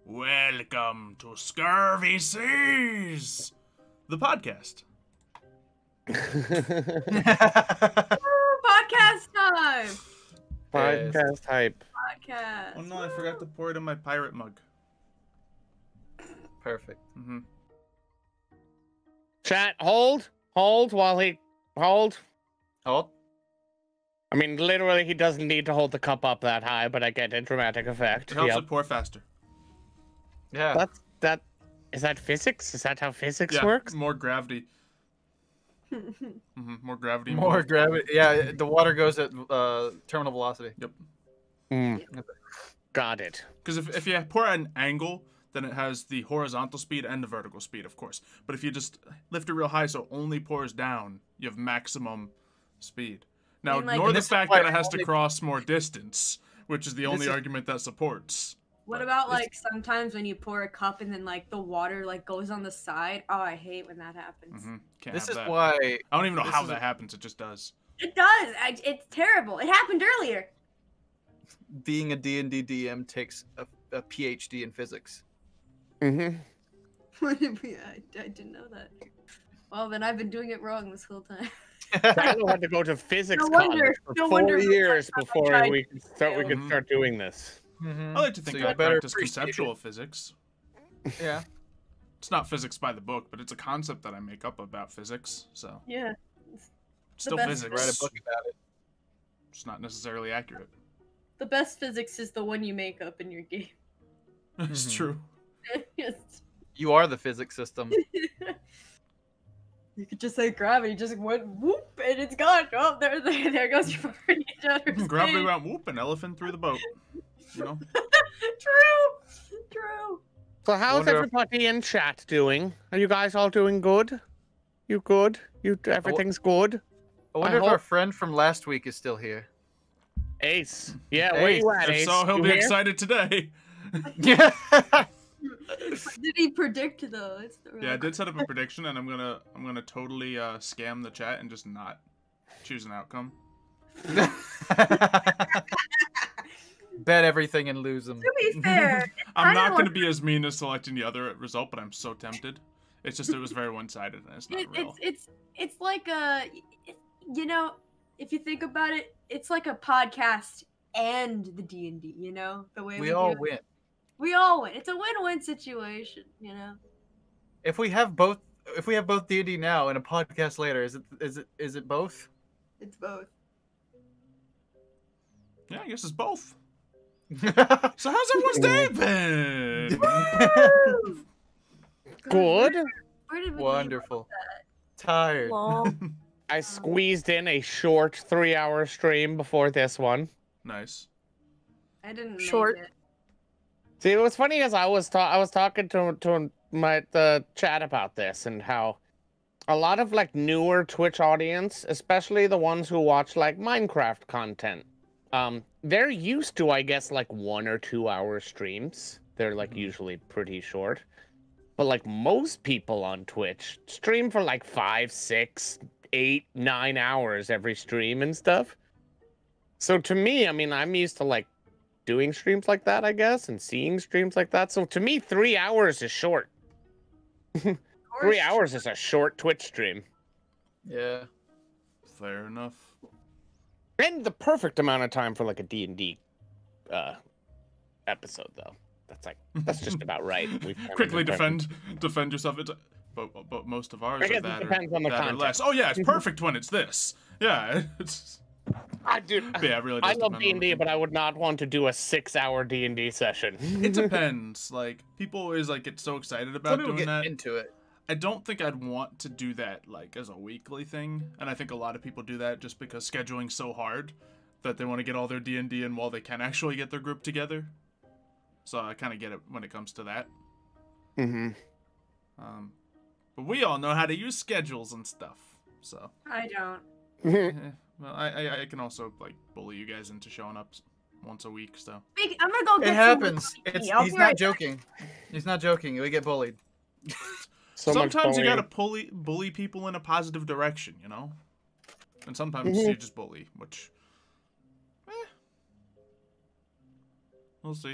Welcome to Scurvy Seas, the podcast. Podcast time! Podcast hype. Podcast. Oh no, I forgot to pour it in my pirate mug. Perfect. Mm-hmm. Chat, hold while he hold. Hold. I mean, literally, he doesn't need to hold the cup up that high, but I get a dramatic effect. It helps it pour faster. Yeah. Is that physics? Is that how physics works? More gravity. More gravity. More gravity. Yeah, the water goes at terminal velocity. Yep. Got it. Because if you pour at an angle, then it has the horizontal speed and the vertical speed, of course. But if you just lift it real high so it only pours down, you have maximum speed. Now, ignore the fact that it has to cross more distance, which is the only argument that supports. What about like sometimes when you pour a cup and then like the water like goes on the side? Oh, I hate when that happens. Can't this have is that. why I don't even know how that happens. It just does. It does. It's terrible. It happened earlier. being a D&D DM takes a PhD in physics. I didn't know that. Well, then I've been doing it wrong this whole time. I had to go to physics college for 4 years before we could start doing this. I like to think I practice conceptual physics. Yeah. It's not physics by the book, but it's a concept that I make up about physics. So yeah, still physics. Write a book about it. It's not necessarily accurate. The best physics is the one you make up in your game. It's true. You are the physics system. You could just say gravity just went whoop and it's gone. Oh, there goes your party. Gravity went whoop and elephant through the boat. You know? True. So how's everybody in chat doing? Are you guys all doing good? You good? Everything's good? I wonder if our friend from last week is still here. Ace. Yeah, where you at, Ace? If so, he'll be excited today. Yeah. Did he predict though? Yeah, I did set up a prediction, and I'm gonna totally scam the chat and just not choose an outcome. Bet everything and lose them. To be fair, I'm not gonna be as mean as selecting the other result, but I'm so tempted. It's just it was very one-sided, and it's not real. It's like you know, if you think about it, it's like a podcast and the D&D. You know, the way we all do win. It. We all win. It's a win-win situation, you know. If we have both D&D now and a podcast later, is it both? It's both. Yeah, I guess it's both. So how's everyone's day been? Good. Where did we Wonderful. Tired. I squeezed in a short 3-hour stream before this one. Nice. I didn't Short. make it. See, what's funny is I was talking to the chat about this and how a lot of like newer Twitch audience, especially the ones who watch like Minecraft content, they're used to, I guess, like 1 or 2 hour streams. They're like usually pretty short, but like most people on Twitch stream for like 5, 6, 8, 9 hours every stream and stuff. So to me, I mean, I'm used to like doing streams like that, I guess, and seeing streams like that. So to me, 3 hours is short. 3 hours is a short Twitch stream. Yeah. Fair enough. And the perfect amount of time for like a D&D episode, though. That's just about right. Quickly defend yourself. But most of ours are that depends on the or less. Oh yeah, it's perfect when it's this. Yeah, it's. I love D&D, but I would not want to do a 6-hour D&D session. It depends. Like people always like get so excited about doing that. Into it. I don't think I'd want to do that like as a weekly thing, and I think a lot of people do that just because scheduling's so hard that they want to get all their D&D in while they can actually get their group together. So I kind of get it when it comes to that. But we all know how to use schedules and stuff, so. I don't. Well, I can also like bully you guys into showing up once a week, so. I'm gonna go get It happens. He's not joking. He's not joking. We get bullied. Sometimes you gotta bully people in a positive direction, you know? And sometimes you just bully, which... We'll see.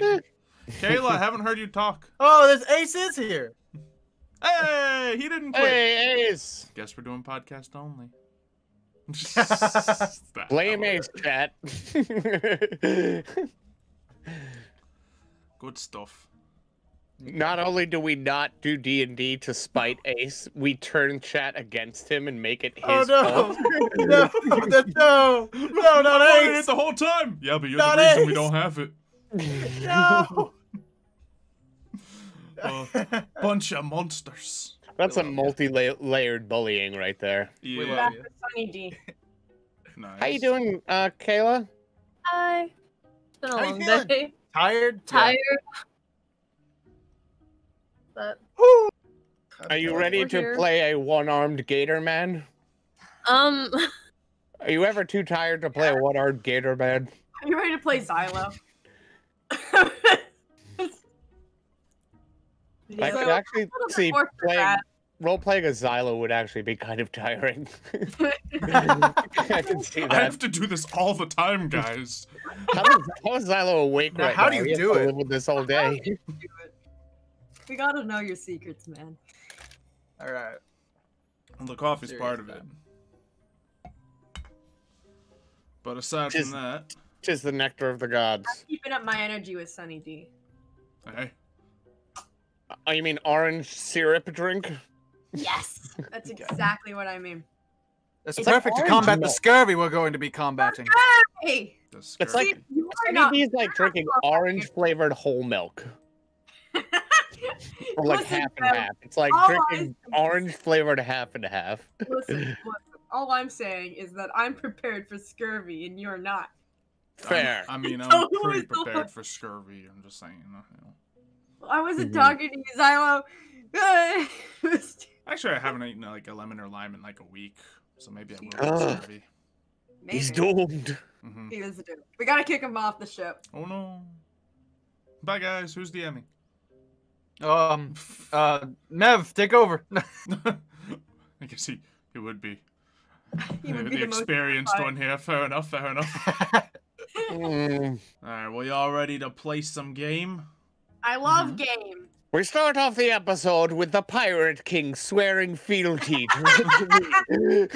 Kayla, I haven't heard you talk. Oh, there's Ace is here. Hey, he didn't quit. Hey, Ace. Guess we're doing podcast only. Blame Ace, chat. Good stuff. Not only do we not do D&D to spite Ace, we turn chat against him and make it his fault. No, not I wanted Ace. it the whole time. Yeah, but you're Not the reason we Ace. don't have it. No. Bunch of monsters. That's a multi-layered bullying right there. Yeah. We love Back you. with Sunny D. Nice. How you doing, Kayla? Hi. It's been a How you long feeling? day. Tired? Tired. But Are you ready We're to here. play a one-armed gator man? um Are you ever too tired to play a one-armed gator man? Are you ready to play Xylo? I So, could actually a little bit see more for playing that. role-playing a Xylo would actually be kind of tiring. I can see I that. have to do this all the time, guys. How is Xylo awake Now, right how now? do you He has do to it? live with this all day. We gotta know your secrets, man. All right. Well, the coffee's Serious part of it. time. But aside Just- from that, Tis the nectar of the gods. Keeping up my energy with Sunny D. hey, Oh, you mean orange syrup drink? Yes, that's exactly what I mean. That's It's like perfect to orange combat the milk. scurvy we're going to be combating. Hey, that's It's scary. like you are Sunny not. D's like drinking orange-flavored whole milk. Or like Listen, half and Bev, half. It's like all drinking orange-flavored half and half. Listen, all I'm saying is that I'm prepared for scurvy and you're not. Fair. I mean, So I'm who pretty is the prepared one- for scurvy. I'm just saying. You know. I wasn't Mhm. talking to you, Xylo. Actually, I haven't eaten like a lemon or lime in like a week, so maybe I will get Ugh. scurvy. He's Maybe. doomed. Hmm. He is a dude. We gotta kick him off the ship. Oh no. Bye guys. Who's DMing? Mev, take over. I guess he would be. He would be the the most experienced terrifying. one here. Fair enough. Fair enough. Mm. All right. Well, y'all ready to play some game? I love game. We start off the episode with the Pirate King swearing fealty to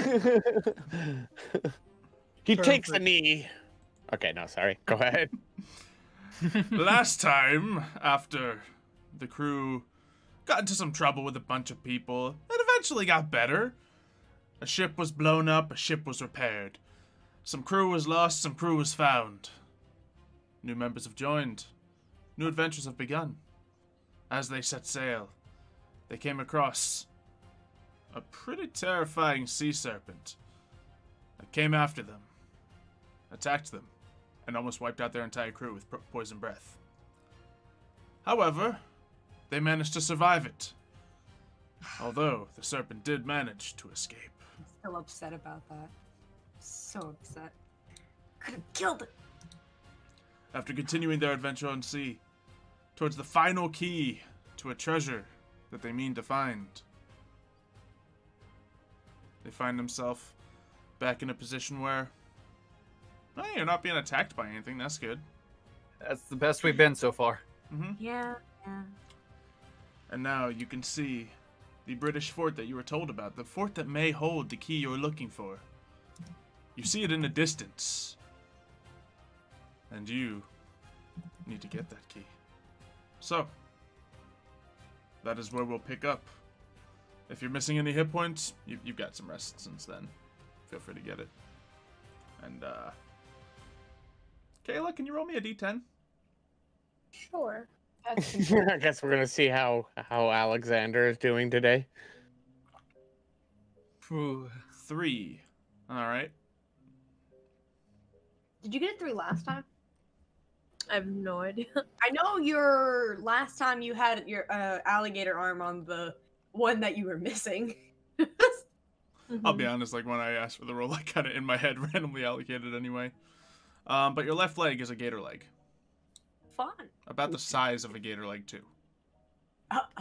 He takes a Perfect. knee. Okay, no, sorry. Go ahead. Last time, after the crew got into some trouble with a bunch of people, it eventually got better. A ship was blown up, a ship was repaired. Some crew was lost, some crew was found. New members have joined. New adventures have begun. As they set sail, they came across a pretty terrifying sea serpent that came after them, attacked them, and almost wiped out their entire crew with poison breath. However, they managed to survive it. Although, the serpent did manage to escape. I'm still upset about that. So upset. Could have killed it. After continuing their adventure on sea, towards the final key to a treasure that they mean to find, they find themselves back in a position where, well, you're not being attacked by anything. That's good. That's the best we've been so far. Yeah. And now you can see the British fort that you were told about, the fort that may hold the key you're looking for. You see it in the distance, and you need to get that key. So, that is where we'll pick up. If you're missing any hit points, you've got some rest since then. Feel free to get it. And, Kayla, can you roll me a d10? sure. That's I guess we're gonna see how Alexander is doing today. 3. Alright. Did you get it through last time? I have no idea. I know your last time you had your alligator arm on the one that you were missing. I'll be honest, like, when I asked for the roll, I kind of, in my head, randomly allocated anyway. But your left leg is a gator leg. Fun. About the size of a gator leg, too. That's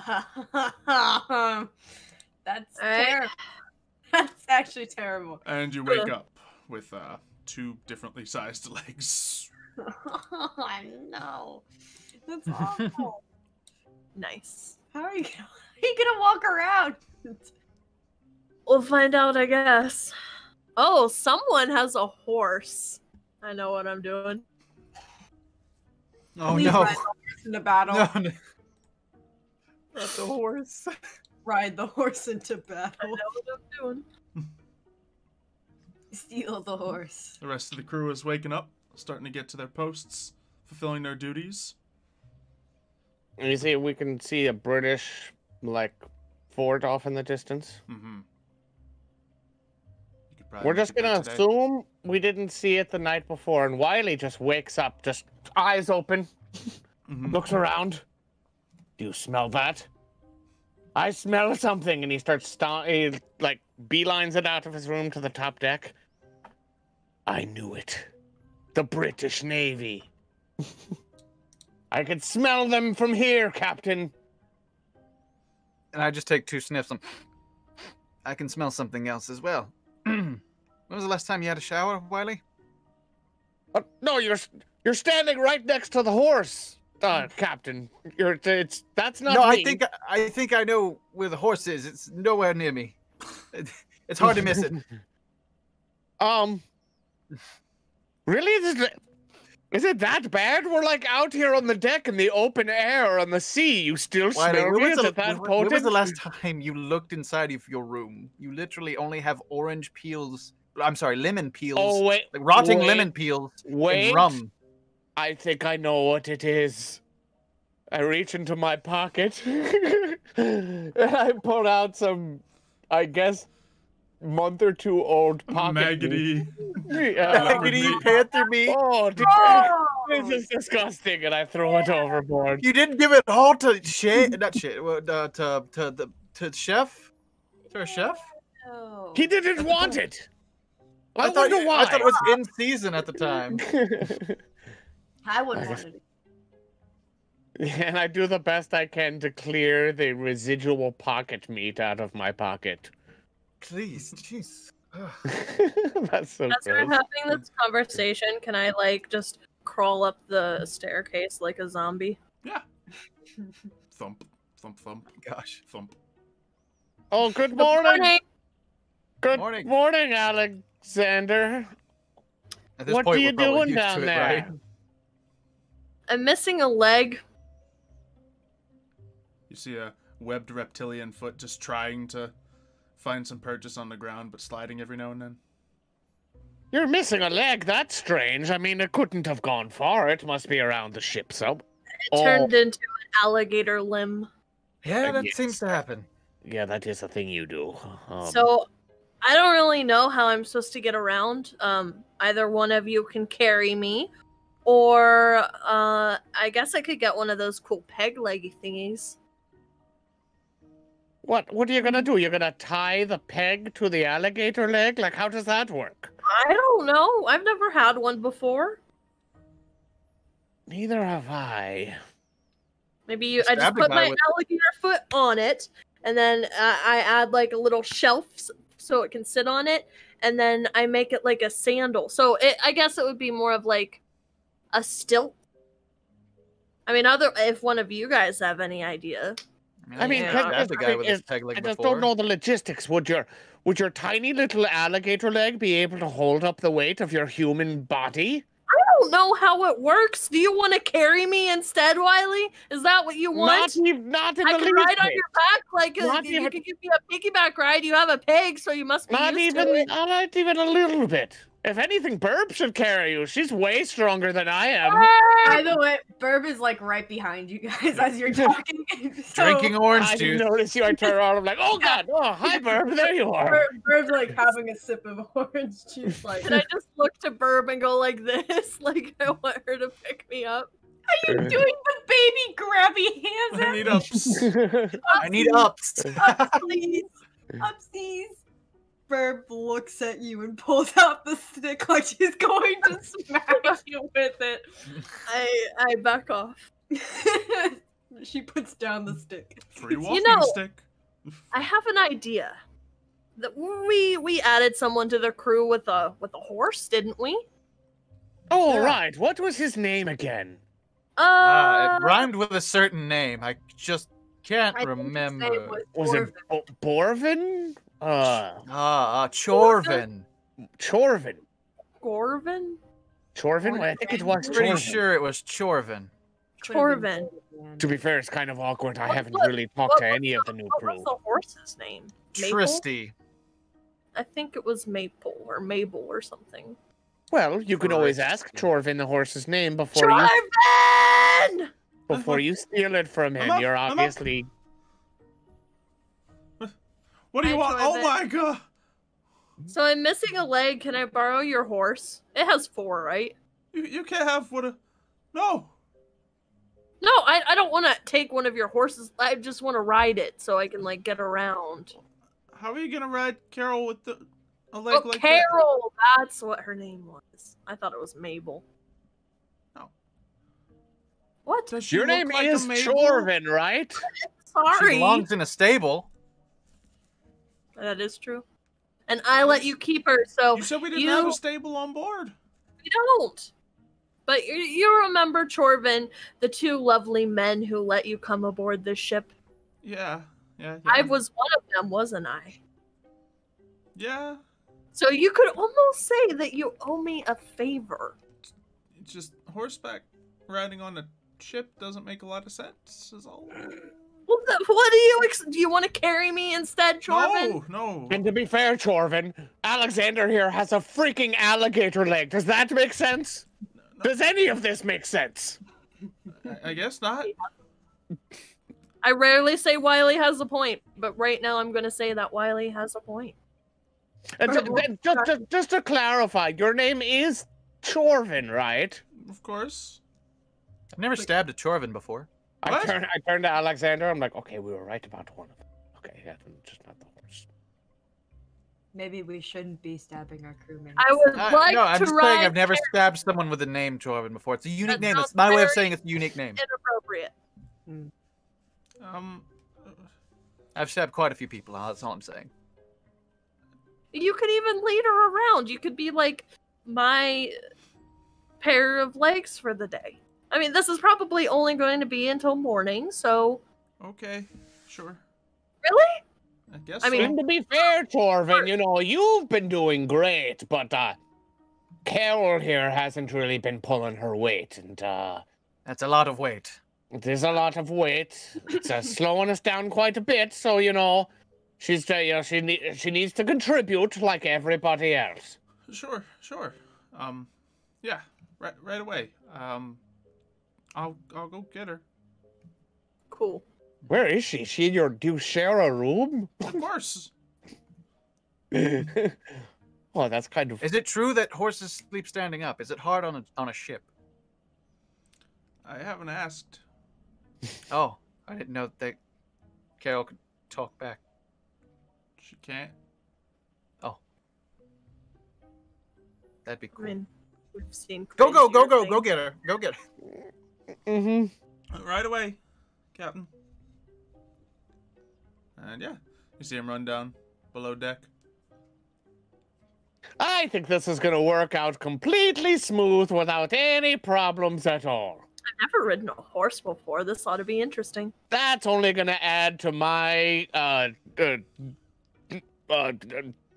Alright. terrible. That's actually terrible. And you wake up with 2 differently sized legs. No. That's awful. Nice. How are you gonna walk around? We'll find out, I guess. Oh, someone has a horse. I know what I'm doing. Oh Please no. ride the horse into battle. No, no. Not the horse. Ride the horse into I battle. know what I'm doing. Steal the horse. The rest of the crew is waking up, starting to get to their posts, fulfilling their duties. You see, we can see a British, like, fort off in the distance. Mm-hmm. We're just gonna assume we didn't see it the night before, and Wiley just wakes up, just eyes open, looks around. Do you smell that? I smell something, and he starts he, like, beelines it out of his room to the top deck. I knew it. The British Navy. I can smell them from here, Captain. And I just take 2 sniffs. I can smell something else as well. When was the last time you had a shower, Wiley? No, you're standing right next to the horse, Captain. That's not No, me. I think I know where the horse is. It's nowhere near me. It's hard to miss it. Really? Is it that bad? We're like out here on the deck in the open air on the sea. You still Wiley, smell me? Is it that when potent? was the last time you looked inside of your room? You literally only have orange peels. I'm sorry, lemon peels. Oh, wait. Like rotting wait, lemon peels Wait. and rum. I think I know what it is. I reach into my pocket and I pull out some, I guess, month or 2 old pocket. Maggoty. Maggoty panther meat. Oh, dude, this is disgusting, and I throw it overboard. You didn't give it all to not to chef? To our chef? Oh. He didn't want it. I thought wonder why. I thought it was in season at the time. I wouldn't want it. And I do the best I can to clear the residual pocket meat out of my pocket. Please, jeez. That's so As we're gross. having this conversation, can I, like, just crawl up the staircase like a zombie? Yeah. Thump, thump, thump. Gosh. Thump. Oh, good morning. Good Morning. morning, Alexander. At this What point, are you we're probably doing used down to it, there? right? I'm missing a leg. You see a webbed reptilian foot just trying to find some purchase on the ground, but sliding every now and then. You're missing a leg. That's strange. I mean, it couldn't have gone far. It must be around the ship, so. It turned into an alligator limb. Yeah, that Yes. seems to happen. Yeah, that is a thing you do. So, I don't really know how I'm supposed to get around. Either one of you can carry me, or I guess I could get one of those cool peg leggy thingies. What are you gonna do? You're gonna tie the peg to the alligator leg? Like, how does that work? I don't know. I've never had one before. Neither have I. Maybe I just Stab the put guy my with- alligator foot on it, and then I add like a little shelf so it can sit on it, and then I make it like a sandal. So I guess it would be more of like a stilt. I mean, if one of you guys have any idea. I mean, Yeah. Stabbed the guy with his peg leg I just before. don't know the logistics. Would your tiny little alligator leg be able to hold up the weight of your human body? I don't know how it works. Do you want to carry me instead, Wiley? Is that what you want? Not in I the can least ride on bit. your back like Not you even- can give me a piggyback ride. You have a pig, so you must be Not used to even, it. not even a little bit. If anything, Birb should carry you. She's way stronger than I am. By the way, Birb is like right behind you guys as you're talking. So, Drinking orange I juice. didn't notice you. I turned around. I'm like, oh god, oh hi Birb, there you are. Birb's like having a sip of orange juice. Like, Can I just look to Birb and go like this? Like I want her to pick me up. are you doing the baby grabby hands? I need ups. I need ups. Up, please. Upsies. Birb looks at you and pulls out the stick like she's going to smack you with it. I back off. She puts down the stick. Free walking know- stick. I have an idea. That we added someone to the crew with a horse, didn't we? Oh Yeah. right, what was his name again? It rhymed with a certain name. I just can't I think his name remember. Was it Borvin? Chorvin. Chorvin. Gorvin? Chorvin? Well, I think it was Pretty Chorvin. sure it was Chorvin. Chorvin. To be fair, it's kind of awkward. I haven't really talked to any of the new What crew. was the horse's name? Maple? Tristy. I think it was Maple or Mabel or something. Well, you can always ask Chorvin the horse's name before Chorvin! you steal it from him. I'm up, You're I'm up. obviously What do you Hi, want? Oh Jordan. my god! So I'm missing a leg. Can I borrow your horse? It has 4, right? You can't have what a... No! No, I don't want to take one of your horses. I just want to ride it so I can, like, get around. How are you gonna ride Carol with a leg Oh, like Carol! That's what her name was. I thought it was Mabel. No. What? that? Does she your look name like is a Mabel? Chorvin, right? She Sorry. belongs in a stable. That is true. And I let you keep her, so You said we didn't you- have a stable on board. we don't. But you remember Chorvin, the 2 lovely men who let you come aboard this ship? Yeah. I was one of them, wasn't I? Yeah. So you could almost say that you owe me a favor. It's just horseback riding on a ship doesn't make a lot of sense. Is all. Well, what do you want to carry me instead, Chorvin? No. And to be fair, Chorvin, Alexander here has a freaking alligator leg. Does that make sense? Does any of this make sense? I guess not. I rarely say Wiley has a point, but right now I'm going to say that Wiley has a point. And just to clarify, your name is Chorvin, right? Of course. I've never stabbed a Chorvin before. I What? turned to Alexander. I'm like, okay, we were right about one of them. Okay, yeah, just not the horse. Maybe we shouldn't be stabbing our crewmates. I would like no, I'm to just ride saying I've never stabbed someone with the name Chorvin before. It's a unique That name. That's sounds my way of very saying it's a unique name. inappropriate. I've stabbed quite a few people. That's all I'm saying. You could even lead her around. You could be like my pair of legs for the day. I mean, this is probably only going to be until morning, so... Okay, sure. Really? I guess. I mean- And to be fair, Chorvin, you know, you've been doing great, but Carol here hasn't really been pulling her weight, and That's a lot of weight. there's a lot of weight. It's slowing us down quite a bit, so you know, she's she needs to contribute like everybody else. Sure. Yeah. Right away. I'll go get her. Cool. Where is she? Do you share a room? Of course. Oh, that's kind of. Is it true that horses sleep standing up? Is it hard on a ship? I haven't asked. Oh, I didn't know that Carol could talk back. She can't. Oh, that'd be I cool. mean, we've seen... Go crazier get her. Go get her. Mm-hmm. Right away, Captain. And yeah, you see him run down below deck. I think this is gonna work out completely smooth without any problems at all. I've never ridden a horse before. This ought to be interesting. That's only gonna add to my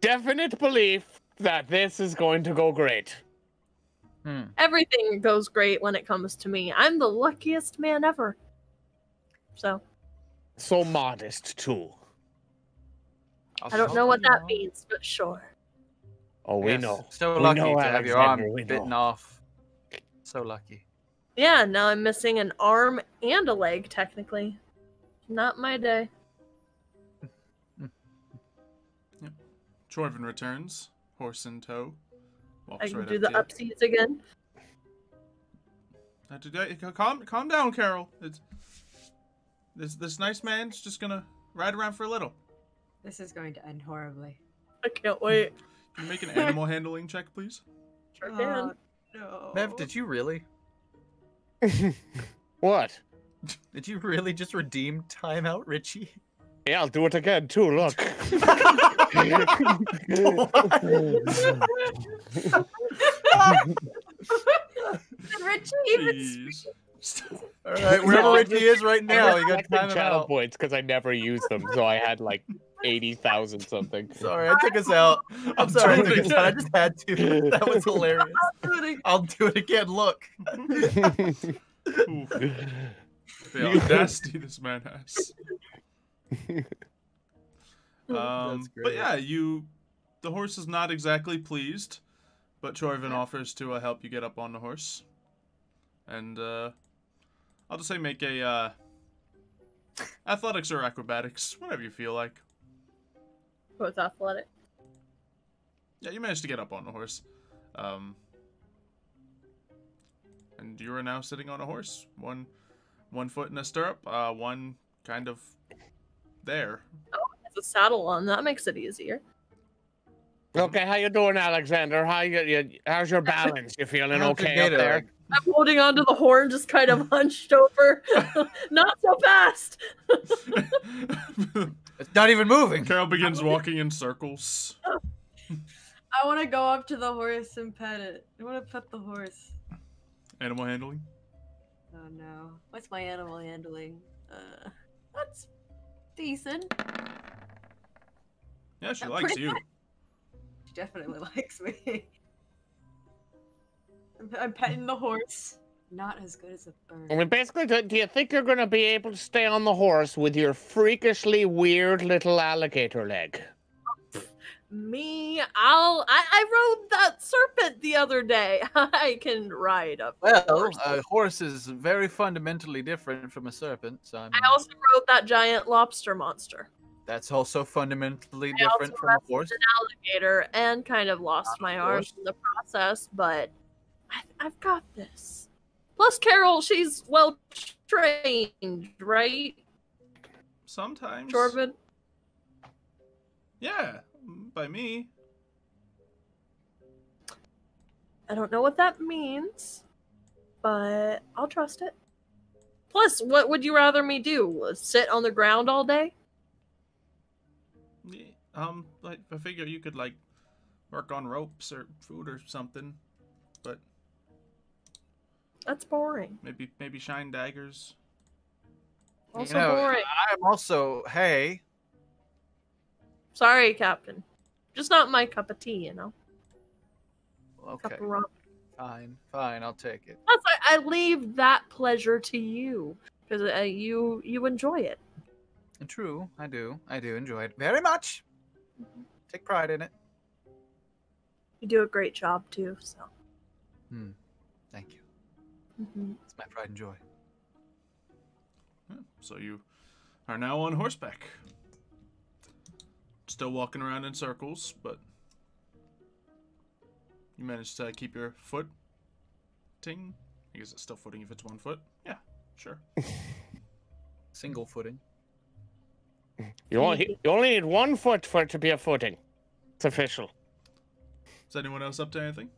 definite belief that this is going to go great. Everything goes great when it comes to me. I'm the luckiest man ever. So, So modest too. I don't know what that means, but sure. Oh, we Yes, know. So We lucky know, to have your arm Alexander, we bitten know. off. So lucky. Yeah, now I'm missing an arm and a leg, technically. Not my day. Chorvin returns, horse in tow. Walks I can right do up the to you. upseats again. Calm down, Carol. This nice man's just gonna ride around for a little. This is going to end horribly. I can't wait. Can you make an animal handling check, please? Sure can. No. Mev, did you really? What? Did you really just redeem timeout, Richie? Yeah, I'll do it again too. Look. Did Richie even Jeez. All right, wherever Richie is right now, you got time channel out. points because I never used them, so I had like 80,000 something. Sorry, I took us out. I'm sorry, I took us out. I just had to. That was hilarious. I'll do it again. Look. The audacity this man has. But yeah, the horse is not exactly pleased, but Chorvin offers to help you get up on the horse. And I'll just say make a athletics or acrobatics, whatever you feel like. Both athletic. Yeah, you managed to get up on the horse. And you are now sitting on a horse. One foot in a stirrup, one kind of there. Oh, it's a saddle on. That makes it easier. Okay, how you doing, Alexander? How's your balance? You feeling okay up there? I'm holding onto the horn, just kind of hunched over. Not so fast. It's not even moving. Carol begins walking in circles. I want to go up to the horse and pet it. I want to pet the horse. Animal handling? Oh no. What's my animal handling? That's decent. Yeah, she likes you. She definitely likes me. I'm petting the horse. Not as good as a bird. I mean, basically, do you think you're going to be able to stay on the horse with your freakishly weird little alligator leg? Me, I rode that serpent the other day. I can ride up. Well, a horse is very fundamentally different from a serpent. So I also rode that giant lobster monster. That's also fundamentally different from a horse. An alligator and kind of lost my arms in the process, but I've got this. Plus, Carol, she's well trained, right? Sometimes. Chorvin? Yeah, by me. I don't know what that means, but I'll trust it. Plus, what would you rather me do? Sit on the ground all day? Like I figure you could like work on ropes or food or something, but that's boring. Maybe shine daggers. Also boring. I'm also Sorry, Captain. Just not my cup of tea, you know. Okay. Cup of rum. Fine, I'll take it. Plus, I leave that pleasure to you because you enjoy it. True, I do enjoy it very much. Take pride in it. You do a great job too. So. Thank you. It's my pride and joy. So you are now on horseback. Still walking around in circles, but you managed to keep your footing. I guess it's still footing if it's 1 foot. Yeah, sure. Single footing. You only need 1 foot for it to be a footing. It's official. Is anyone else up to anything?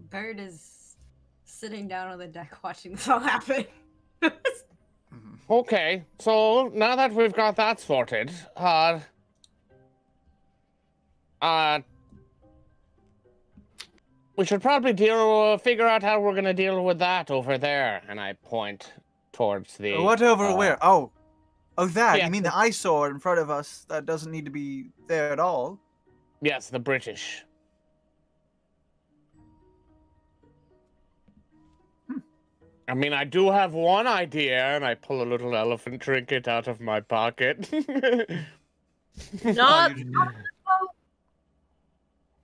Bird is sitting down on the deck watching this all happen. Okay, so now that we've got that sorted, we should probably figure out how we're gonna deal with that over there. And I point towards the. What over where? Oh, that. Yeah, You mean the eyesore in front of us that doesn't need to be there at all? Yes, the British. I mean, I do have one idea, and I pull a little elephant trinket out of my pocket. Not.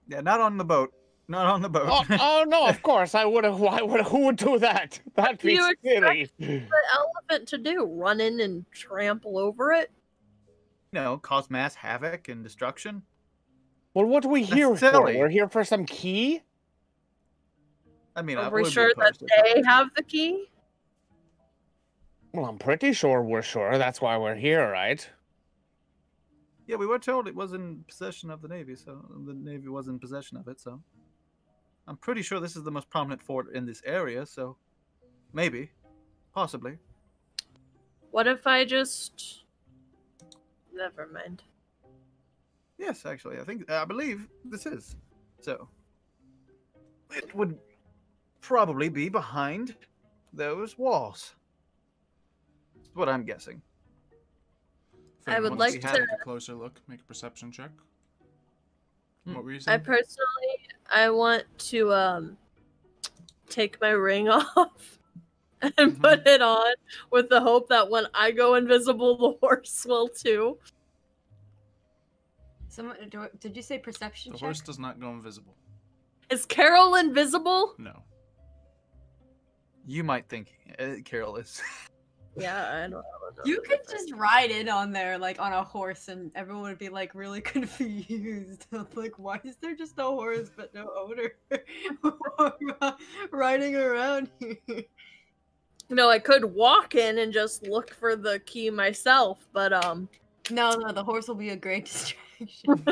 Yeah, not on the boat. Not on the boat. Oh no! Of course, I would have. Who would do that? That'd be silly. The elephant to do? Run in and trample over it? Cause mass havoc and destruction. Well, what are we here for? We're here for some key. I mean, are we sure that they have the key? Well, I'm pretty sure we're sure. That's why we're here, right? Yeah, we were told it was in possession of the Navy, so the Navy was in possession of it, so I'm pretty sure this is the most prominent fort in this area, so maybe, possibly. What if I just... Never mind. Yes, actually, I believe this is. So, it would probably be behind those walls. That's what I'm guessing. If I would anyone like wants to- take a closer look. Make a perception check. What were you saying? I want to take my ring off and put it on with the hope that when I go invisible, the horse will too. Did you say perception The check? horse does not go invisible. Is Carol invisible? No. You might think Carol is. Yeah, I don't know. You could just ride in on there, like on a horse, and everyone would be like really confused. Like, why is there just a horse but no owner riding around here? No, I could walk in and just look for the key myself, but No, the horse will be a great distraction.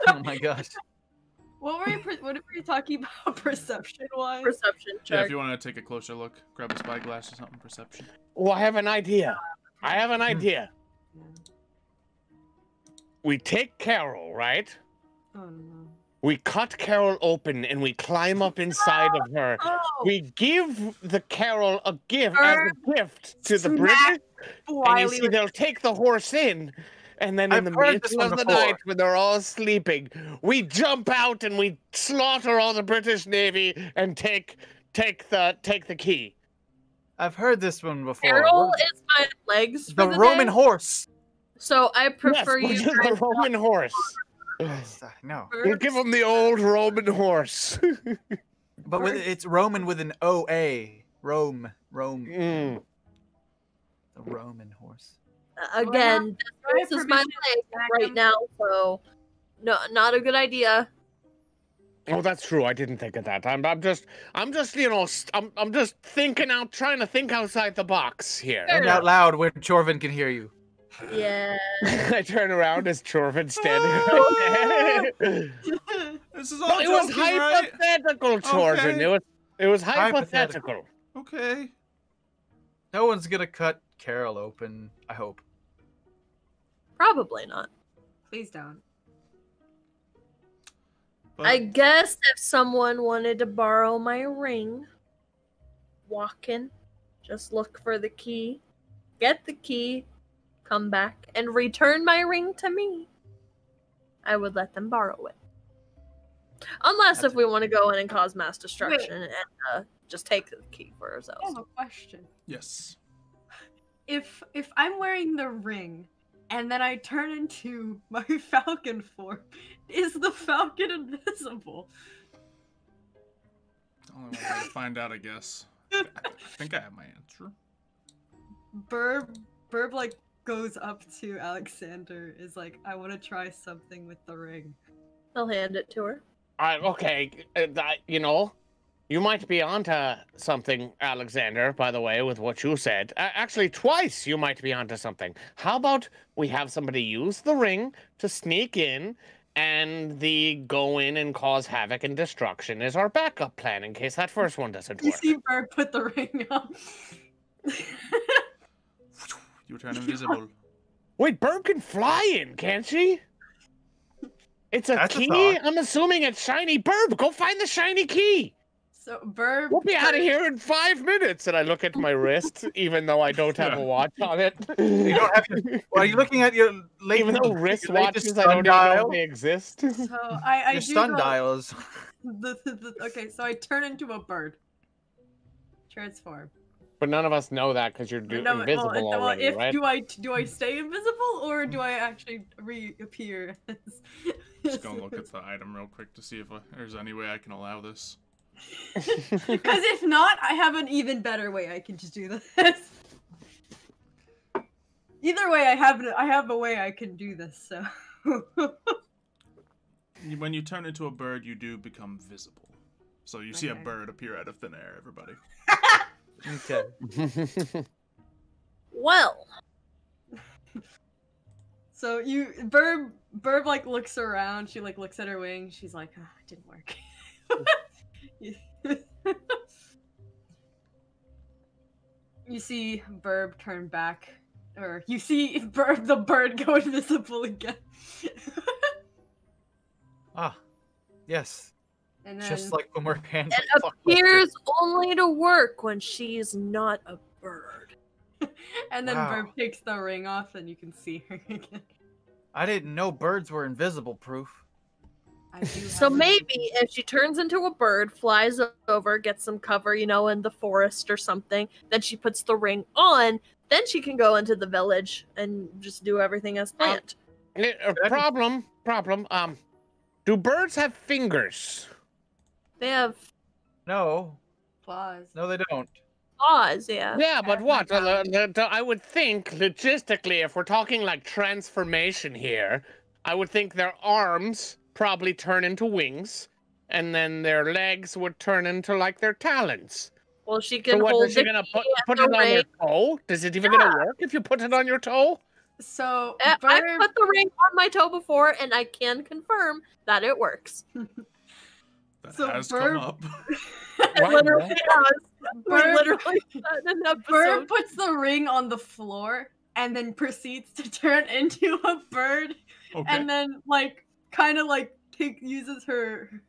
Oh my gosh. What were you talking about perception wise? perception Yeah, check. if you want to take a closer look, grab a spyglass or something. Perception. Oh, I have an idea. We take Carol, right? Oh no. We cut Carol open and we climb up inside of her. Oh, We give the Carol a gift as a gift to the British, smack and you Wiley see with- they'll take the horse in, and then in I've the heard midst this one of the before. night when they're all sleeping, we jump out and we slaughter all the British Navy and take the key. I've heard this one before. Carol What- is my legs the for the Roman day, horse. so I prefer yes, you the guys Roman horse. Yes, I know. We'll give him the old Roman horse. But it's Roman with an O-A. Rome. Mm. The Roman horse. again. I This have is my permission leg to attack right him. now, so no, not a good idea. Oh, that's true. I didn't think of that. I'm just, you know, I'm just thinking out, trying to think outside the box here. Fair And enough. out loud where Chorvin can hear you. Yeah. I turn around as Chorvin standing right there. This is all Well, it was joking, right? hypothetical, Chorvin. Okay. It was Hypothetical. hypothetical. Okay. No one's gonna cut Carol open, I hope. Probably not. Please don't. But I guess if someone wanted to borrow my ring, walk in, just look for the key, get the key, come back, and return my ring to me, I would let them borrow it. Unless if we want to go in and cause mass destruction and just take the key for I ourselves. have a question. yes. If I'm wearing the ring and then I turn into my falcon form, is the falcon invisible? Only one way to find out, I guess. I think I have my answer. Birb like goes up to Alexander, is like, I want to try something with the ring. I'll hand it to her. Okay, you know, you might be onto something, Alexander, by the way, with what you said. Actually, twice you might be onto something. How about we have somebody use the ring to sneak in, and the go in and cause havoc and destruction is our backup plan in case that first one doesn't You work. see Birb put the ring on. You turn invisible. Wait, Birb can fly in, can't she? It's a That's a key? thought. I'm assuming it's shiny. Birb, go find the shiny key. So Birb. We'll be out of here in 5 minutes. And I look at my wrist, even though I don't have a watch on it. You don't have your, well, are you looking at your Even though your latest wristwatches, I don't even know sundial? if they exist. So I Your do sundials. Okay, so I turn into a bird. Transform. But none of us know that because you're No, invisible well, already, if right? do I stay invisible or do I actually reappear? Just go and look at the item real quick to see if there's any way I can allow this. Because if not, I have an even better way I can just do this. Either way, I have a way I can do this. So. When you turn into a bird, you do become visible. So you see a Okay. bird appear out of thin air, everybody. Okay. Well, So Birb like looks around. She like looks at her wing. She's like, oh, it didn't work. You see Birb turn back, or you see the bird go invisible again. Ah, yes. And then Just like when we're handling It appears only to work when she's not a bird. and then Wow. Birb takes the ring off and you can see her again. I didn't know birds were invisible proof. I do So have a- maybe if she turns into a bird, flies over, gets some cover, in the forest or something, then she puts the ring on, then she can go into the village and just do everything as planned. Problem. Do birds have fingers? They have No, Claws. no, they don't. claws, yeah. Yeah, but what? That's I would think, logistically, if we're talking like transformation here, I would think their arms probably turn into wings, and then their legs would turn into like their talons. Well, she can So what, hold is she the gonna key put and it the on her ring. toe? Is it even gonna work if you put it on your toe? So I've Birb, put the ring on my toe before, and I can confirm that it works. That So has Birb- come up. It What? literally has. We Birb- literally had an Birb episode. puts the ring on the floor and then proceeds to turn into a bird, Okay. and then kind of uses her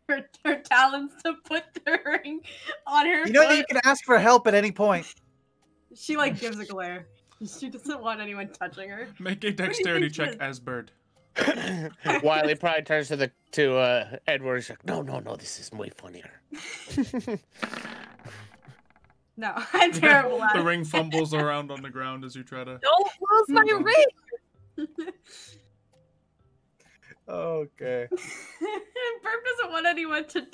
talons to put the ring on her You know foot. you can ask for help at any point. She gives a glare. She doesn't want anyone touching her. Make a dexterity think check this- as bird. Wiley probably turns to Edward. He's like, no, this is way funnier. No, I'm terrible at The it. ring fumbles around on the ground as you try to. Don't lose my No. ring. Okay. Birb doesn't want anyone to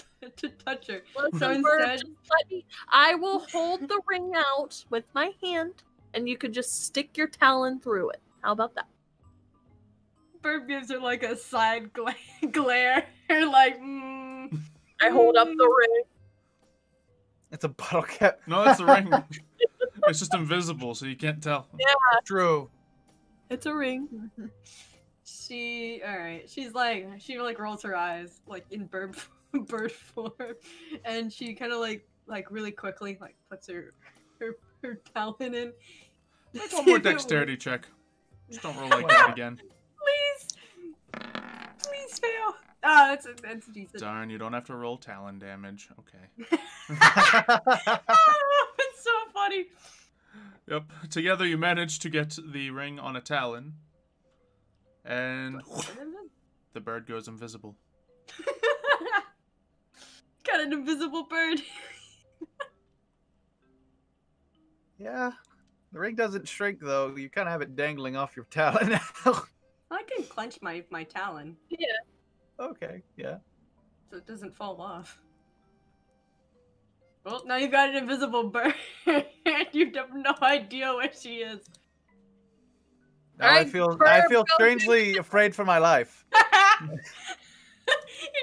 touch her. Listen, So Bird, instead- just let me. I will hold the ring out with my hand, and you could just stick your talon through it. How about that? Birb gives her a side glare. mm. I hold up the ring. It's a bottle cap. No, that's the ring. It's just invisible, so you can't tell. True. It's a ring. She rolls her eyes in bird form, and she kind of really quickly puts her talon in. Make one more dexterity check. Just don't roll like that again. Please fail. Oh, that's decent. Darn, you don't have to roll talon damage. Okay. It's so funny. Yep. Together you manage to get the ring on a talon. And the bird goes invisible. Got an invisible bird. Yeah. The ring doesn't shrink though. You kind of have it dangling off your talon now. I can clench my talon Okay. Yeah. so it doesn't fall off. Well, now you've got an invisible bird. You have no idea where she is. Now I Alright, feel Bird, go strangely afraid for my life. You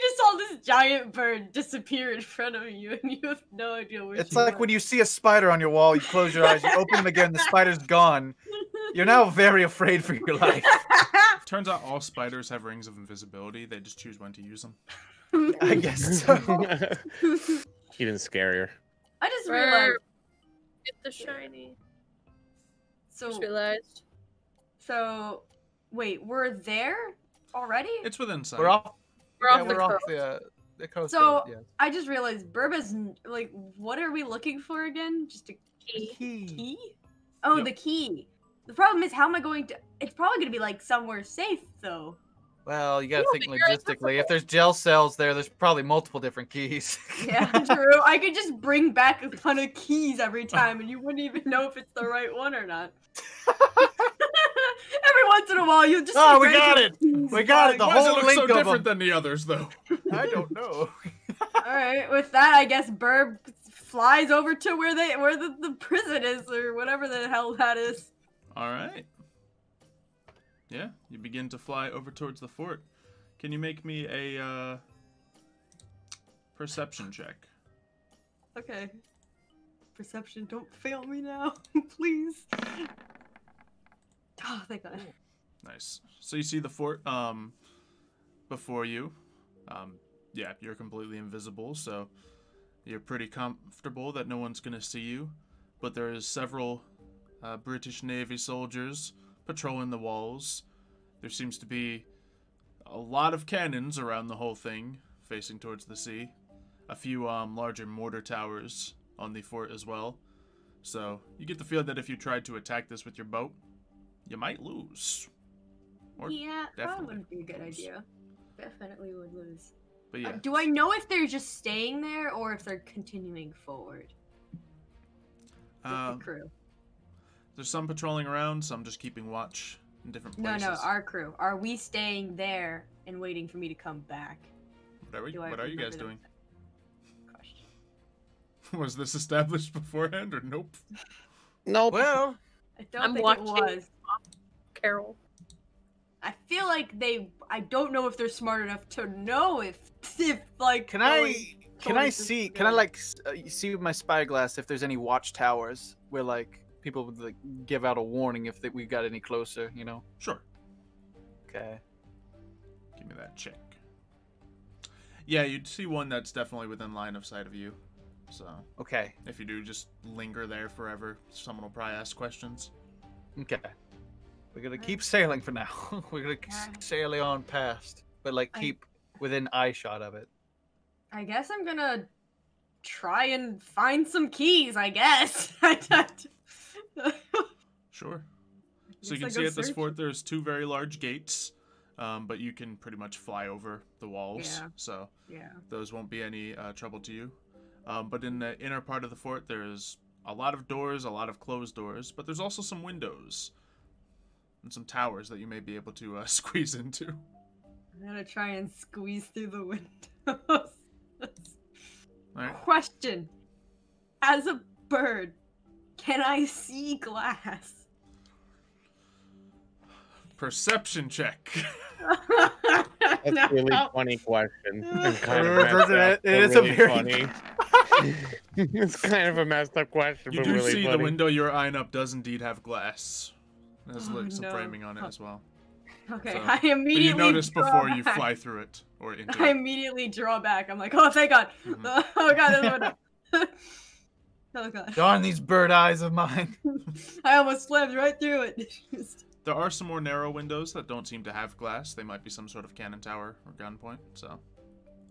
just saw this giant bird disappear in front of you, and you have no idea where It's she like went. when you see a spider on your wall, you close your eyes, you open them again, the spider's gone. You're now very afraid for your life. Turns out all spiders have rings of invisibility. They just choose when to use them. I guess so. Even scarier. I just realized. Get the shiny. So, Just realized. so, wait, we're there already? It's within sight. We're off. We're yeah, off the we're off coast. the coast. So- yes. I just realized Birb is what are we looking for again? Just a Key. key? Oh, Yep. the key. The problem is, how am I going to? It's probably going to be somewhere safe, though. Well, you gotta You'll think figure it out. logistically. If there's gel cells there's probably multiple different keys. Yeah, true. I could just bring back a ton of keys every time, and you wouldn't even know if it's the right one or not. Every once in a while, you just. Oh, see we got random it! keys We got it, the flying. Why does it whole look link so of different them. than the others, though? I don't know. All right, with that, I guess Birb flies over to where the prison is, or whatever the hell that is. All right. Yeah, you begin to fly over towards the fort. Can you make me a perception check? Okay. Perception, don't fail me now, please. Oh, thank God. Nice. So you see the fort before you. Yeah, you're completely invisible, so you're pretty comfortable that no one's gonna see you. But there is several British Navy soldiers patrolling the walls. There seems to be a lot of cannons around the whole thing, facing towards the sea. a few larger mortar towers on the fort as well. So you get the feel that if you tried to attack this with your boat, you might lose. Or yeah, that definitely wouldn't be a good lose. idea. Definitely would lose. But yeah. Do I know if they're just staying there or if they're continuing forward? With the crew. There's some patrolling around, some just keeping watch in different places. No, our crew. Are we staying there and waiting for me to come back? What are you guys doing? Question. Was this established beforehand or nope? Nope. Well, I don't I'm think watching it was. Carol. I feel like I don't know if they're smart enough to know if like. can I see with my spyglass if there's any watchtowers where like people would like give out a warning if we got any closer, you know? Sure. Okay. Give me that check. Yeah, you'd see one that's definitely within line of sight of you. So. Okay. If you do just linger there forever, someone will probably ask questions. Okay. We're gonna keep sailing for now. We're gonna sail on past, but like keep within eye shot of it. I guess I'm gonna try and find some keys. I guess. Sure. So you can see at this fort there's 2 very large gates, but you can pretty much fly over the walls. Yeah. So yeah. those won't be any trouble to you. But in the inner part of the fort, there's a lot of doors, a lot of closed doors, but there's also some windows and some towers that you may be able to squeeze into. I'm gonna try and squeeze through the windows. Right. Question. As a bird, can I see glass? Perception check. That's a really funny question. And kind of it is a very funny. It's kind of a messed up question, You but do really see funny. the window you're eyeing up does indeed have glass. There's Oh, some no. framing on it as well. Okay, So- I immediately. But you notice draw before you back. fly through it or into I it. immediately draw back. I'm like, oh, thank God. Mhm. Oh God, there's a window. Oh God. Darn these bird eyes of mine. I almost slammed right through it. There are some more narrow windows that don't seem to have glass. They might be some sort of cannon tower or gun point. So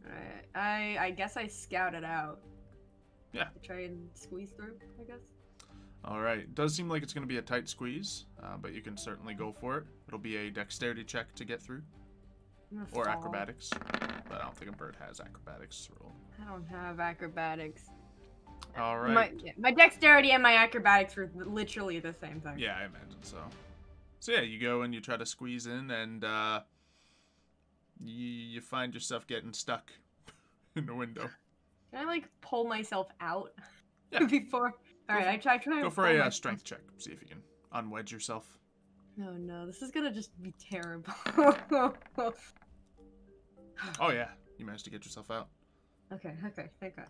Alright, I guess I scout it out. Yeah. Try and squeeze through, I guess. all right, it does seem like it's going to be a tight squeeze, but you can certainly go for it. It'll be a dexterity check to get through, I'm gonna or fall. acrobatics. But I don't think a bird has acrobatics roll. I don't have acrobatics. All right. My dexterity and my acrobatics were literally the same thing. Yeah, I imagine so. So yeah, you go and you try to squeeze in, and you find yourself getting stuck in the window. Can I like pull myself out Yeah. before? All right, I try. Go and for pull a myself- strength check. See if you can unwedge yourself. No, no, this is gonna just be terrible. Oh yeah, you managed to get yourself out. Okay, thank God.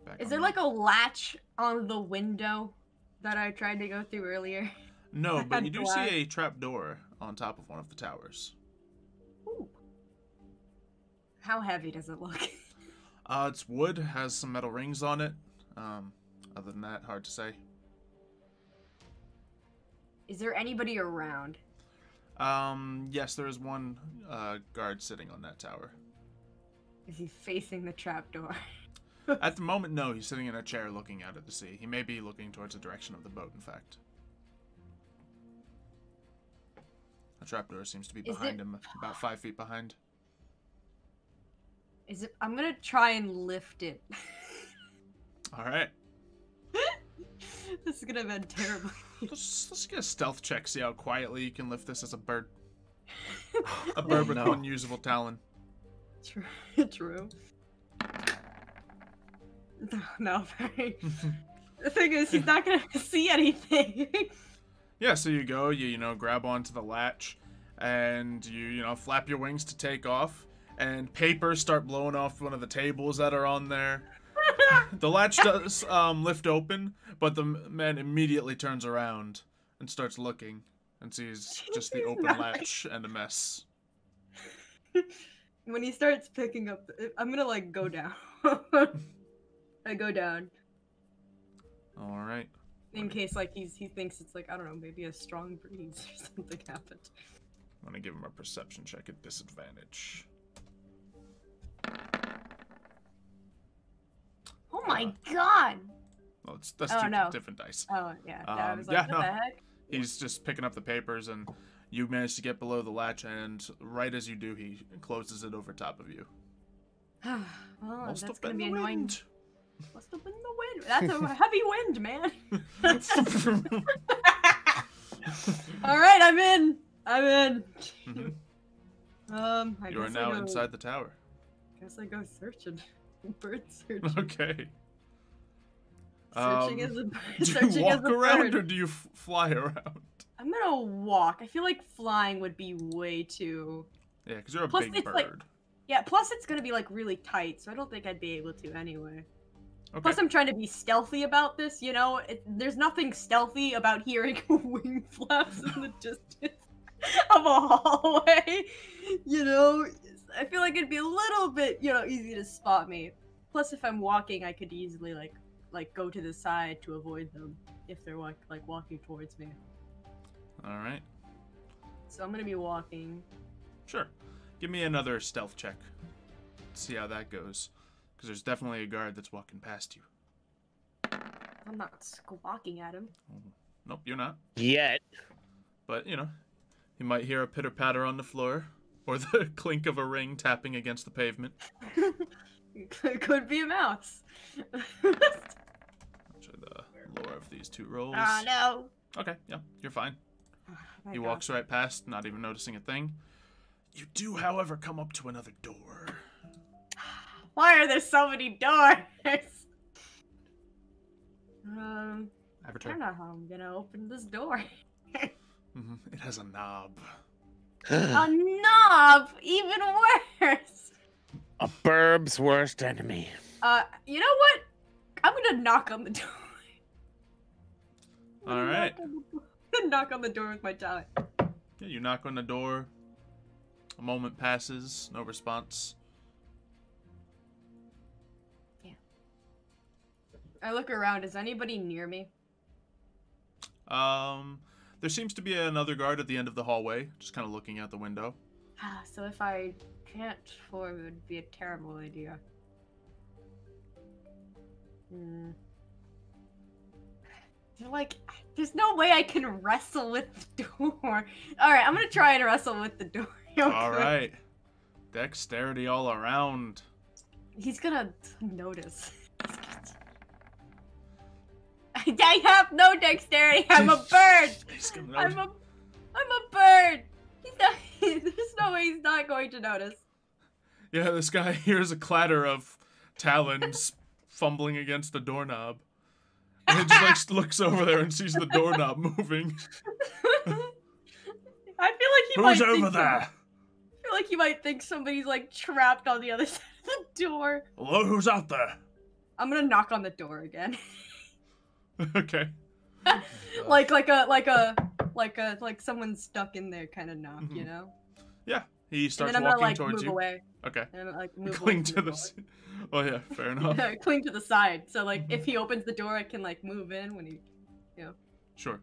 Back Is on there the- like a latch on the window that I tried to go through earlier? No, but you do see glass? a trap door on top of one of the towers. Ooh. How heavy does it look? It's wood, has some metal rings on it. Other than that, hard to say. Is there anybody around? Yes, there is one guard sitting on that tower. Is he facing the trapdoor? At the moment, no, he's sitting in a chair looking out at the sea. He may be looking towards the direction of the boat, in fact. The trapdoor seems to be behind him, about 5 feet behind. Is it? I'm gonna try and lift it. Alright. This is gonna be terrible. Let's get a stealth check, see how quietly you can lift this as a bird. A bird with no. one usable talon. True. True. No, very. The thing is, he's not gonna see anything. Yeah, so you go, you grab onto the latch, and you flap your wings to take off, and papers start blowing off one of the tables that are on there. The latch does lift open, but the man immediately turns around and starts looking and sees just the open latch and a mess. When he starts picking up, I'm gonna like go down. I go down All right. in case like he thinks it's like, I don't know, maybe a strong breeze or something happened. I'm gonna give him a perception check at disadvantage. Oh my god! Well, that's Oh, two no. different dice. Oh, yeah. I was like, yeah, what no. the heck? He's just picking up the papers, and you manage to get below the latch, and right as you do, he closes it over top of you. Well, Must that's have gonna been be the annoying. wind. Must have been the wind. That's a heavy wind, man. All right, I'm in. Mhm. I You are guess now I go, inside the tower. Guess I go searching. Bird searching. Okay. Searching as a bird. Do Searching you walk as a around bird. or do you fly around? I'm gonna walk. I feel like flying would be way too. Yeah, because you're a Plus, big it's bird. like- Yeah, plus it's gonna be like really tight, so I don't think I'd be able to anyway. Okay. Plus, I'm trying to be stealthy about this, you know? There's nothing stealthy about hearing wing flaps in the distance of a hallway, you know? I feel like it'd be a little bit, you know, easy to spot me. Plus, if I'm walking, I could easily, like go to the side to avoid them if they're, walking towards me. Alright. So I'm gonna be walking. Sure. Give me another stealth check. See how that goes. Because there's definitely a guard that's walking past you. I'm not squawking at him. Nope, you're not. Yet. But, you know, you might hear a pitter-patter on the floor. Or the clink of a ring tapping against the pavement. It could be a mouse. Try the lower of these two rolls. Oh no. Okay, yeah, you're fine. My He God. walks right past, not even noticing a thing. You do, however, come up to another door. Why are there so many doors? I Avatar. don't know how I'm gonna open this door. It has a knob. A knob! Even worse! A Birb's worst enemy. You know what? I'm gonna knock on the door. Alright. I'm gonna knock on the door with my talent. Yeah, you knock on the door. A moment passes, no response. I look around. Is anybody near me? There seems to be another guard at the end of the hallway, just kind of looking out the window. So if I transform, it would be a terrible idea. There's no way I can wrestle with the door. Alright, I'm gonna try and wrestle with the door. Alright. Dexterity all around. He's gonna notice. I have no dexterity. I'm a bird. He's gonna I'm notice. a bird. There's no way he's not going to notice. Yeah, this guy hears a clatter of talons fumbling against the doorknob. And he just looks over there and sees the doorknob moving. I feel like he Who's might over think there? I feel like you might think somebody's trapped on the other side of the door. Hello, who's out there? I'm gonna knock on the door again. Okay. like someone's stuck in there kind of knock, you know? Yeah, he And starts then I'm walking gonna towards move you. away. Okay. And I'm move Cling away to from the. door. Oh yeah, fair enough. Cling to the side. So if he opens the door, I can move in when he. Sure.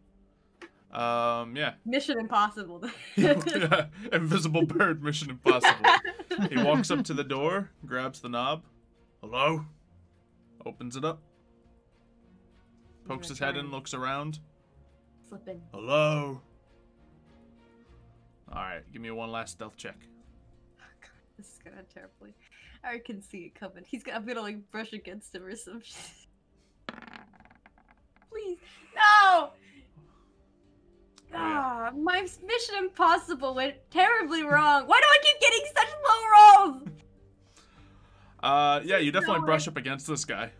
Yeah. Mission impossible. Yeah. Invisible bird, mission impossible. He walks up to the door, grabs the knob. Hello? Opens it up. Pokes his head in, looks around. Slip in. Hello? Alright, give me one last stealth check. Oh, God, this is gonna end terribly. I can see it coming. I'm gonna brush against him or some shit. Please, no! Ah, my mission impossible went terribly wrong. Why do I keep getting such low rolls? Yeah, you definitely No brush way. up against this guy.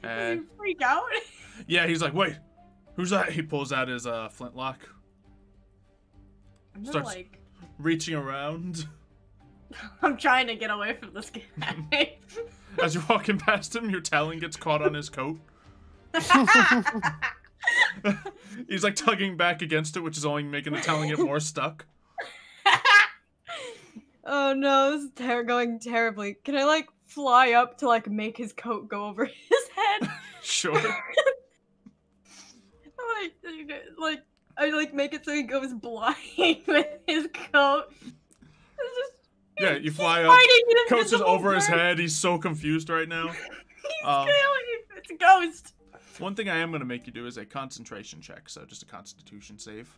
Did you freak out? Yeah, he's like, wait, who's that? He pulls out his flintlock, I'm gonna, starts reaching around. I'm trying to get away from this guy. As you're walking past him, your talon gets caught on his coat. He's tugging back against it, which is only making the talon get more stuck. Oh no, this is going terribly. Can I fly up to make his coat go over his head? Sure. I make it so he goes blind with his coat. Yeah, you fly up. Coach is over his head. He's so confused right now. He's killing you. It's a ghost. One thing I am going to make you do is a concentration check, so just a constitution save.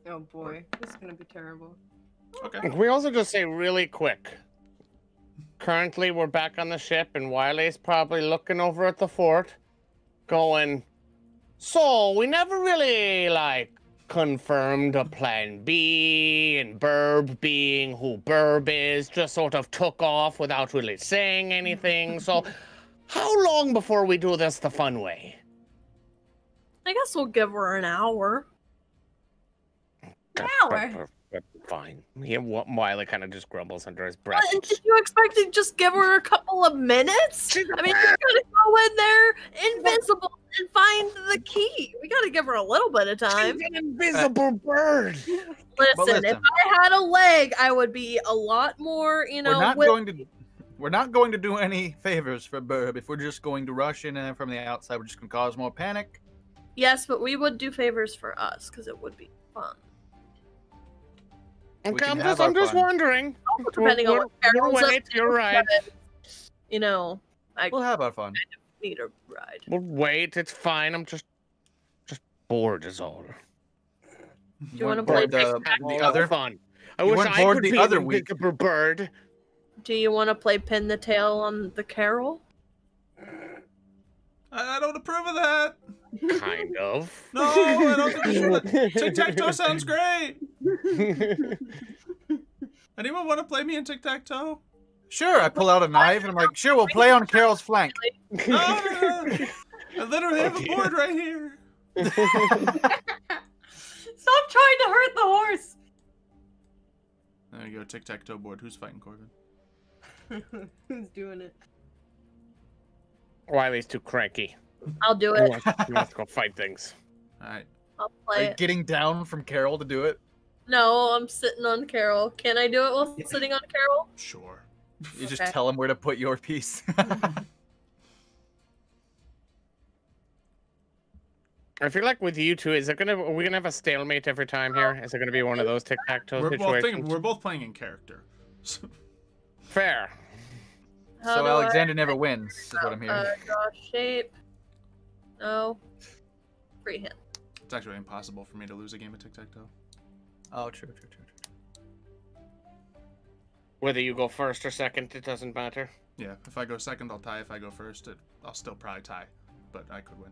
Oh boy, this is going to be terrible. Okay. Can we also just say really quick? Currently, we're back on the ship, and Wiley's probably looking over at the fort, going, so, we never really, like, confirmed a plan B, and Birb being who Birb is, just sort of took off without really saying anything, so how long before we do this the fun way? I guess we'll give her an hour. An hour? Fine. Wiley kind of just grumbles under his breath. Did you expect to just give her a couple of minutes? I mean, you're gonna go in there invisible and find the key. We gotta give her a little bit of time. She's an invisible bird. Listen, if I had a leg, I would be a lot more, you know. We're not going to do any favors for Birb. If we're just going to rush in and from the outside, we're just going to cause more panic. Yes, but we would do favors for us because it would be fun. Okay, I'm just wondering. Depending on what Carol's up to, you're right. You know, we'll have our fun. I need a ride. We'll wait. It's fine. I'm just bored is all. Do you want to play the other fun? I wish I could be other invisible bird. Do you want to play pin the tail on the Carol? I don't approve of that. Kind of. No, I don't think that. Tic-tac-toe sounds great. Anyone want to play me in tic-tac-toe? Sure, I pull out a knife and I'm like, sure, we'll play on Carol's flank. No. I literally have a board right here. Stop trying to hurt the horse. There you go, tic-tac-toe board. Who's fighting Corbin? Who's doing it? Wiley's too cranky. I'll do it. He wants to go fight things. Alright. I'll play it. Getting down from Carol to do it? No, I'm sitting on Carol. Can I do it while sitting on Carol? Sure. You just tell him where to put your piece. I feel like with you two, are we gonna have a stalemate every time here? Is it gonna be one of those tic-tac-toe situations? We're both playing in character. Fair. So Alexander never wins, is what I'm hearing. Draw shape. No. Freehand. It's actually impossible for me to lose a game of tic-tac-toe. Oh, true. Whether you go first or second, it doesn't matter. Yeah, if I go second, I'll tie. If I go first, I'll still probably tie. But I could win.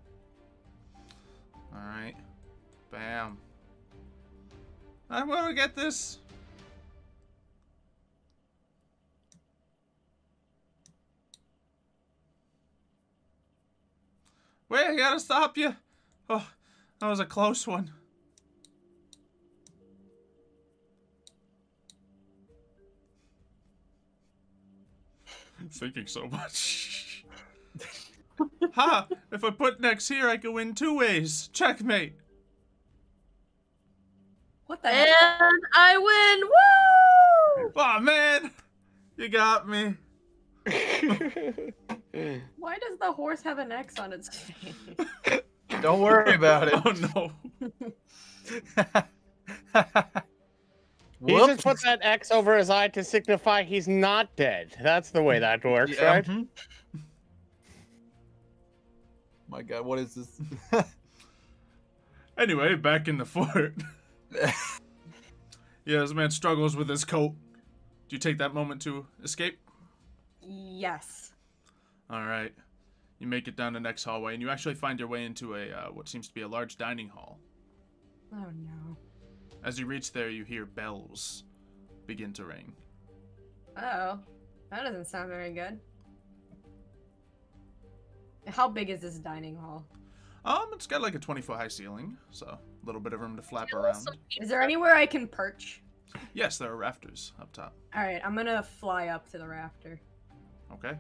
Alright. Bam. I'm gonna get this. Wait, I gotta stop you. Oh, that was a close one. I'm thinking so much. Ha! If I put next here, I can win 2 ways. Checkmate. What the heck? And I win! Woo! Oh man, you got me. Why does the horse have an X on its face? Don't worry about it. Oh no. He just put that X over his eye to signify he's not dead. That's the way that works, right? My God, what is this? Anyway, back in the fort. Yeah, this man struggles with his coat. Do you take that moment to escape? Yes. Alright. You make it down the next hallway, and you actually find your way into a what seems to be a large dining hall. Oh no. As you reach there, you hear bells begin to ring. Uh-oh. That doesn't sound very good. How big is this dining hall? It's got like a 20-foot high ceiling, so a little bit of room to flap around. Is there anywhere I can perch? Yes, there are rafters up top. Alright, I'm gonna fly up to the rafter. Okay.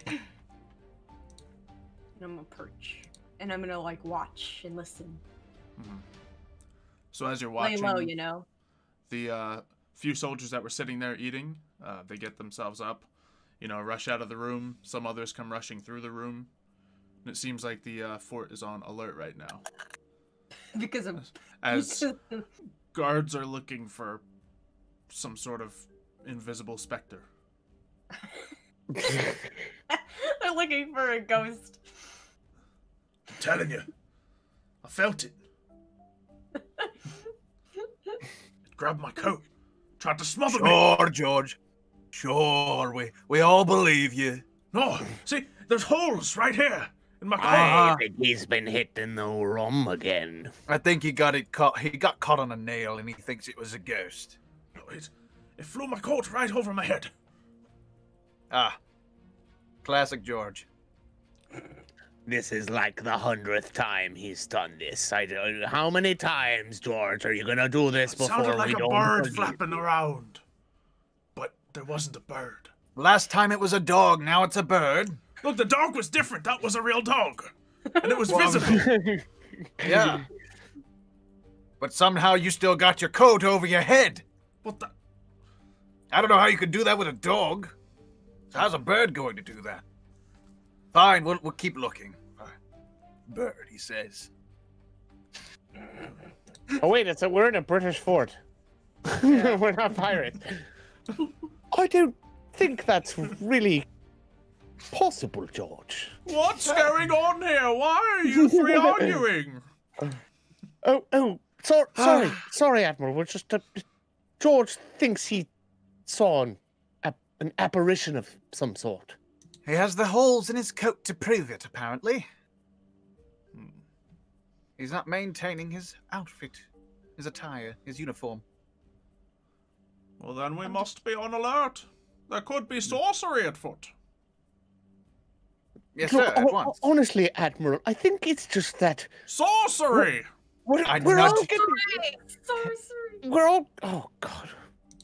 And I'm gonna perch. And I'm gonna, like, watch and listen. Mm-hmm. So as you're watching, lay low, you know. The few soldiers that were sitting there eating, they get themselves up, you know, rush out of the room. Some others come rushing through the room. And it seems like the fort is on alert right now. Because of... As guards are looking for some sort of invisible specter. They're looking for a ghost. I'm telling you. I felt it. It grabbed my coat. Tried to smother me. Sure, George. Sure, we all believe you. No, see, there's holes right here in my coat. I think he's been hit in the rum again. I think he got caught. He got caught on a nail, and he thinks it was a ghost. No, it flew my coat right over my head. Ah, classic George. This is like the 100th time he's done this. How many times, George, are you gonna do this before Sounded like we a don't bird forgive flapping you? around. But there wasn't a bird. Last time it was a dog, now it's a bird. Look, the dog was different. That was a real dog. And it was visible. Yeah. But somehow you still got your coat over your head. What the? I don't know how you could do that with a dog. How's a bird going to do that? Fine, we'll keep looking. Bird, he says. Oh wait, we're in a British fort. We're not pirates. I don't think that's really possible, George. What's going on here? Why are you three arguing? Sorry, Admiral. We're just George thinks he saw an apparition of some sort. He has the holes in his coat to prove it, apparently. He's not maintaining his outfit, his attire, his uniform. Well, then we must be on alert. There could be sorcery at foot. Yes, Look, sir, at once. honestly, Admiral, I think it's just that Sorcery! we're I all nudged- getting... Sorcery. We're all... Oh, God.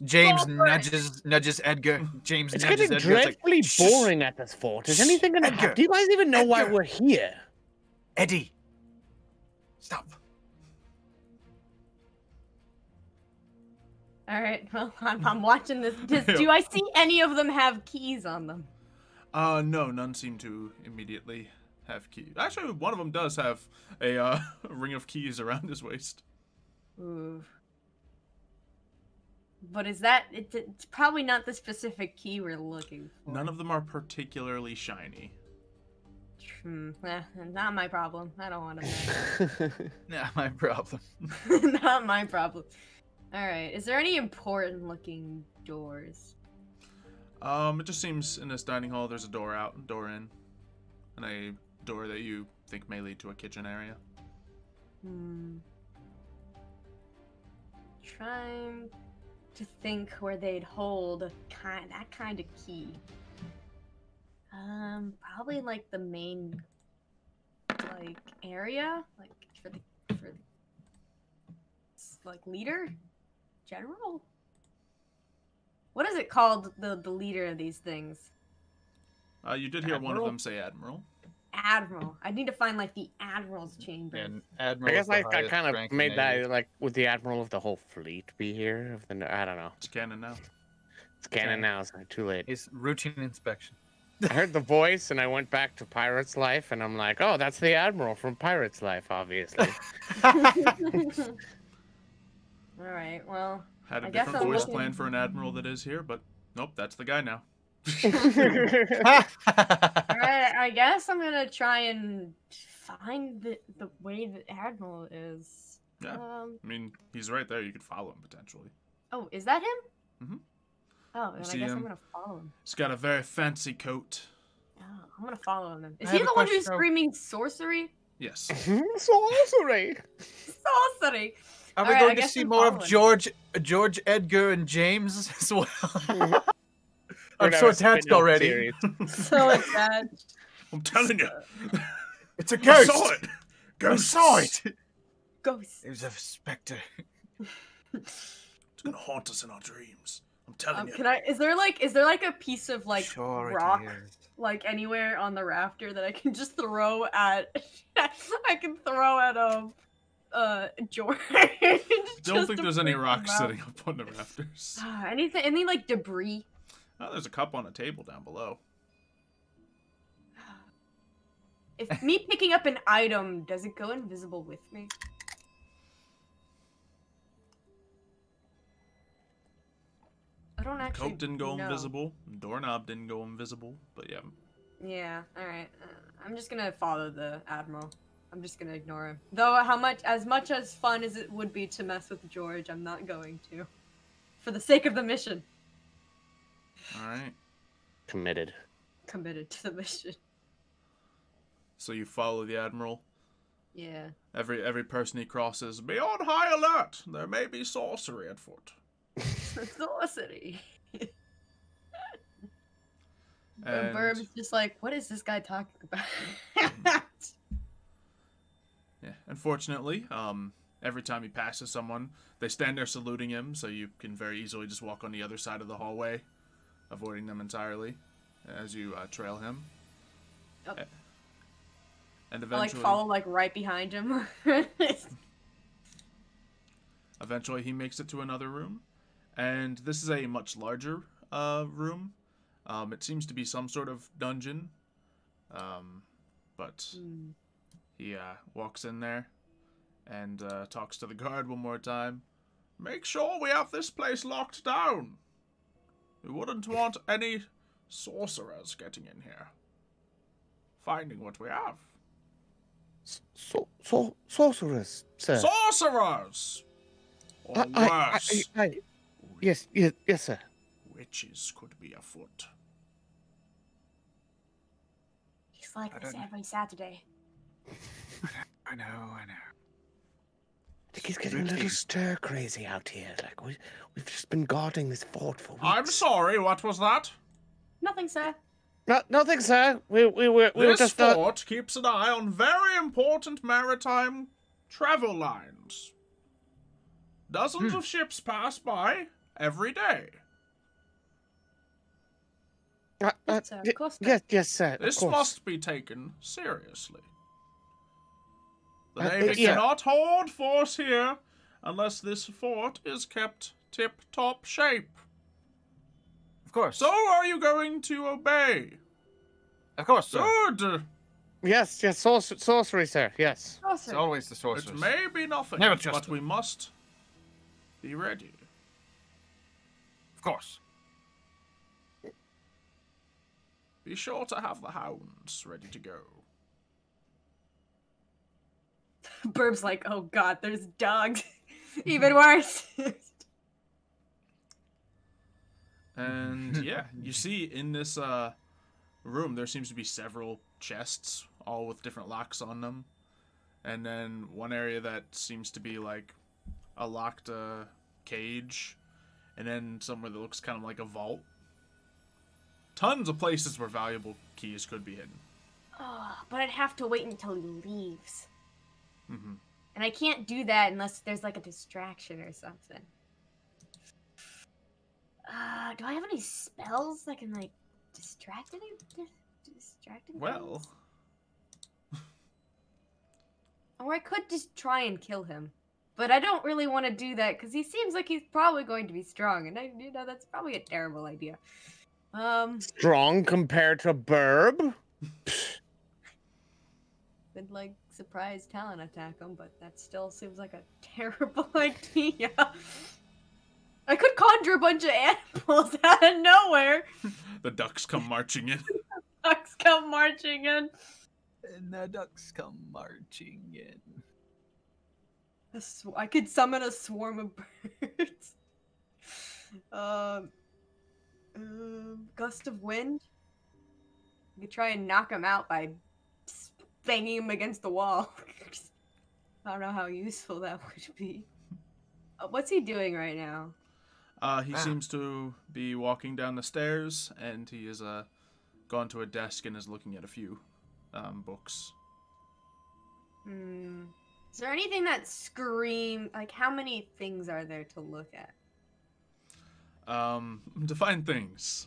James nudges Edgar. James It's nudges getting Edgar. It's like, dreadfully "Shh, boring at this fort. Is anything gonna Edgar, happen? Do you guys even know why Edgar. we're here? Eddie. Stop. All right. Well, I'm watching this. Do I see any of them have keys on them? No, none seem to immediately have keys. Actually, one of them does have a ring of keys around his waist. Ooh. But is that... It's probably not the specific key we're looking for. None of them are particularly shiny. Not my problem. I don't want to know. Not my problem. Not my problem. Alright, is there any important looking doors? It just seems in this dining hall there's a door out, door in, and a door that you think may lead to a kitchen area. Trying to think where they'd hold that kind of key. Probably like the main area, like for the like leader, general. What is it called? The leader of these things. You did hear one of them say Admiral. Admiral. I need to find like the Admiral's chamber. And Admiral I guess is the I highest kind of rank in made Navy. that like with the Admiral of the whole fleet be here. I don't know. It's canon now. It's canon now, so too late. It's routine inspection. I heard the voice and I went back to Pirate's Life and I'm like, oh, that's the Admiral from Pirate's Life, obviously. Alright, well. Had a I guess different I'm voice looking- plan for an Admiral that is here, but nope, that's the guy now. Alright, I guess I'm gonna try and find the way that Admiral is. Yeah. I mean, he's right there. You could follow him potentially. Oh, is that him? Mhm. Oh, then I see guess I'm him? gonna follow him. He's got a very fancy coat. Oh, I'm gonna follow him then. Is I he have the a one who's question, though. screaming sorcery? Yes. Sorcery! Sorcery! Are we Alright, I going to guess see I'm more of following. George, Edgar, and James as well? We're I'm gonna so have a attached spin-off already. series. So attached. I'm telling you. It's a I ghost. saw it. I Ghost. saw it. Ghost. It was a specter. It's gonna haunt us in our dreams. I'm telling you. Can I? Is there like a piece of like Sure it rock is. like anywhere on the rafter that I can just throw at? I can throw at George. Don't think there's any rocks sitting up on the rafters. Anything? Any like debris? Oh, there's a cup on a table down below. If me picking up an item, does it go invisible with me? I don't actually Coat didn't go know. invisible. Doorknob didn't go invisible. But yeah. Yeah, alright. I'm just gonna follow the Admiral. I'm just gonna ignore him. Though as much as fun as it would be to mess with George, I'm not going to. For the sake of the mission. Alright. Committed. Committed to the mission. So you follow the Admiral. Yeah. Every person he crosses, be on high alert! There may be sorcery at foot. Sorcery. And Birb is just like, what is this guy talking about? yeah, unfortunately, every time he passes someone, they stand there saluting him, so you can very easily just walk on the other side of the hallway, avoiding them entirely as you trail him. Oh. And I eventually, follow right behind him. eventually he makes it to another room, and this is a much larger room. It seems to be some sort of dungeon, but he walks in there and talks to the guard one more time. Make sure we have this place locked down. We wouldn't want any sorcerers getting in here. Finding what we have. Sorcerers, sir. Sorcerers! Or worse. Yes, sir. Witches could be afoot. He's like this every Saturday. I know. I think he's getting a little stir crazy out here. Like we've just been guarding this fort for weeks. I'm sorry, what was that? Nothing, sir. Nothing, sir. We were This just fort keeps an eye on very important maritime travel lines. Dozens of ships pass by every day. Sir, of course not. Yes, sir. This must be taken seriously. The Navy yeah. cannot hold force here unless this fort is kept tip-top shape. Of course. So are you going to obey? Of course, sir. Good. Yes, sorcery, sir. Yes. Oh, It's sir. always the It sorcerers. may be nothing, Never trust but we must be ready. Of course. Be sure to have the hounds ready to go. Burb's like, oh god, there's dogs. Even worse. And yeah, you see in this room there seems to be several chests, all with different locks on them. And then one area that seems to be like a locked cage. And then somewhere that looks kind of like a vault. Tons of places where valuable keys could be hidden. Oh, but I'd have to wait until he leaves. Mm-hmm. And I can't do that unless there's like a distraction or something. Do I have any spells that can like distract any? Well, Or I could just try and kill him. But I don't really want to do that because he seems like he's probably going to be strong, and that's probably a terrible idea. Strong compared to Birb? Could like surprise talent attack him, but that still seems like a terrible idea. I could conjure a bunch of animals out of nowhere. the ducks come marching in. Ducks come marching in. And the ducks come marching in. I could summon a swarm of birds. Gust of wind. You could try and knock him out by banging him against the wall. I don't know how useful that would be. What's he doing right now? He seems to be walking down the stairs, and he is gone to a desk and is looking at a few books. Is there anything that screams? Like, how many things are there to look at? Define things.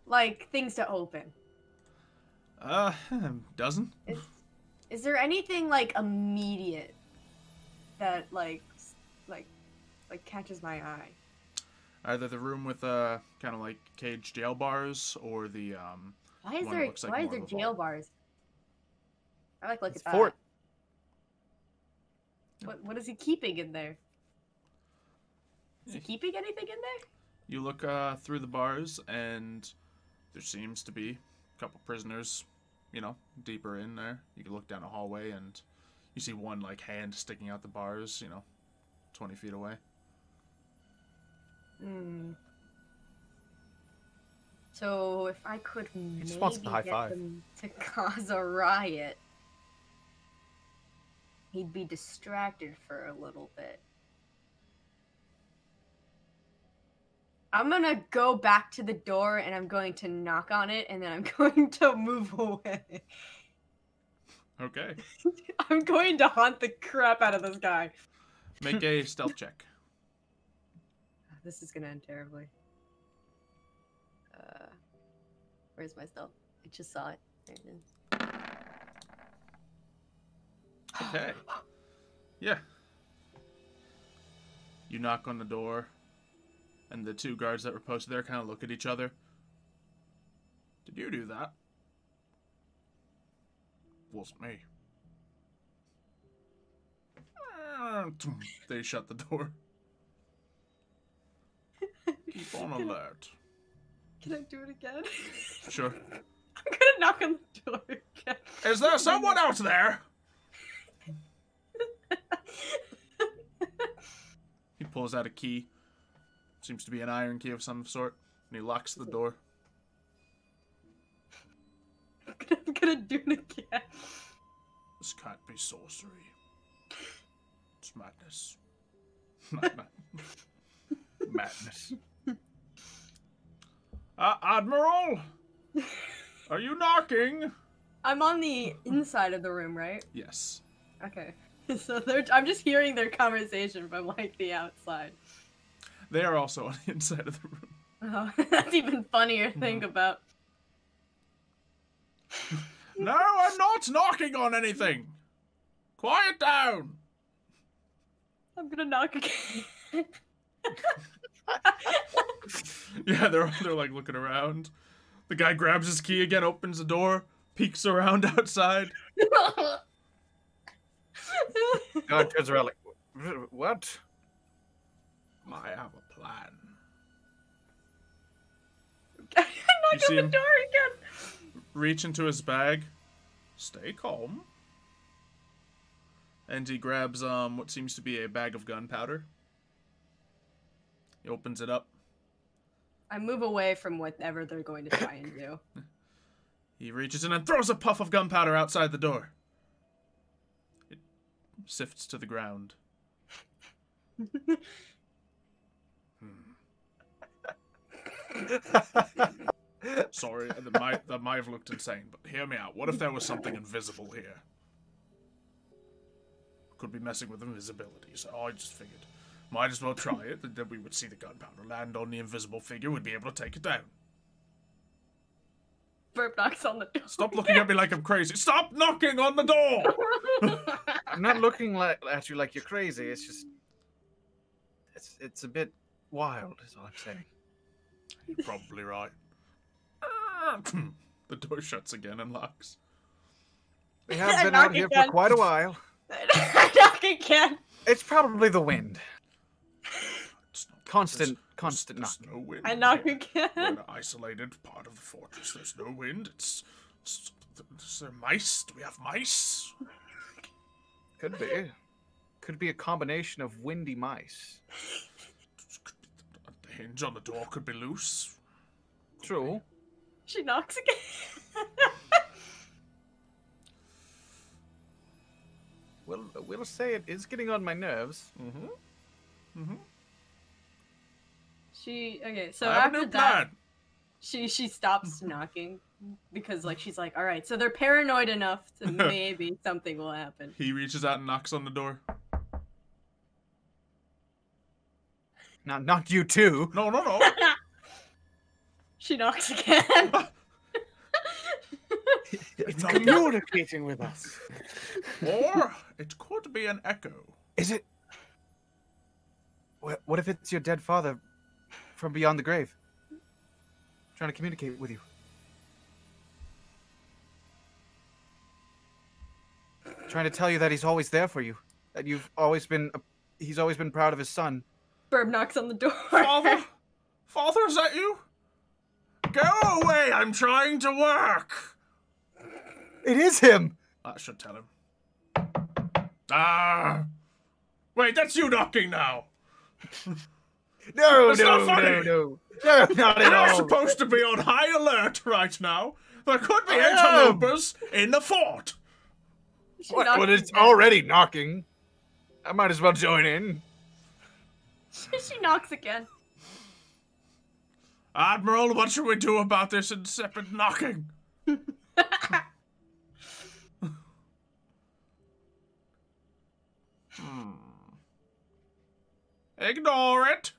Like, things to open. Dozen. Is there anything, like, immediate that, like catches my eye? Either the room with kind of like caged jail bars, or the Why is one there that looks like more of a jail vault. bars? I like look It's at that. fort. What is he keeping in there? Is he keeping anything in there? You look through the bars, and there seems to be a couple prisoners, you know, deeper in there. You can look down a hallway, and you see one, like, hand sticking out the bars, you know, 20 feet away. So if I could maybe just wants the high get five. them to cause a riot, he'd be distracted for a little bit. I'm gonna go back to the door and I'm going to knock on it and then I'm going to move away. Okay. I'm going to haunt the crap out of this guy. Make a stealth check. This is gonna end terribly. Where's my stealth? I just saw it. There it is. Okay. Yeah. You knock on the door, and the two guards that were posted there kind of look at each other. Did you do that? Wasn't me. They shut the door. Keep on alert. Can I do it again? Sure. I'm gonna knock on the door again. Is there someone out there? He pulls out a key. Seems to be an iron key of some sort. And he locks the door. I'm gonna do it again. This can't be sorcery. It's madness. Madness. Admiral? Are you knocking? I'm on the inside of the room, right? Yes. Okay. So I'm just hearing their conversation from like the outside. They are also on the inside of the room. Oh, that's even funnier to think about. No, I'm not knocking on anything. Quiet down. I'm gonna knock again. Yeah, they're like looking around. The guy grabs his key again, opens the door, peeks around outside. God turns around like, what? I have a plan. I knock see on the him? door again. Reach into his bag. Stay calm. And he grabs what seems to be a bag of gunpowder. He opens it up. I move away from whatever they're going to try and do. He reaches in and throws a puff of gunpowder outside the door. It sifts to the ground. Sorry, that might have looked insane, but hear me out. What if there was something invisible here? Could be messing with invisibility, so I just figured. Might as well try it, then we would see the gunpowder land on the invisible figure, we'd be able to take it down. Birb knocks on the door. Stop looking at me like I'm crazy. Stop knocking on the door! I'm not looking at you like you're crazy. It's just, it's a bit wild, is all I'm saying. You're probably right. The door shuts again and locks. We have been out here for quite a while. I knock again. It's probably the wind. It's not, Constant there's knocking. no wind. I knock again. We're in an isolated part of the fortress. There's no wind. Is there mice? Do we have mice? Could be. Could be a combination of windy mice. The hinge on the door could be loose. True. She knocks again. Well, we'll say it is getting on my nerves. So I have a after new that, plan. she stops knocking because like she's like, all right, so they're paranoid enough to maybe something will happen. He reaches out and knocks on the door. Not you too. No. She knocks again. It's communicating with us. Or it could be an echo. Is it? What if it's your dead father from beyond the grave? Trying to communicate with you. Trying to tell you that he's always there for you. That he's always been proud of his son. Birb knocks on the door. Father, is that you? Go away, I'm trying to work. It is him. That should tell him. Ah. Wait, that's you knocking now. No, That's no, not funny. no, no, not at You're all. supposed to be on high alert right now. There could be I am. interlopers in the fort. What? knocked Well, him it's down. already knocking. I might as well join in. She knocks again. Admiral, what should we do about this insipid knocking? Ignore it.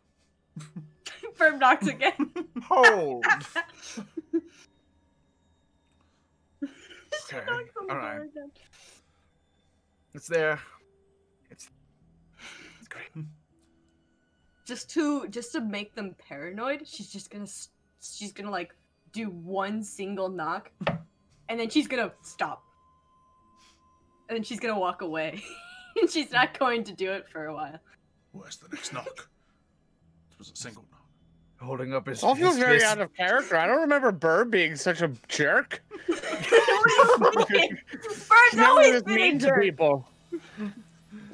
Birb knocks again. Hold. She Okay, knocks on the all door right. again. It's there. It's great. Just to make them paranoid, she's gonna like do one single knock, and then she's gonna stop, and then she's gonna walk away, and she's not going to do it for a while. Where's the next knock? It was a single knock. Holding up his. All feels his very fist. out of character. I don't remember Birb being such a jerk. Bird's She's never always this been a mean to jerk. people.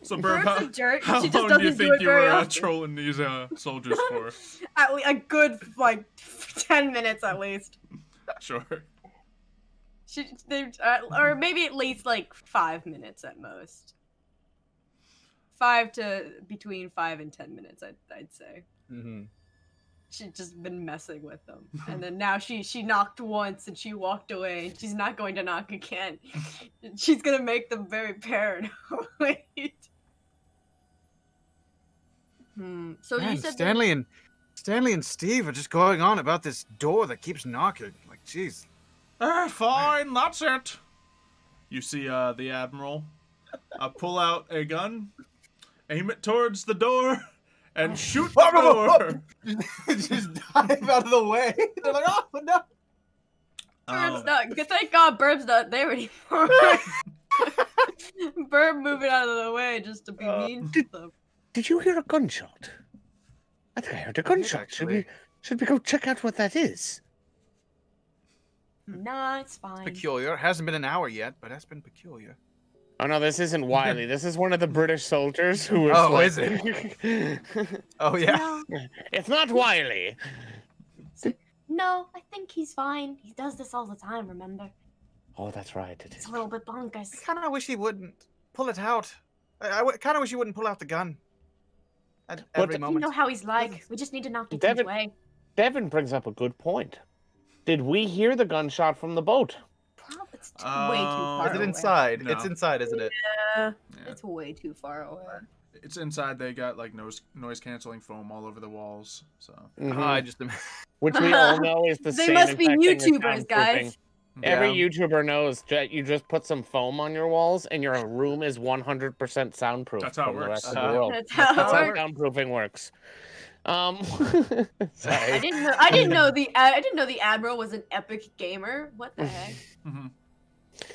So, Birb, Bird's a jerk. how She just long do you doesn't do think it you very were often. trolling these soldiers for? A good like 10 minutes at least. Sure. Or maybe at least like 5 minutes at most. Between 5 and 10 minutes, I'd say. Mm-hmm. She'd just been messing with them, and then now she knocked once and she walked away, and she's not going to knock again. She's gonna make them very paranoid. So Man, you said Stanley and Steve are just going on about this door that keeps knocking. Like, jeez. Fine, that's it. You see the Admiral pull out a gun, aim it towards the door, and shoot the door. Just dive out of the way. They're like, oh, no. Birb's not. Thank God, Birb's not there anymore. Birb moving out of the way just to be mean to them. Did you hear a gunshot? I think I heard a gunshot. Should we go check out what that is? Nah, it's fine. Peculiar. It hasn't been an hour yet, but that's been peculiar. Oh no, this isn't Wiley. This is one of the British soldiers who was Oh, like... is it? Oh, yeah. No, It's not Wiley. no, I think he's fine. He does this all the time, remember? Oh, that's right. It It's is. a little bit bonkers. I kind of wish he wouldn't pull it out. I kind of wish he wouldn't pull out the gun. At But every you You moment. know how he's like. We just need to knock it Devin- away. Devin brings up a good point. Did we hear the gunshot from the boat? It's way too far Is it away. inside? No. It's inside, isn't it? Yeah, Yeah. it's way too far away. It's inside. They got like noise canceling foam all over the walls. So Mhm. I just Which we all know is the They same must be exact thing as YouTubers, guys. soundproofing. Every Yeah. YouTuber knows that you just put some foam on your walls and your room is 100% soundproof That's how it from the works. rest of the world. That's how That's it how works. soundproofing works. Sorry. I didn't know the Admiral was an epic gamer. What the heck?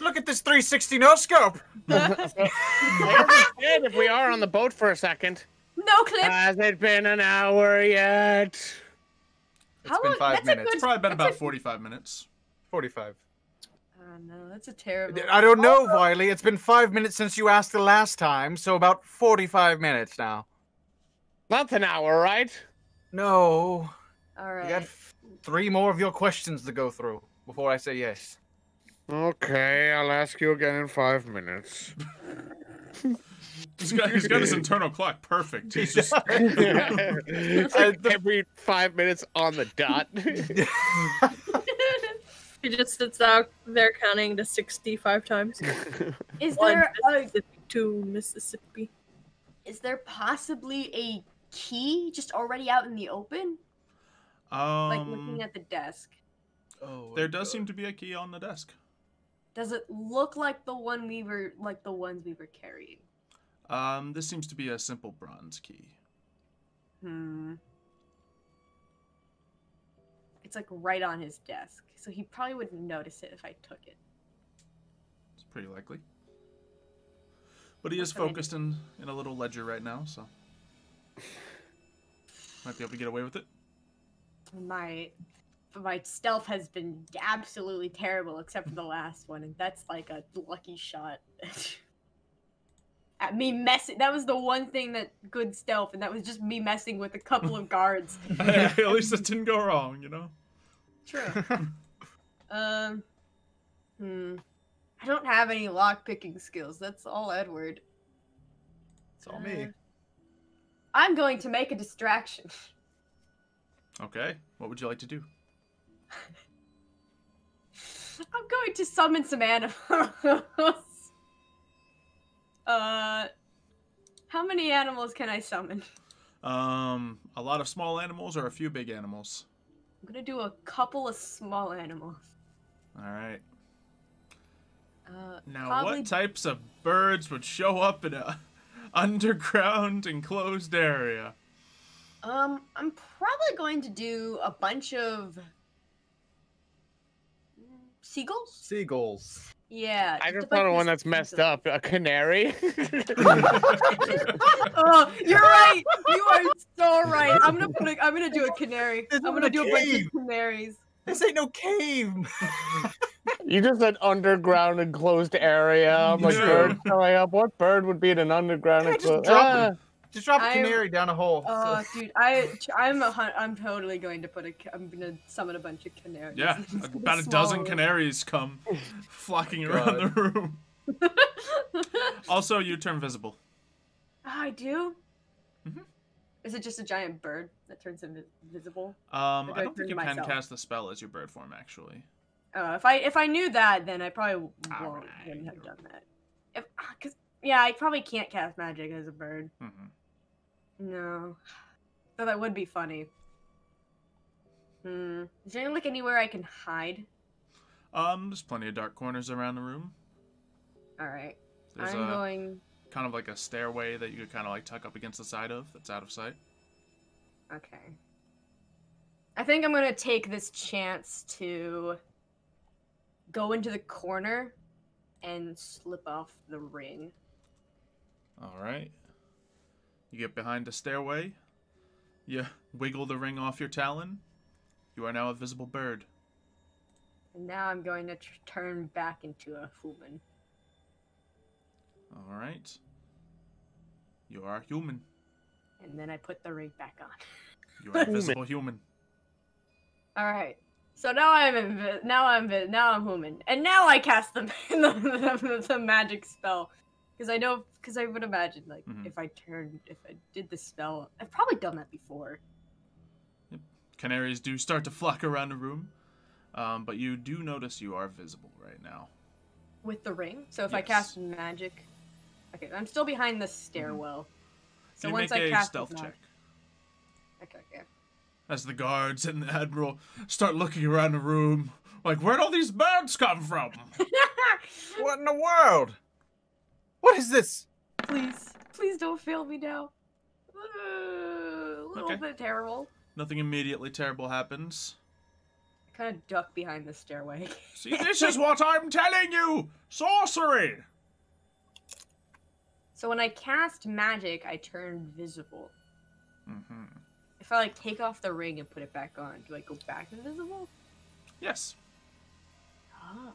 look at this 360 no scope. Like I said, if we are on the boat for a second, No clip. has it been an hour yet? How been long? 5 That's minutes. A it's good, probably been that's about a- 45 minutes. 45. Oh no, that's a terrible. I don't know, Wiley. It's been 5 minutes since you asked the last time, so about 45 minutes now. That's an hour, right? No. All You right. got 3 more of your questions to go through before I say yes. Okay, I'll ask you again in 5 minutes. He's got his internal clock perfect. He's just It's like every 5 minutes on the dot. He just sits out there counting to 65 times. Is One there Mississippi, 2 Mississippi. is there possibly a key just already out in the open? Like looking at the desk. Oh, there does seem to be a key on the desk. Does it look like the ones we were carrying? This seems to be a simple bronze key. It's like right on his desk, so he probably wouldn't notice it if I took it. It's pretty likely. But he is Okay. focused in a little ledger right now, so might be able to get away with it. My stealth has been absolutely terrible, except for the last one, and that's like a lucky shot. At me messing. That was the one thing that good stealth, and that was just me messing with a couple of guards. At least it didn't go wrong, you know. True. I don't have any lock picking skills. That's all Edward. It's all me. I'm going to make a distraction. Okay. What would you like to do? I'm going to summon some animals. How many animals can I summon? A lot of small animals or a few big animals? I'm gonna do a couple of small animals. All right. Now, probably... what types of birds would show up in a underground enclosed area? I'm probably going to do a bunch of seagulls. Seagulls. Yeah. I just found one that's messed up. A canary. Oh, you're right. You are so right. I'm gonna do a canary. I'm gonna do a bunch of canaries. This ain't no cave. You just said underground enclosed area. I'm like, Yeah. bird showing up. What bird would be in an underground enclosed? Just drop a canary down a hole. Oh, dude, I'm totally going to I'm gonna summon a bunch of canaries. Yeah, about a dozen canaries come flocking around the room. Also, you turn visible. Oh, I do? Mm-hmm. Is it just a giant bird that turns invisible? I don't think you can cast the spell as your bird form, actually. If I knew that, then I probably wouldn't have done that. Yeah, I probably can't cast magic as a bird. Mm-hmm. No. So that would be funny. Is there like anywhere I can hide? There's plenty of dark corners around the room. Alright. There's I'm going... kind of like a stairway that you could kind of like tuck up against the side of that's out of sight. Okay. I think I'm gonna take this chance to go into the corner and slip off the ring. Alright. You get behind a stairway. You wiggle the ring off your talon. You are now a visible bird. And now I'm going to turn back into a human. Alright. You are human. And then I put the ring back on. You are a visible human. Alright. So now I'm human. And now I cast the magic spell. Because I would imagine, like, if I did the spell, I've probably done that before. Yep. Canaries do start to flock around the room, but you do notice you are visible right now. With the ring? So if I cast magic... Okay, I'm still behind the stairwell. So you once make I a cast stealth check. Okay. As the guards and the admiral start looking around the room, like, where'd all these birds come from? What in the world? What is this? Please don't fail me now. A little bit terrible. Nothing immediately terrible happens. I kind of duck behind the stairway. See, this is what I'm telling you! Sorcery! So when I cast magic, I turn visible. Mm-hmm. If I, like, take off the ring and put it back on, do I go back invisible? Yes. Oh.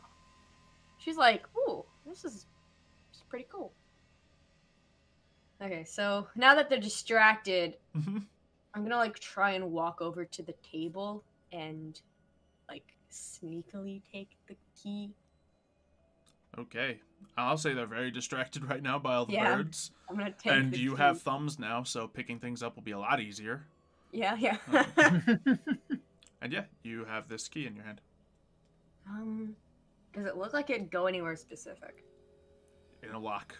She's like, ooh, this is pretty cool. Okay, so now that they're distracted, I'm gonna, like, try and walk over to the table and, like, sneakily take the key. Okay. I'll say they're very distracted right now by all the birds. I'm gonna take and the you key. have thumbs now, so picking things up will be a lot easier. Yeah. And yeah, you have this key in your hand. Does it look like it'd go anywhere specific? In a lock.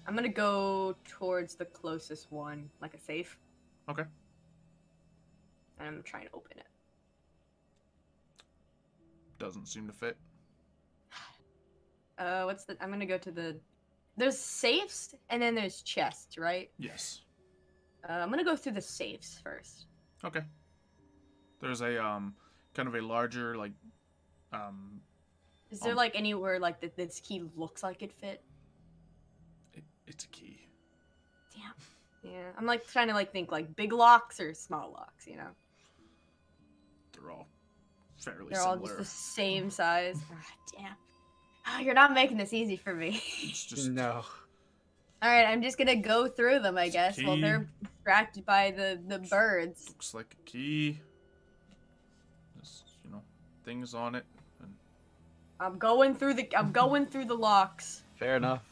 I'm gonna go towards the closest one, like a safe. Okay. And I'm trying to open it. Doesn't seem to fit. I'm gonna go to the... There's safes, and then there's chests, right? Yes. I'm gonna go through the safes first. Okay. There's a, kind of a larger, like, Is there, like, anywhere, like, that this key looks like it fit? It's a key. Damn. Yeah, I'm like trying to like think like big locks or small locks, you know? They're all fairly They're similar. all just the same size. Damn. Oh, you're not making this easy for me. It's just No. Alright, I'm just gonna go through them, I guess, while Key. they're distracted by the birds. looks like a key. There's, you know, things on it. And... I'm going through the locks. Fair enough.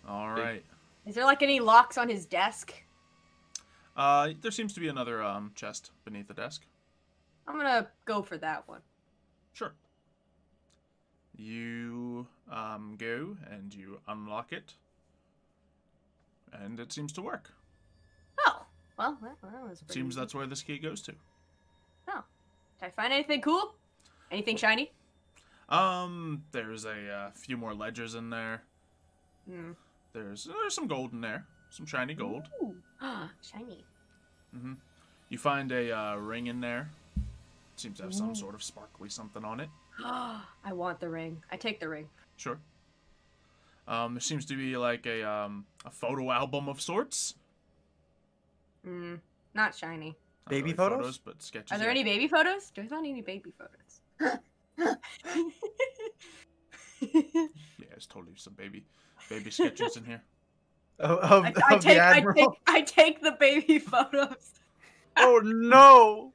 All right. Is there like any locks on his desk? There seems to be another chest beneath the desk. I'm gonna go for that one. Sure. You go and you unlock it, and it seems to work. Oh, well, that was pretty Seems easy. that's where this key goes to. Oh. Did I find anything cool? Anything shiny? There's a few more ledgers in there. Hmm. There's some gold in there, some shiny gold. Ooh. Shiny. Mm-hmm. You find a ring in there. Seems to have some sort of sparkly something on it. I want the ring. I take the ring. Sure. There seems to be like a photo album of sorts. Not shiny. Not Baby really photos? but sketches. Are there yeah. any baby photos? Do I find any baby photos? Yeah, there's totally some baby sketches in here. Of I the Admiral? take the baby photos. Oh no!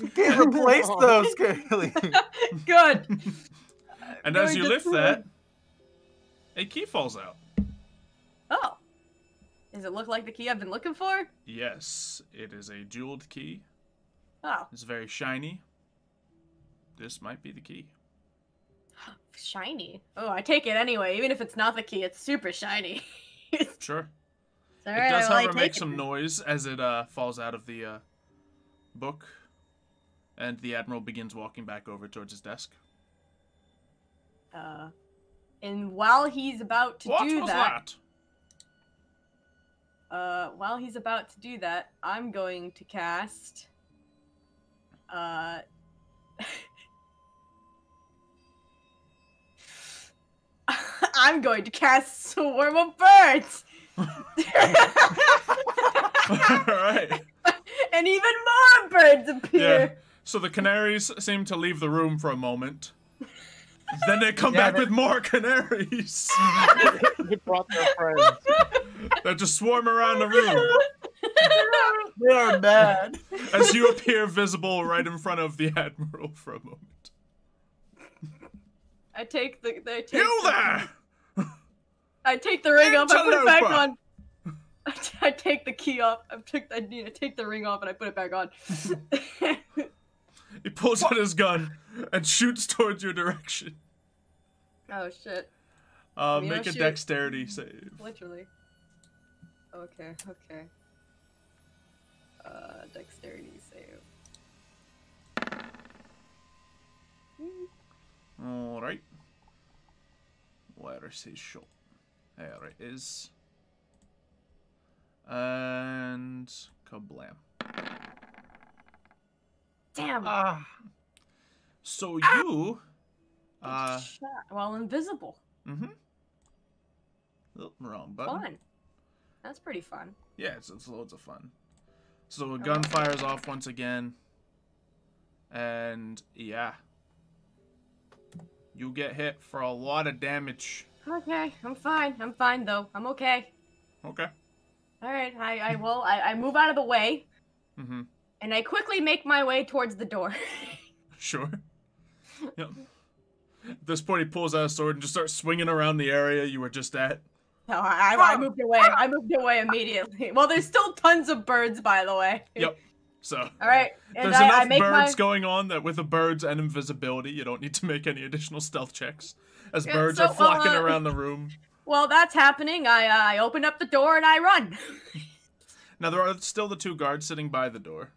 You can't replace those, Kaylee. Good. And as Going you to lift throw. that, a key falls out. Oh. Does it look like the key I've been looking for? Yes, it is a jeweled key. Oh. It's very shiny. This might be the key. Shiny. Oh, I take it anyway. Even if it's not the key, it's super shiny. Sure. All It right, does, well, I however, make take some it. noise as it falls out of the book, and the Admiral begins walking back over towards his desk. And while he's about to What do was that, that? while he's about to do that, I'm going to cast. I'm going to cast Swarm of Birds! Alright. And even more birds appear! Yeah. So the canaries seem to leave the room for a moment. Then they come Yeah, back with more canaries They brought their friends. that just swarm around the room They are mad. as you appear visible right in front of the Admiral for a moment. I take the You there! I take the ring off, I put it back Interloper! on. I take the key off. I take the ring off and I put it back on. He pulls out his gun and shoots towards your direction. Oh shit. Make a shoot. dexterity save. Literally. Okay. Dexterity save. Alright. Where is his shot? There it is. And kablam. Damn. So you Shot while invisible. oh, wrong button. Fun. That's pretty fun. Yeah, it's loads of fun. So a gun fires off once again. And yeah. You get hit for a lot of damage. Okay, I'm fine. I'm fine though. I'm okay. Okay. Alright, I move out of the way. Mm-hmm. And I quickly make my way towards the door. Sure. Yep. At this point, he pulls out a sword and just starts swinging around the area you were just at. No, I moved away. I moved away immediately. Well, there's still tons of birds, by the way. Yep. So All right. And there's I enough make birds going on that with the birds and invisibility, you don't need to make any additional stealth checks. As Yeah, birds so, are flocking well, around the room. While that's happening, I open up the door and I run. Now there are still the two guards sitting by the door.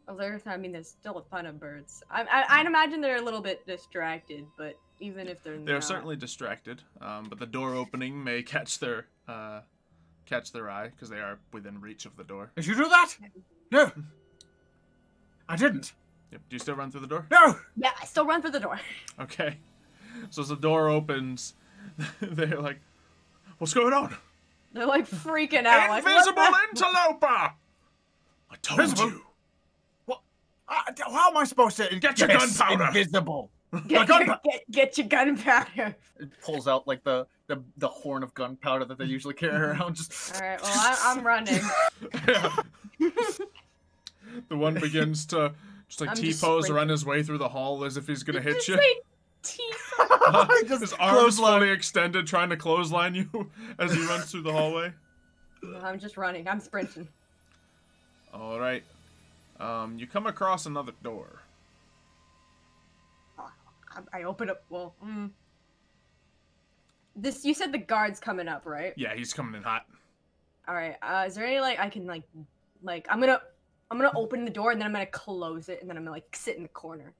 Well, there's still a ton of birds. I'd imagine they're a little bit distracted, but even if they're They're not. certainly distracted, but the door opening may catch their eye because they are within reach of the door. Did you do that? No. I didn't. Yep. Do you still run through the door? No. Yeah, I still run for the door. Okay. So as the door opens, they're like, "What's going on?" They're like freaking out. Invisible like, interloper! I told Invisible? you. What? How am I supposed to Get your gunpowder. Invisible. Get your gunpowder. It pulls out like the horn of gunpowder that they usually carry around. Just. All right. Well, I'm running. The one begins to just like T-pose run his way through the hall as if he's gonna hit you. His arms fully extended, trying to clothesline you as he runs through the hallway. No, I'm just running. I'm sprinting. All right. You come across another door. I open up. Well, this. You said the guard's coming up, right? Yeah, he's coming in hot. All right. Is there any like I can like I'm gonna open the door and then I'm gonna close it and then I'm gonna like sit in the corner.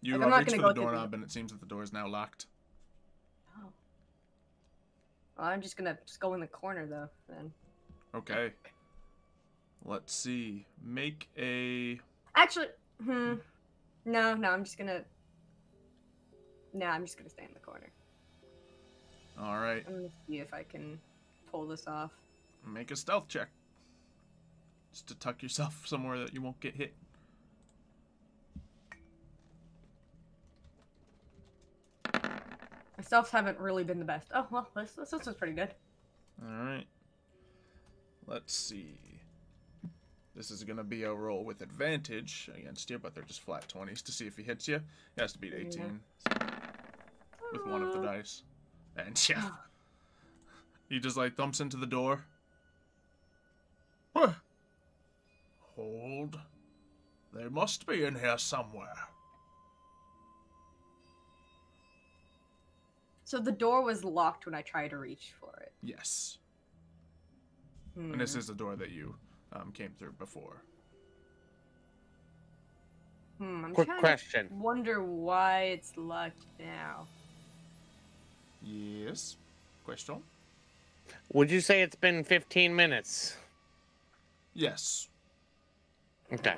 You like, I'm not reach gonna for the go through doorknob and it seems that the door is now locked. Oh. Well, I'm just gonna go in the corner though. Then. Okay. Let's see. Make a. Actually, no. I'm just gonna. No, I'm just gonna stay in the corner. All right. I'm gonna see if I can pull this off. Make a stealth check. Just to tuck yourself somewhere that you won't get hit. My stealths haven't really been the best. Oh well, this was pretty good. All right. Let's see. This is gonna be a roll with advantage against you, but they're just flat 20s to see if he hits you. He has to beat 18 with one of the dice, and yeah, he just like thumps into the door. Hold. They must be in here somewhere. So the door was locked when I tried to reach for it. Yes. And this is the door that you came through before. I'm Quick trying question. to wonder why it's locked now. Yes. Question? Would you say it's been 15 minutes? Yes. Okay.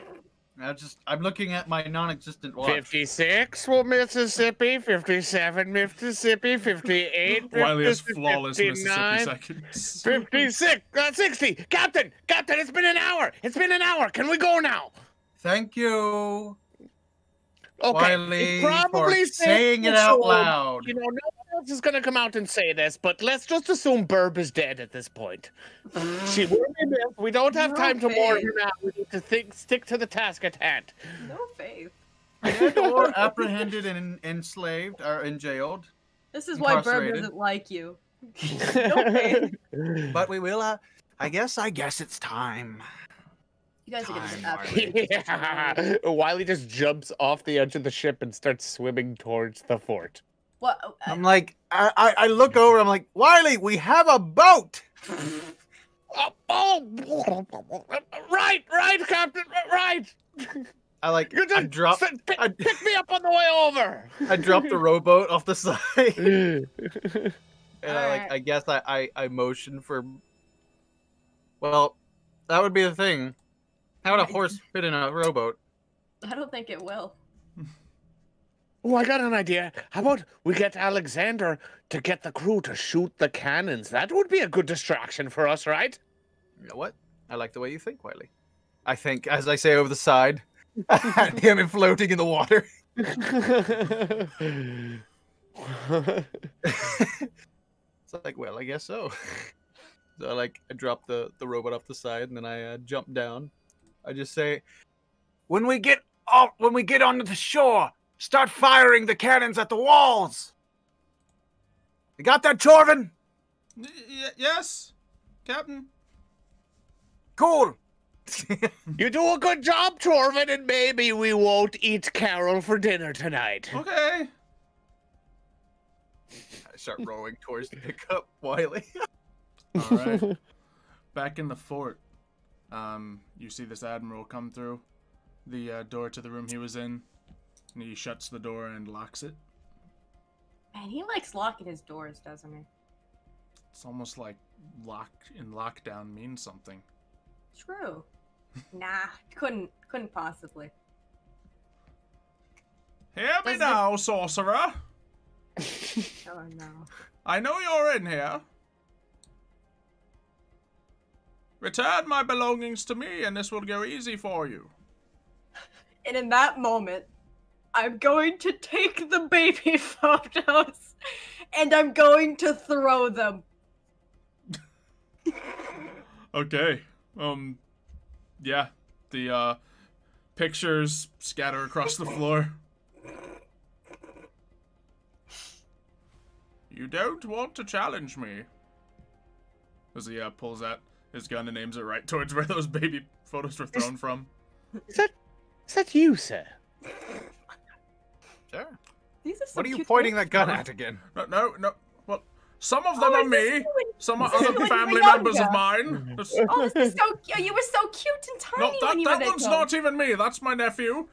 I'm looking at my non-existent watch. 56 for Mississippi, 57 Mississippi, 58 Wiley has Mississippi, flawless 59, Mississippi seconds. 56, 60. Captain, it's been an hour. It's been an hour. Can we go now? Thank you, Okay. Wiley, It's probably for saying it out loud. You know, no one else is going to come out and say this, but let's just assume Birb is dead at this point. She will be missed. We don't have time to mourn her now. We need to stick to the task at hand. No faith. Dead or apprehended and enslaved or enjailed. This is why Birb Incarcerated. doesn't like you. No faith. But we will. I guess it's time. You guys are gonna just Time, absolutely. Yeah. Wiley just jumps off the edge of the ship and starts swimming towards the fort. What? I'm like, I look over. I'm like, Wiley, we have a boat. Right, Captain, right. I drop. Pick me up on the way over. I dropped the rowboat off the side. And Alright. I guess I motion for. Well, that would be the thing. How would a horse fit in a rowboat? I don't think it will. Oh, I got an idea. How about we get Alexander to get the crew to shoot the cannons? That would be a good distraction for us, right? You know what? I like the way you think, Wiley. I think, as I say over the side, him floating in the water. It's like, well, I guess so. So I drop the robot off the side, and then I jump down. I just say, when we get onto the shore, start firing the cannons at the walls. You got that, Torvin? Yes, Captain. Cool. You do a good job, Torvin, and maybe we won't eat Carol for dinner tonight. Okay. I start rowing towards to pick up Wiley. All right. Back in the fort, you see this admiral come through the door to the room he was in, and he shuts the door and locks it. Man, he likes locking his doors, doesn't he? It's almost like lockdown means something. True. Nah, couldn't possibly. Hear me now, sorcerer. Oh no. I know you're in here. Return my belongings to me, and this will go easy for you. And in that moment, I'm going to take the baby photos, and I'm going to throw them. Okay. Yeah. The, pictures scatter across the floor. You don't want to challenge me. As he, pulls out his gun and aims it right towards where those baby photos were thrown from. Is that you, sir? Sure. These are some What are you cute pointing babies. that gun at again? No. Well, some of them are me. Some are this is other when family you were members of younger. mine. Oh, this is so cute. You were so cute and tiny No, when you were that one's little. not even me. That's my nephew.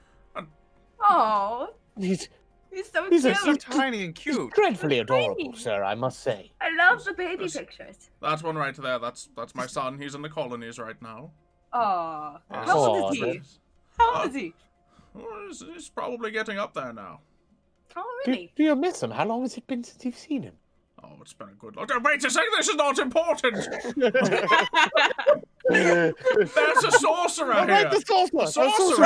Oh, He's he's so These are cute. So tiny and cute. dreadfully adorable, tiny. sir, I must say. I love the baby Yes. pictures. That one right there. That's my son. He's in the colonies right now. Oh, Yes. how old is Aw, he? How old is he? Well, he's probably getting up there now. Oh, Do, really? do you miss him? How long has it been since you've seen him? Oh, it's been a good long time. Wait a second, this is not important! There's a sorcerer Oh, here! right, the sorcerer! Sorceress!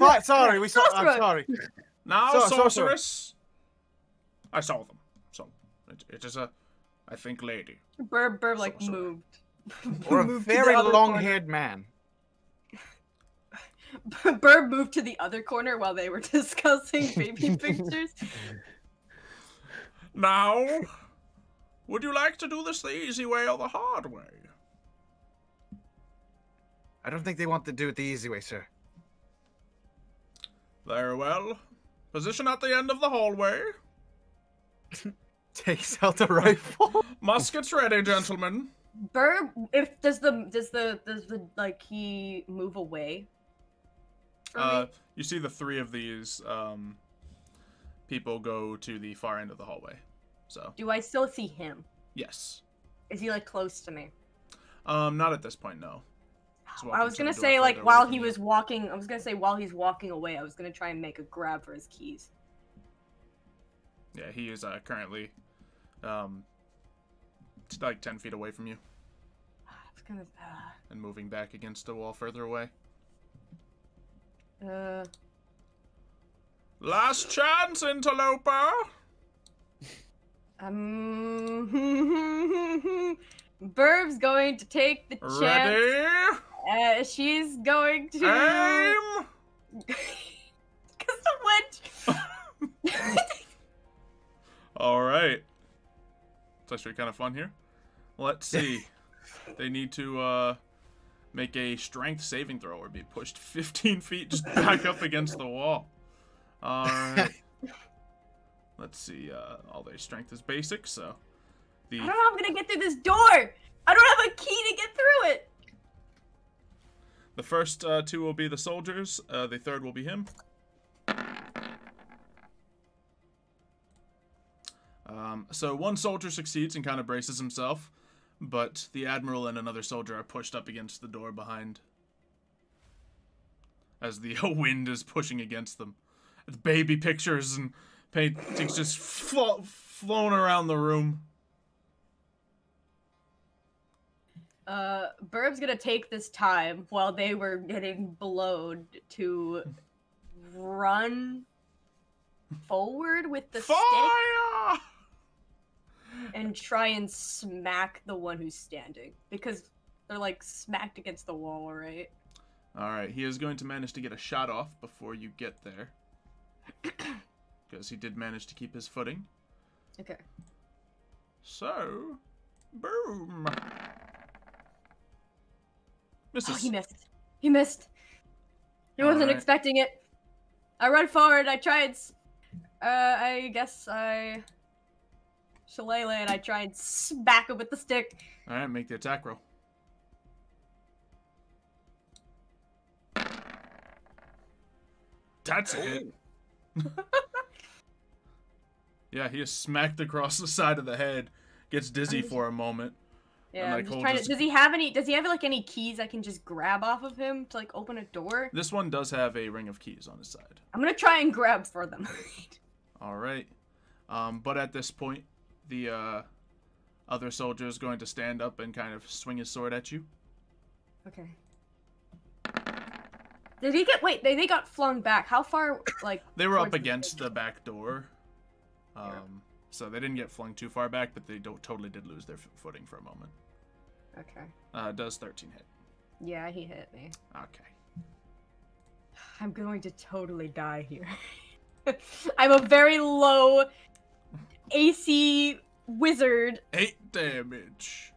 Right. Sorry, I'm Sorcerer. sorry. Now, Sorcerer. sorceress! I saw them. So, it is a, I think, lady. Birb like Sorcerer. moved. Or a Moved to the very other long-haired man. corner. Birb moved to the other corner while they were discussing baby pictures. Now, would you like to do this the easy way or the hard way? I don't think they want to do it the easy way, sir. Very well. Position at the end of the hallway. Takes out the rifle. Muskets ready, gentlemen. Birb, does the like he move away? from me? You see the three of these people go to the far end of the hallway. So Do I still see him? yes. Is he like close to me? Not at this point, no. He's walking I was to gonna the door say like further while away he from was walking. I was gonna say while he's walking away. I was gonna try and make a grab for his keys. you. Yeah, he is currently like 10 feet away from you I was gonna. and moving back against the wall further away. Last chance, interloper. Birb's going to take the chance. Ready? She's going to. Aim. Because the witch. All right. It's actually kind of fun here. Let's see. They need to make a strength saving throw or be pushed 15 feet just back up against the wall. All right. Let's see. All their strength is basic, so I don't know how I'm gonna get through this door. I don't have a key to get through it. the first two will be the soldiers. The third will be him. So one soldier succeeds and kind of braces himself, but the admiral and another soldier are pushed up against the door behind as the wind is pushing against them. The baby pictures and paintings just flown around the room. Birb's gonna take this time while they were getting blowed to run forward with the stick Fire! and try and smack the one who's standing. Because they're like smacked against the wall, right? Alright, he is going to manage to get a shot off before you get there. Because he did manage to keep his footing. Okay. So, boom. Misses. Oh, he missed. He missed. He wasn't Alright. expecting it. I run forward, I try and... I guess I... Shillelagh and I try and smack him with the stick. Alright, make the attack roll. That's it. Yeah, he is smacked across the side of the head. Gets dizzy for a moment. Yeah, And, I'm like, just holds trying to... his- Does he have like any keys I can just grab off of him to like open a door? This one does have a ring of keys on his side. I'm gonna try and grab for them. Alright. But at this point, the other soldier is going to stand up and kind of swing his sword at you. Okay. Did he get? Wait, they got flung back. How far? Like they were up against the back door, so they didn't get flung too far back, but they totally did lose their footing for a moment. Okay. Does 13 hit? Yeah, he hit me. Okay. I'm going to totally die here. I'm a very low AC wizard. 8 damage.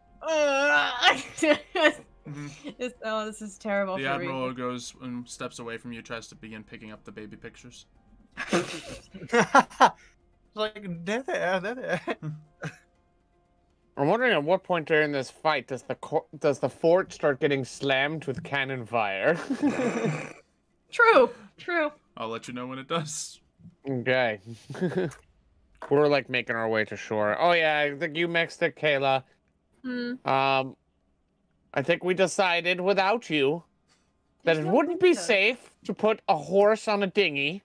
This is terrible. The Admiral goes and steps away from you, tries to begin picking up the baby pictures. Like, there. I'm wondering at what point during this fight does the fort start getting slammed with cannon fire? True. I'll let you know when it does. Okay. We're like making our way to shore. Oh yeah, I think you mixed it, Kayla. I think we decided without you that it wouldn't be safe to put a horse on a dinghy.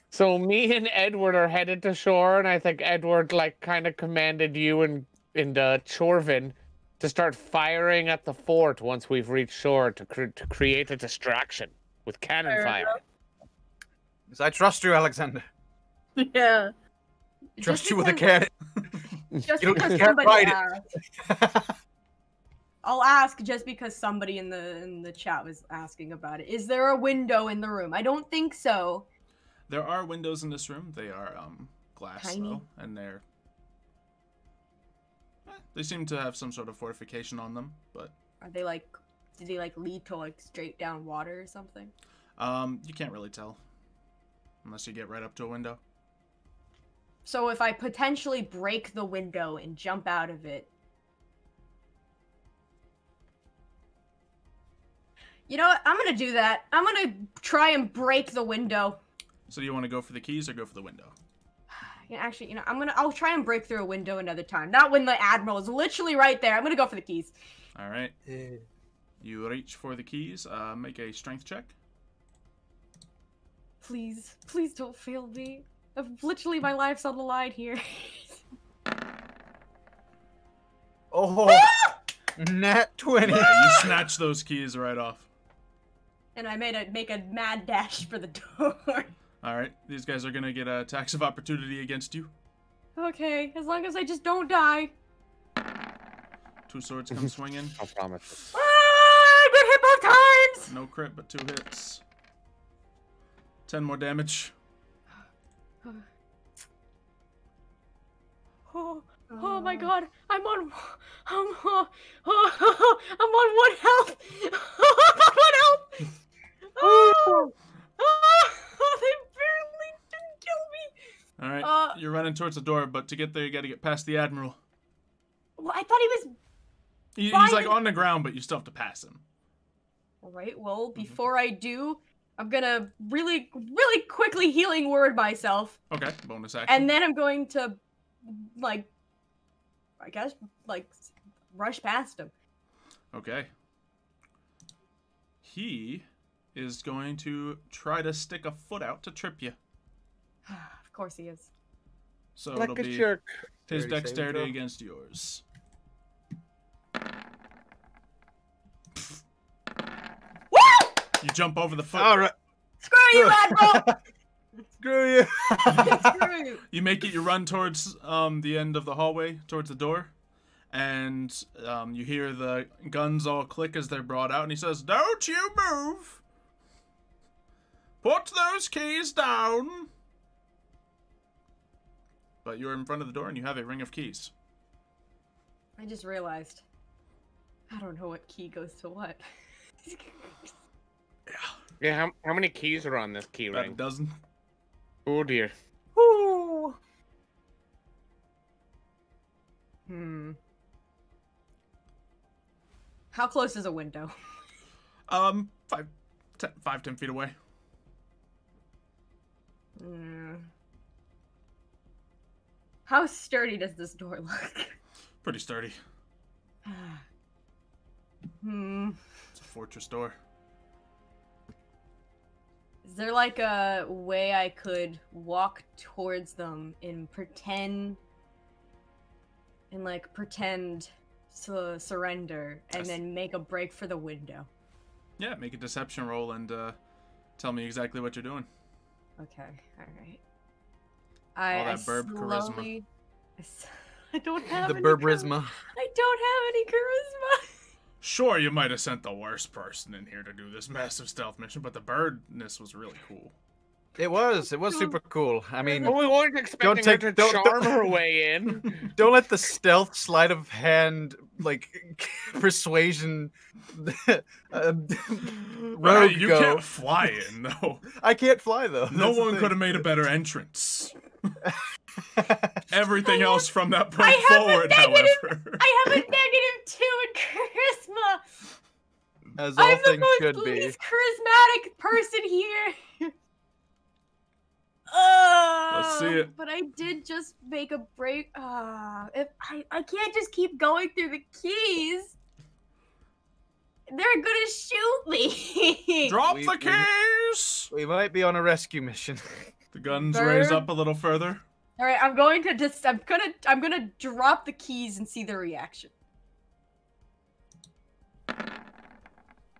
So me and Edward are headed to shore, and I think Edward like kind of commanded you and Chorvin to start firing at the fort once we've reached shore to create a distraction with cannon fire. Because I trust you, Alexander. Yeah. Trust you with a cannon. Just You because can't somebody ride asked. I'll ask just because somebody in the chat was asking about it. Is there a window in the room? I don't think so. There are windows in this room. They are glass Tiny. though, and they seem to have some sort of fortification on them, but Are they like? Did they like lead to like straight down water or something? you can't really tell unless you get right up to a window. So if I potentially break the window and jump out of it. You know what? I'm gonna do that. I'm gonna try and break the window. So do you want to go for the keys or go for the window? Yeah, actually, you know, I'll try and break through a window another time. Not when the Admiral is literally right there. I'm gonna go for the keys. All right. You reach for the keys. Make a strength check. Please don't fail me. Literally, my life's on the line here. Oh, nat 20. Yeah, you snatch those keys right off. And I make a mad dash for the door. All right. These guys are gonna get attacks of opportunity against you. Okay, as long as I just don't die. 2 swords come swinging. I promise. Ah, I get hit both times. No crit, but 2 hits. 10 more damage. Oh my god, I'm on 1 health. I'm on 1 health. Oh, they barely didn't kill me. All right, you're running towards the door, but to get there, you got to get past the Admiral. Well, I thought he was. He's like on the ground, but you still have to pass him. All right. Well, before I do, I'm gonna really quickly healing word myself. Okay, bonus action. And then I'm going to, like, I guess, like, rush past him. Okay. He is going to try to stick a foot out to trip you. Of course he is. So Like it'll a be jerk. his Very dexterity saving against yours. Woo! You jump over the foot. All right. Screw you, Admiral! Screw you. Screw you. You make it. You run towards the end of the hallway, towards the door, and you hear the guns all click as they're brought out. And he says, "Don't you move! Put those keys down!" But you're in front of the door, and you have a ring of keys. I just realized. I don't know what key goes to what. Yeah, how many keys are on this key About a ring? dozen. Oh dear. Ooh. How close is a window? 5, 10 feet away. How sturdy does this door look? Pretty sturdy. It's a fortress door. Is there like a way I could walk towards them and pretend and like pretend to surrender, and then make a break for the window. Yeah, make a deception roll and tell me exactly what you're doing. Okay, all right. All that Birb charisma. I don't have The any Burbrisma. I don't have any charisma. Sure, you might have sent the worst person in here to do this massive stealth mission, but the birdness was really cool. It was super cool. I mean, Well, we weren't expecting her to charm her way in. Don't let the stealth sleight of hand, like, persuasion rogue You go. can't fly in, though. I can't fly, though. No That's the one thing. could have made a better entrance. Everything else from that point forward, however. I have a -2 in charisma. As all I'm the things most should be. least charismatic person here. Let's see it. But I did just make a break. If I can't just keep going through the keys. They're gonna shoot me. Drop the keys! We might be on a rescue mission. The guns Birb. raise up a little further. All right, I'm gonna drop the keys and see their reaction.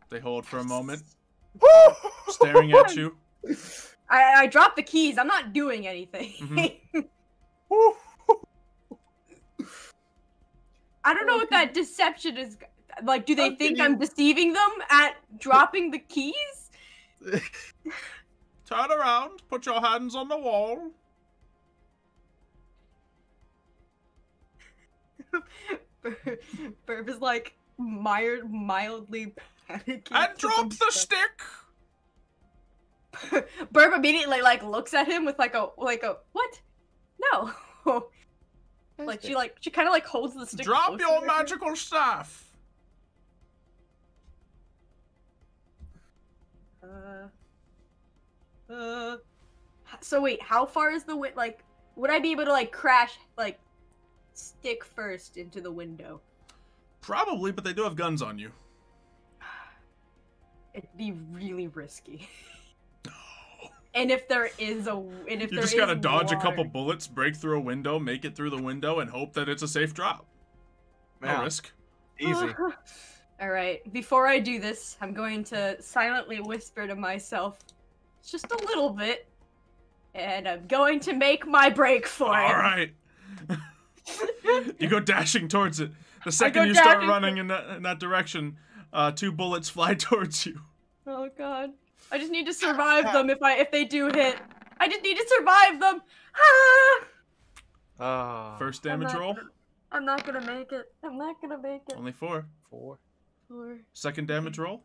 They hold for a moment, staring at you. I dropped the keys. I'm not doing anything. I don't know what that deception is. Like, do they think I'm deceiving them at dropping the keys? Turn around. Put your hands on the wall. Birb is like mildly panicking. And drop the stick. Birb immediately like looks at him with like a what? No. She kind of like holds the stick. Drop closer your to her. magical staff. So wait, how far is the like? Would I be able to like crash like stick first into the window? Probably, but they do have guns on you. It'd be really risky. And if there is You just gotta dodge a couple bullets, break through a window, make it through the window, and hope that it's a safe drop. No Yeah. risk. Easy. All right. Before I do this, I'm going to silently whisper to myself, just a little bit, and I'm going to make my break for it. All right. You go dashing towards it. The second you start running in that direction, 2 bullets fly towards you. Oh god. I just need to survive them if they do hit. I just need to survive them. First damage roll. I'm not gonna make it. I'm not gonna make it. Only 4. 4. Second damage roll.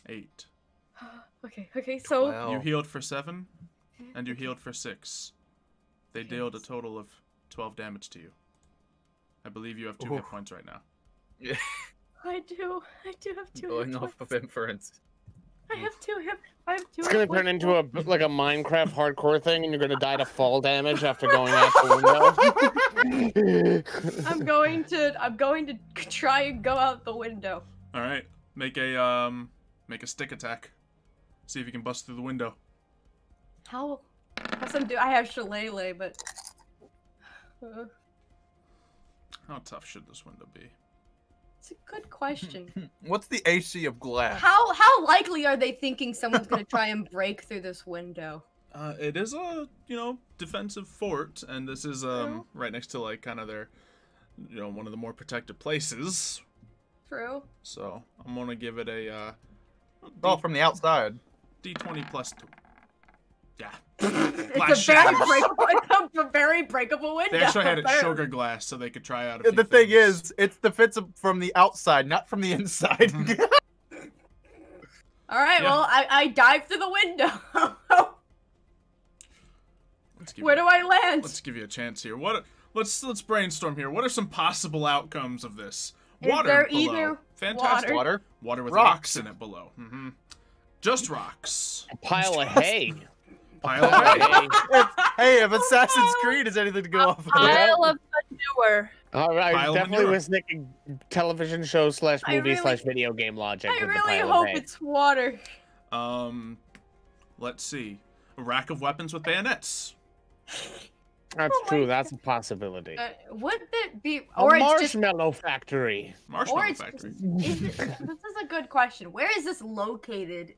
8. Okay, so 12. You healed for 7, and you healed for 6. They dealt a total of 12 damage to you. I believe you have 2 hit points right now. Yeah. I do have 2 Going hit off points. of inference. I have 2 hit. I have 2. It's gonna turn into a Minecraft hardcore thing, and you're gonna die to fall damage after going out the window. I'm going to try and go out the window. All right, make a stick attack. See if you can bust through the window. How some do I have shillelagh, but How tough should this window be? it's a good question. What's the AC of glass? How likely are they thinking someone's gonna try and break through this window? It is a defensive fort, and this is right next to like kind of their one of the more protected places. True. So I'm gonna give it a Oh, from the outside. D20 plus 2. Yeah. It's a very breakable window. They actually had it sugar glass so they could try out a few The thing things. is, it's defensive from the outside, not from the inside. All right, Yeah. well, I dive through the window. Where do I land? Let's give you a chance here. Let's brainstorm here. What are some possible outcomes of this? Is Water there below. either Fantastic. Water. Water with Rocks. rocks in it below. Just rocks. A pile of hay. Pile of hay. Hey, if Assassin's Creed is anything to go off of. Pile of manure. All right, Pile of definitely manure. was thinking television show / movie really- / video game logic. I with the really pile of hope hay. it's water. Let's see. A rack of weapons with bayonets. That's Oh my true. That's a possibility. Would it be, A or it's just, marshmallow factory. Marshmallow it's factory. is it, this is a good question. Where is this located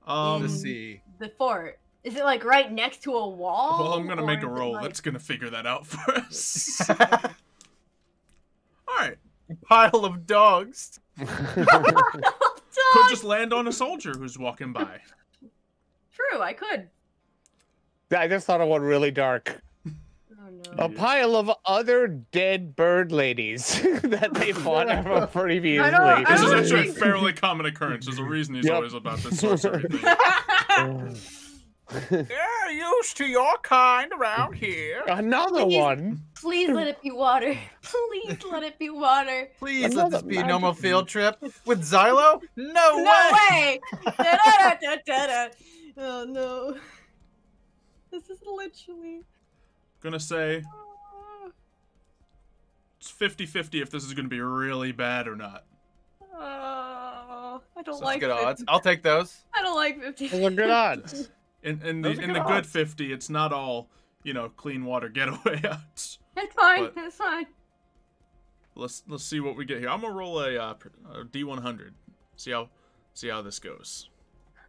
Um, in Let's see. the fort? Is it like right next to a wall? well, I'm gonna make a or is it, roll. like- That's gonna figure that out for us. All right. Pile of dogs. Could just land on a soldier who's walking by. True, I could. I just thought of one really dark. Oh A no. pile of other dead bird ladies that they fought from previously. I This is don't actually a think- fairly common occurrence. There's a reason he's Yep. always about this sorcery thing. They're used to your kind around here. Another Please. one. Please let it be water. Please let it be water. Please let Another this be a magic normal bean. field trip with Xylo. No No way. way! Da-da-da-da-da-da. Oh no. This is literally. Gonna say it's 50-50 if this is gonna be really bad or not. I don't That's like good 50. odds. I'll take those. I don't like 50. Those are good odds. In Those the are in good the good odds. 50, it's not all clean water getaway odds. It's fine. But- It's fine. Let's see what we get here. I'm gonna roll a D100. See how this goes.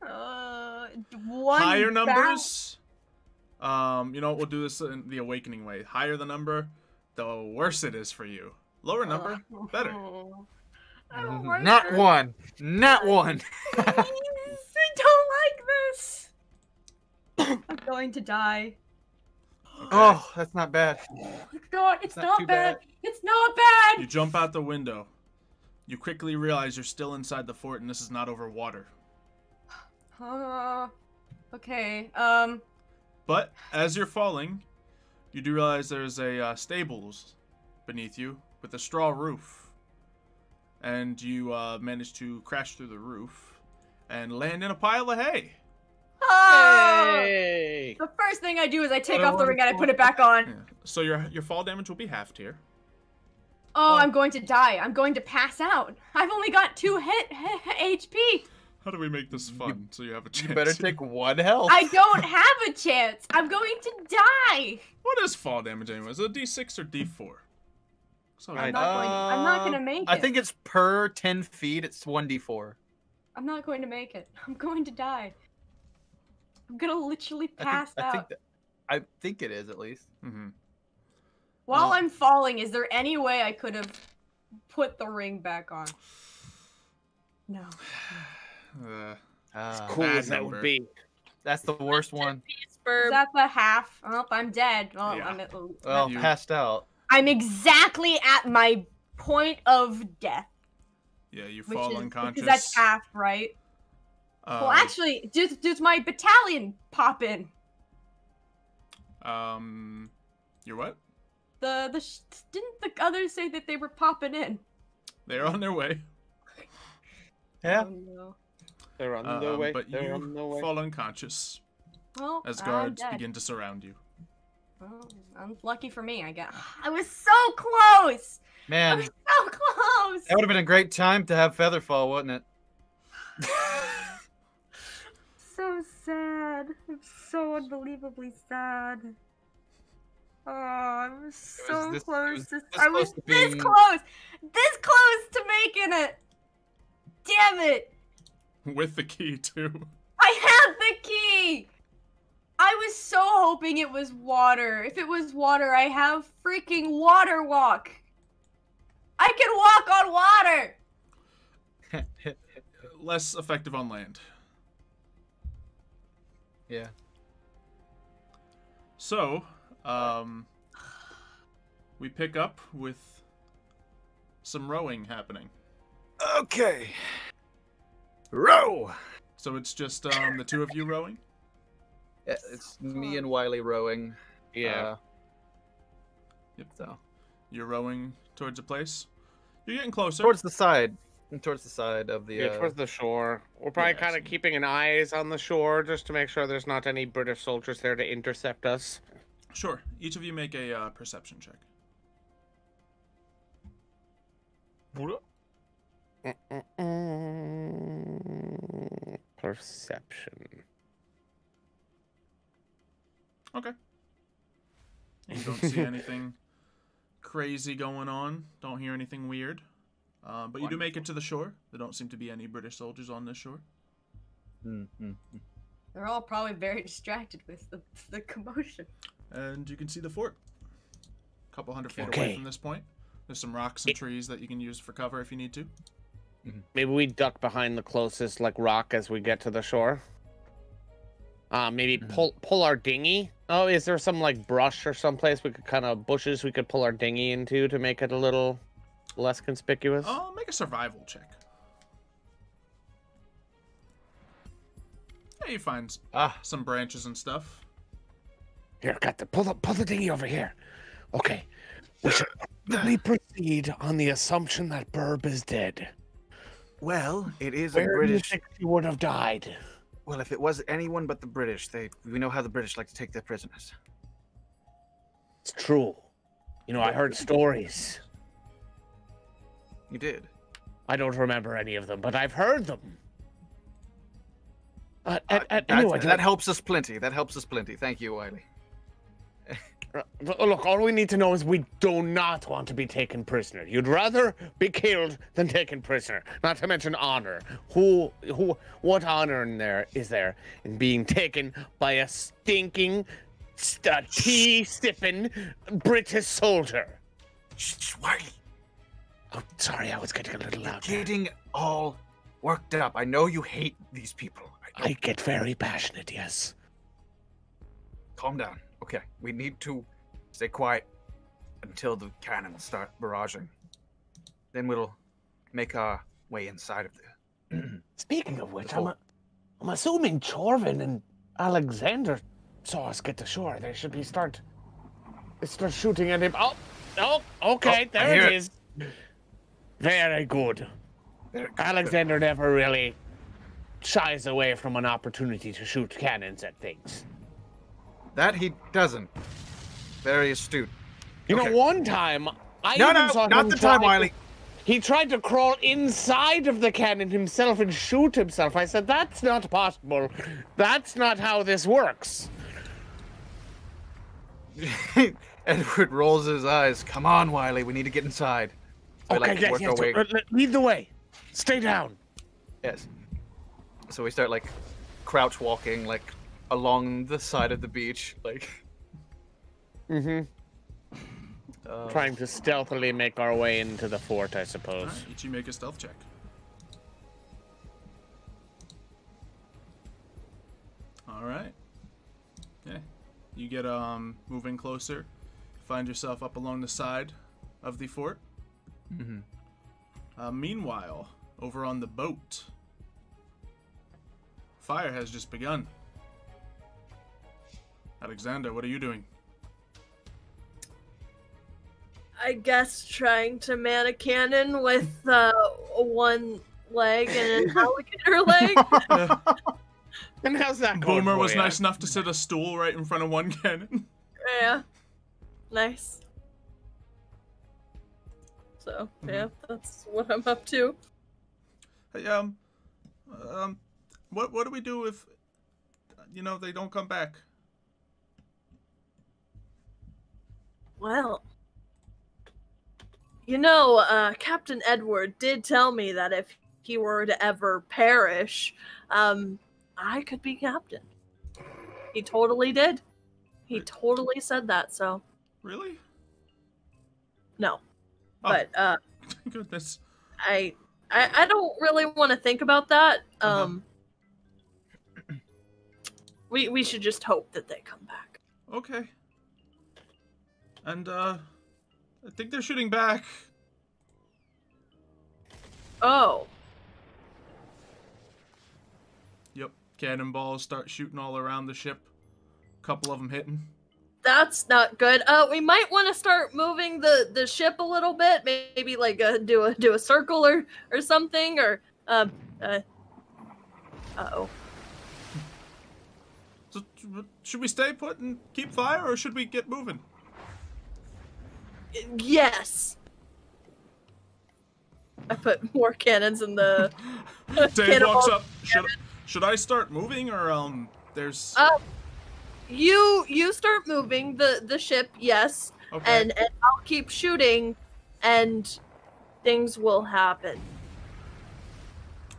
One Higher bow- numbers. We'll do this in the awakening way. Higher the number, the worse it is for you. Lower number, better. I don't like Not this. one. Not one. Please, I don't like this. I'm going to die. Okay. Oh, that's not bad. It's not not too bad. bad. It's not bad. You jump out the window. You quickly realize you're still inside the fort and this is not over water. Okay. But as you're falling, you do realize there's a stables beneath you with a straw roof. And you manage to crash through the roof and land in a pile of hay. Hey! The first thing I do is I take What a off the ring and I wonderful- put it back on. Yeah. So your fall damage will be halved here. Oh, I'm going to die. I'm going to pass out. I've only got 2 HP. How do we make this fun so you have a chance? You better take 1 health. I don't have a chance. I'm going to die. What is fall damage anyway? Is it a D6 or D4? So I'm not going to make it. I think it's per 10 feet. It's 1d4. I'm not going to make it. I'm going to die. I'm going to literally pass out. I think it is at least. Mm-hmm. While I'm falling, is there any way I could have put the ring back on? No. Cool Bad as that number. would be. That's the worst one. Is that the half? Oh, I'm dead. Oh, Yeah. Well, You- passed out. I'm exactly at my point of death. Yeah, you Which fall is, unconscious. because that's half, right? Well, actually, does my battalion pop in? You're what? Didn't the others say that they were popping in? They're on their way. Yeah. Oh, no. They're on their way. But They're on their you way. fall unconscious Well, as I'm guards dead. begin to surround you. Well, unlucky for me, I guess. I was so close. I Man, was so close. that would have been a great time to have Featherfall, wouldn't it? So sad. I'm so unbelievably sad. Oh, I was so this- close. it was this I was close to this being- close to making it. Damn it! With the key, too. I had the key. I was so hoping it was water. If it was water, I have freaking water walk. I can walk on water. Less effective on land. Yeah. So, we pick up with some rowing happening. Okay. Row. So it's just the two of you rowing? Yeah, it's me and Wiley rowing. Yeah. Yep. So You're rowing towards a place. You're getting closer. towards the side of the. Yeah, towards the shore. We're probably Yeah, kind of so- keeping an eyes on the shore just to make sure there's not any British soldiers there to intercept us. Sure. Each of you make a perception check. Perception. Okay. Don't see anything crazy going on. Don't hear anything weird. But you do make it to the shore. There don't seem to be any British soldiers on this shore. They're all probably very distracted with the commotion. And you can see the fort. A couple hundred feet away from this point. There's some rocks and trees that you can use for cover if you need to. Maybe we duck behind the closest rock as we get to the shore. Maybe pull our dinghy. Oh, is there some brush or someplace we could bushes we could pull our dinghy into to make it a little less conspicuous? Oh, make a survival check. Yeah, you find some branches and stuff. Here, pull the dinghy over here. Okay, we should probably proceed on the assumption that Birb is dead. Well, it is Where a British. do you think he would have died? Well, if it was anyone but the British, we know how the British like to take their prisoners. It's true. You know, I heard stories. You did? I don't remember any of them, but I've heard them. Anyway, that helps us plenty. That helps us plenty. Thank you, Wiley. Look, all we need to know is we do not want to be taken prisoner. You'd rather be killed than taken prisoner. Not to mention honor. What honor is there in being taken by a stinking, tea-sipping British soldier? Shh, Wiley. Oh, sorry, I was getting a little loud. You're getting all worked up. I know you hate these people. I get very passionate, yes. Calm down. Okay, we need to stay quiet until the cannons start barraging. Then we'll make our way inside of the... Speaking of which, I'm assuming Chorvin and Alexander saw us get to shore. They should start shooting at him. Oh, okay, there it is. Very good. Alexander never really shies away from an opportunity to shoot cannons at things. That he doesn't. Very astute. You know, one time I saw him not the time, Wiley. He tried to crawl inside of the cannon himself and shoot himself. I said, that's not possible. That's not how this works. Edward rolls his eyes. Come on, Wiley. We need to get inside. Okay, yes. Lead the way. Stay down. Yes. So we start crouch walking along the side of the beach, trying to stealthily make our way into the fort, I suppose. Right, each you make a stealth check. All right. Okay. You get moving closer. Find yourself up along the side of the fort. Meanwhile, over on the boat, fire has just begun. Alexander, what are you doing? I guess trying to man a cannon with one leg and an alligator leg. And how's that going? Boomer was nice enough to set a stool right in front of one cannon. Yeah. Nice. So, yeah, that's what I'm up to. Hey, what do we do if, they don't come back? Well, Captain Edward did tell me that if he were to ever perish, I could be captain. He totally did. He totally said that, so. Really? No. Oh. But, goodness. I don't really want to think about that. We should just hope that they come back. Okay. And, I think they're shooting back. Oh. Yep. Cannonballs start shooting all around the ship. A couple of them hitting. That's not good. We might want to start moving the ship a little bit. Maybe do a circle or something. Or uh-oh. So, should we stay put and keep fire, or should we get moving? Yes. I put more cannons in the. Dave walks up. Should I start moving, or there's? you start moving the ship, yes, Okay. and I'll keep shooting, and things will happen.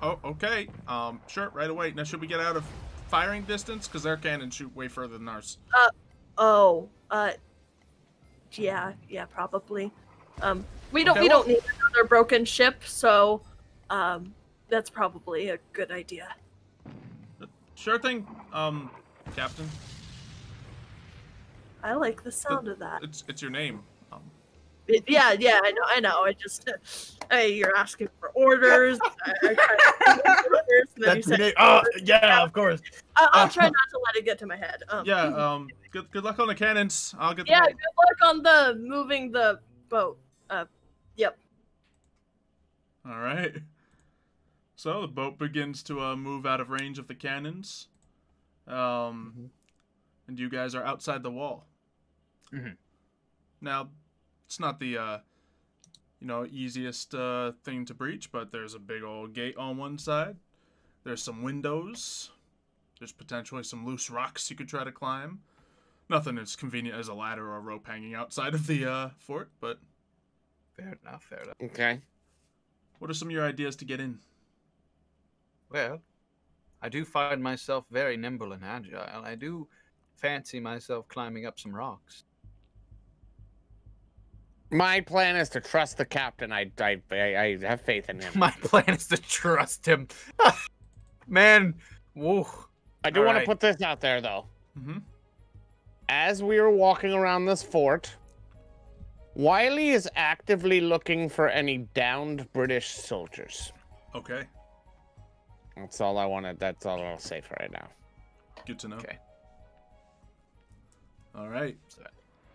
Oh, okay. Sure, right away. Now, should we get out of firing distance? Because their cannons shoot way further than ours. Yeah, probably. We don't need another broken ship, so that's probably a good idea. Sure thing, Captain. I like the sound of that. It's your name. Yeah, I know. I just, hey, you're asking for orders. I try to give orders, and then you say, yeah, of course. I'll try not to let it get to my head. Good luck on the cannons. I'll get. Yeah, good luck on the moving the boat. Yep. All right. So the boat begins to move out of range of the cannons, and you guys are outside the wall. Mm-hmm. Now, it's not the easiest thing to breach, but there's a big old gate on one side. There's some windows. There's potentially some loose rocks you could try to climb. Nothing as convenient as a ladder or a rope hanging outside of the fort, but Fair enough. Okay. what are some of your ideas to get in? Well, I do find myself very nimble and agile. I do fancy myself climbing up some rocks. My plan is to trust the captain. I have faith in him. My plan is to trust him. Man, whoa. I do want to put this out there, though. Mm-hmm. As we are walking around this fort, Wiley is actively looking for any downed British soldiers. Okay. That's all I wanted. That's all I'll say for right now. Good to know. Okay. All right.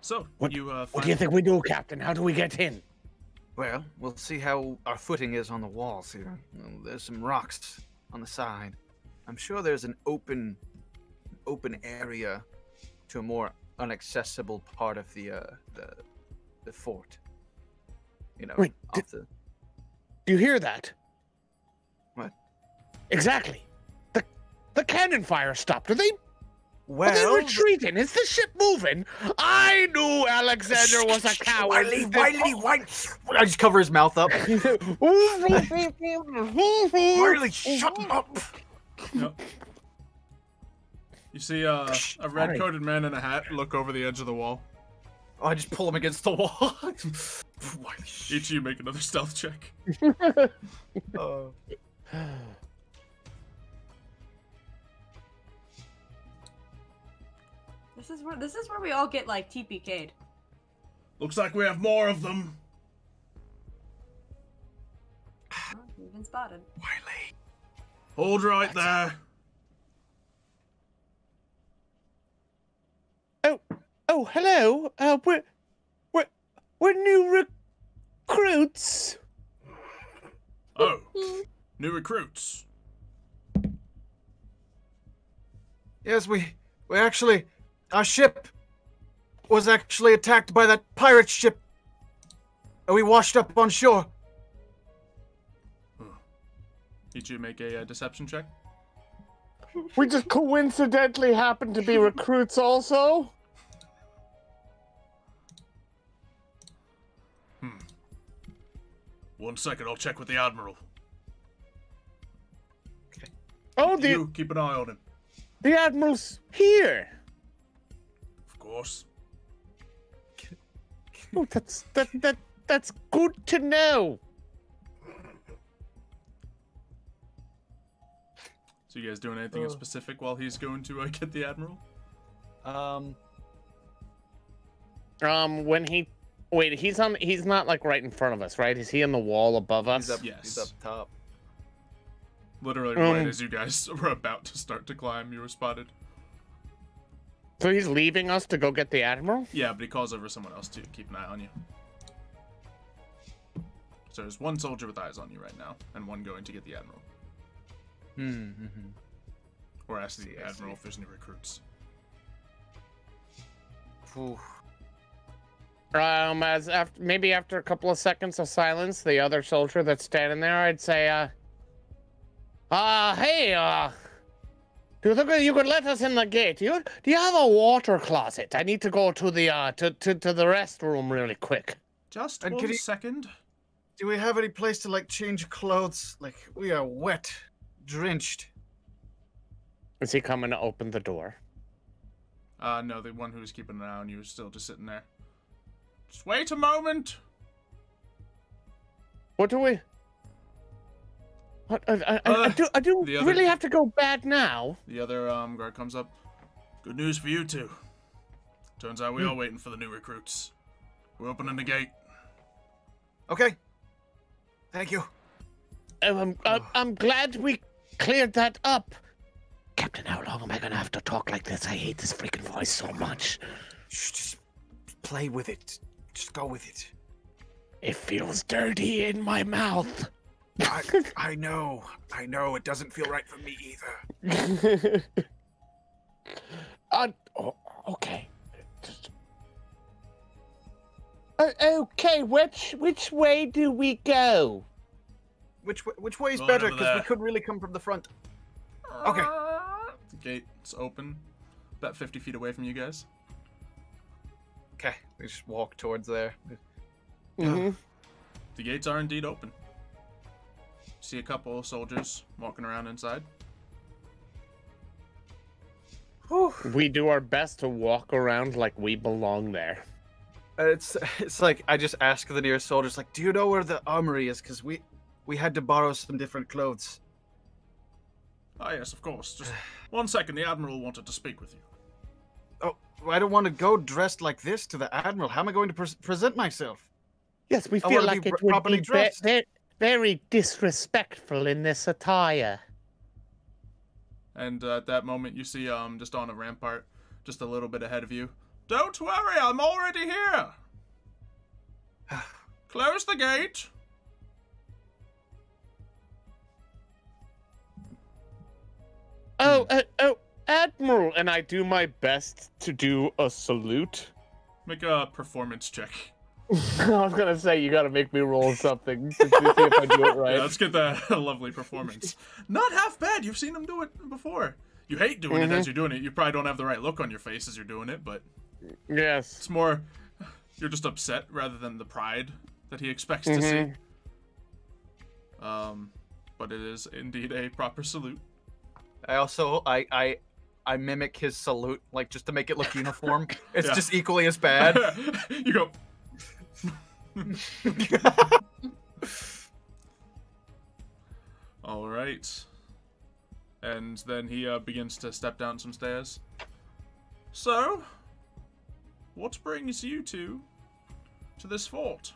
So, What you do you think we do, Captain? How do we get in? Well, we'll see how our footing is on the walls here. There's some rocks on the side. I'm sure there's an open area to a more inaccessible part of the fort. You know, Wait, the... Do you hear that? What? Exactly. The cannon fire stopped. Are they Well, retreating? Is the ship moving? I knew Alexander was a coward. Wiley! I just cover his mouth up. Wiley, shut up! Yep. You see a red-coated man in a hat look over the edge of the wall. Oh, I just pull him against the wall. Wiley, Each of you make another stealth check. This is where we all get like TPK'd. Looks like we have more of them. Oh, you've been spotted. Wiley. Hold right there. Oh, hello. We're new recruits. Oh, new recruits. Yes, we actually, our ship was actually attacked by that pirate ship. And we washed up on shore. Did you make a deception check? We just coincidentally happen to be recruits also. One second, I'll check with the Admiral. Okay. Oh, You keep an eye on him. the Admiral's here. Of course. Oh, that's good to know. So you guys doing anything in specific while he's going to get the Admiral? When he... Wait, he's not like right in front of us, right? Is he on the wall above us? He's up top. Literally right as you guys were about to start to climb, you were spotted. So he's leaving us to go get the Admiral? Yeah, but he calls over someone else to keep an eye on you. So there's one soldier with eyes on you right now, and one going to get the Admiral. Or ask the Admiral if there's new recruits. Ooh. Maybe after a couple of seconds of silence, the other soldier that's standing there, I'd say, hey, Do you think you could let us in the gate? Do you have a water closet? I need to go to the to the restroom really quick. Just And one second. Do we have any place to like change clothes? Like we are wet, drenched. Is he coming to open the door? No, the one who was keeping an eye on you is still just sitting there. Just wait a moment. What do we? I do really have to go bad now. The other guard comes up. Good news for you two. Turns out we are waiting for the new recruits. We're opening the gate. Okay. Thank you. I'm glad we cleared that up. Captain, how long am I gonna have to talk like this? I hate this freaking voice so much. Shh, just play with it. Just go with it. It feels dirty in my mouth. I know. It doesn't feel right for me either. Okay. Okay, which way do we go? Which way is Going better? over Because we there. could really come from the front. Okay. The gate's open. About 50 feet away from you guys. Okay. We just walk towards there. Mm-hmm. The gates are indeed open. See a couple of soldiers walking around inside. We do our best to walk around like we belong there. It's like I just ask the nearest soldiers, like, do you know where the armory is? Because we had to borrow some different clothes. Ah, yes, of course. Just 1 second. The Admiral wanted to speak with you. Oh, I don't want to go dressed like this to the Admiral. How am I going to present myself? Yes, we I feel wanna like be it would properly be dressed. very disrespectful in this attire. And at that moment, you see just on a rampart, just a little bit ahead of you. Don't worry, I'm already here. Close the gate. Oh, Admiral, and I do my best to do a salute. Make a performance check. I was gonna say you gotta make me roll something to see if I do it right. Yeah, let's get that lovely performance. Not half bad. You've seen him do it before. You hate doing it as you're doing it. You probably don't have the right look on your face as you're doing it, but Yes. it's more you're just upset rather than the pride that he expects to see. But it is indeed a proper salute. I also I mimic his salute, like just to make it look uniform. It's Yeah. just equally as bad. You go. All right. And then he begins to step down some stairs. So, what brings you two to this fort?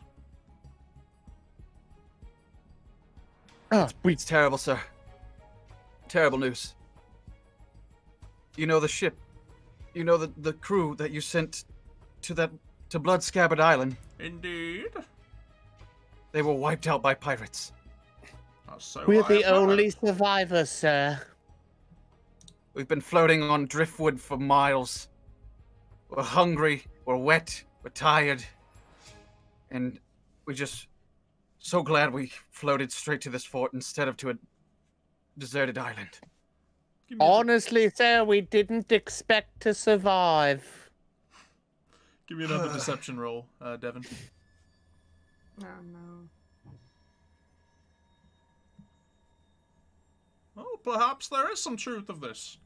It's terrible, sir. Terrible news. You know the ship. You know the crew that you sent to Blood Scabbard Island. Indeed. They were wiped out by pirates. So We're I the have heard. only survivors, sir. We've been floating on driftwood for miles. We're hungry, we're wet, we're tired. And we're just so glad we floated straight to this fort instead of to a deserted island. Give me, Honestly, sir, we didn't expect to survive. give me another deception roll, Devin. Oh no. Oh, perhaps there is some truth of this.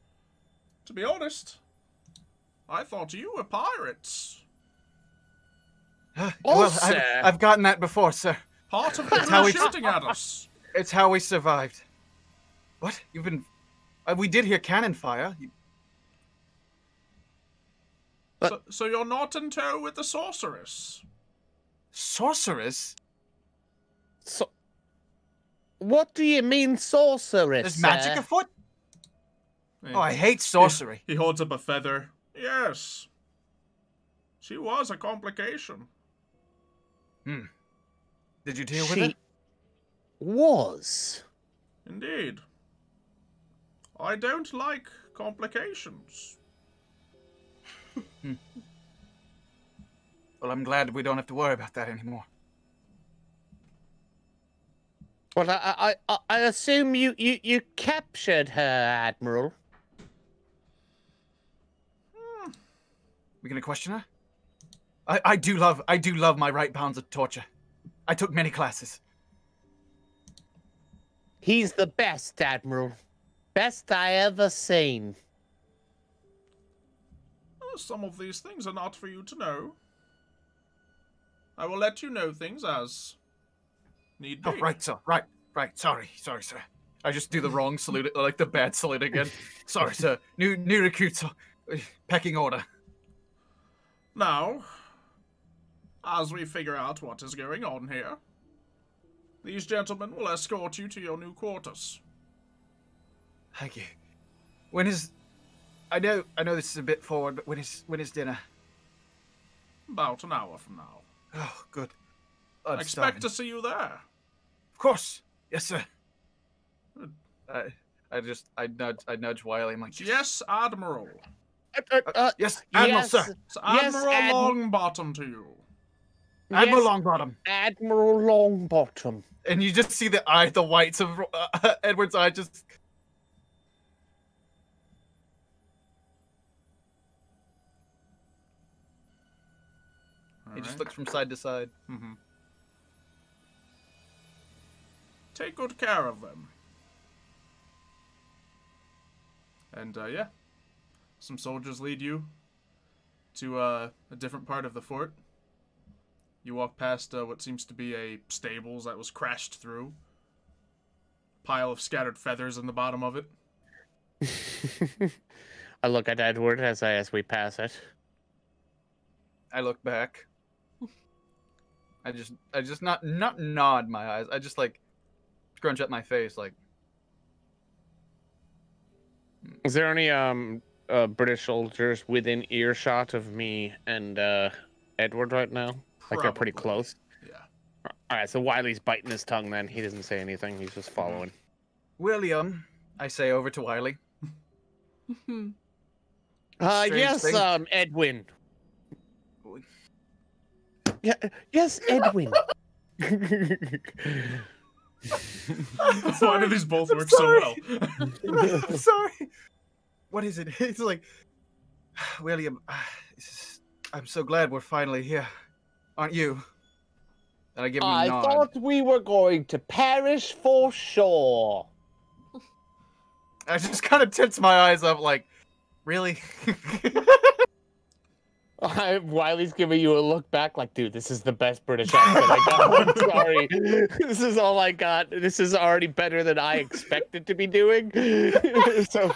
To be honest, I thought you were pirates. Well, sir. I've gotten that before, sir. Part of the how crew we- shooting at us. It's how we survived. What? You've been... we did hear cannon fire. So you're not in tow with the sorceress? Sorceress? So, what do you mean, sorceress? There's magic sir? afoot? Oh, I hate sorcery. He holds up a feather. Yes. She was a complication. Did you deal with She it? was. Indeed. I don't like complications. Well, I'm glad we don't have to worry about that anymore. Well, I assume you captured her, Admiral. We gonna question her? I do love my right bounds of torture. I took many classes. He's the best, Admiral. Best I ever seen. Some of these things are not for you to know. I will let you know things as need be. Oh, right, sir. Right. Sorry, sir. I just do the wrong salute, like the bad salute again. Sorry, sir. New recruits. Pecking order. Now, as we figure out what is going on here, these gentlemen will escort you to your new quarters. Thank you. When is... I know this is a bit forward, but when is dinner? About an hour from now. Oh, good. I expect to see you there. Of course. Yes, sir. I nudge Wiley. I'm like, yes, Admiral. yes, Admiral, yes, sir. It's Admiral Longbottom to you. Admiral Yes, Longbottom. Admiral Longbottom. And you just see the whites of Edward's eye just... He just looks from side to side. Mm-hmm. Take good care of them. And, yeah. Some soldiers lead you to a different part of the fort. You walk past what seems to be a stables that was crashed through. Pile of scattered feathers in the bottom of it. I look at Edward as we pass it. I look back. I just not nod my eyes. I just like scrunch up my face like. Is there any British soldiers within earshot of me and Edward right now? Like they're pretty close. Yeah. All right, so Wiley's biting his tongue. Then he doesn't say anything. He's just following. William, I say over to Wiley. Yes, thing. Edwin. Yeah, yes, Edwin. Why do these both work so well? I'm sorry. What is it? It's like, William, I'm so glad we're finally here. Aren't you? And I give him a nod. I thought we were going to perish for sure. I just kind of tips my eyes up like, really? Wiley's giving you a look back like, dude, this is the best British accent I got. I'm sorry. This is all I got. This is already better than I expected to be doing. So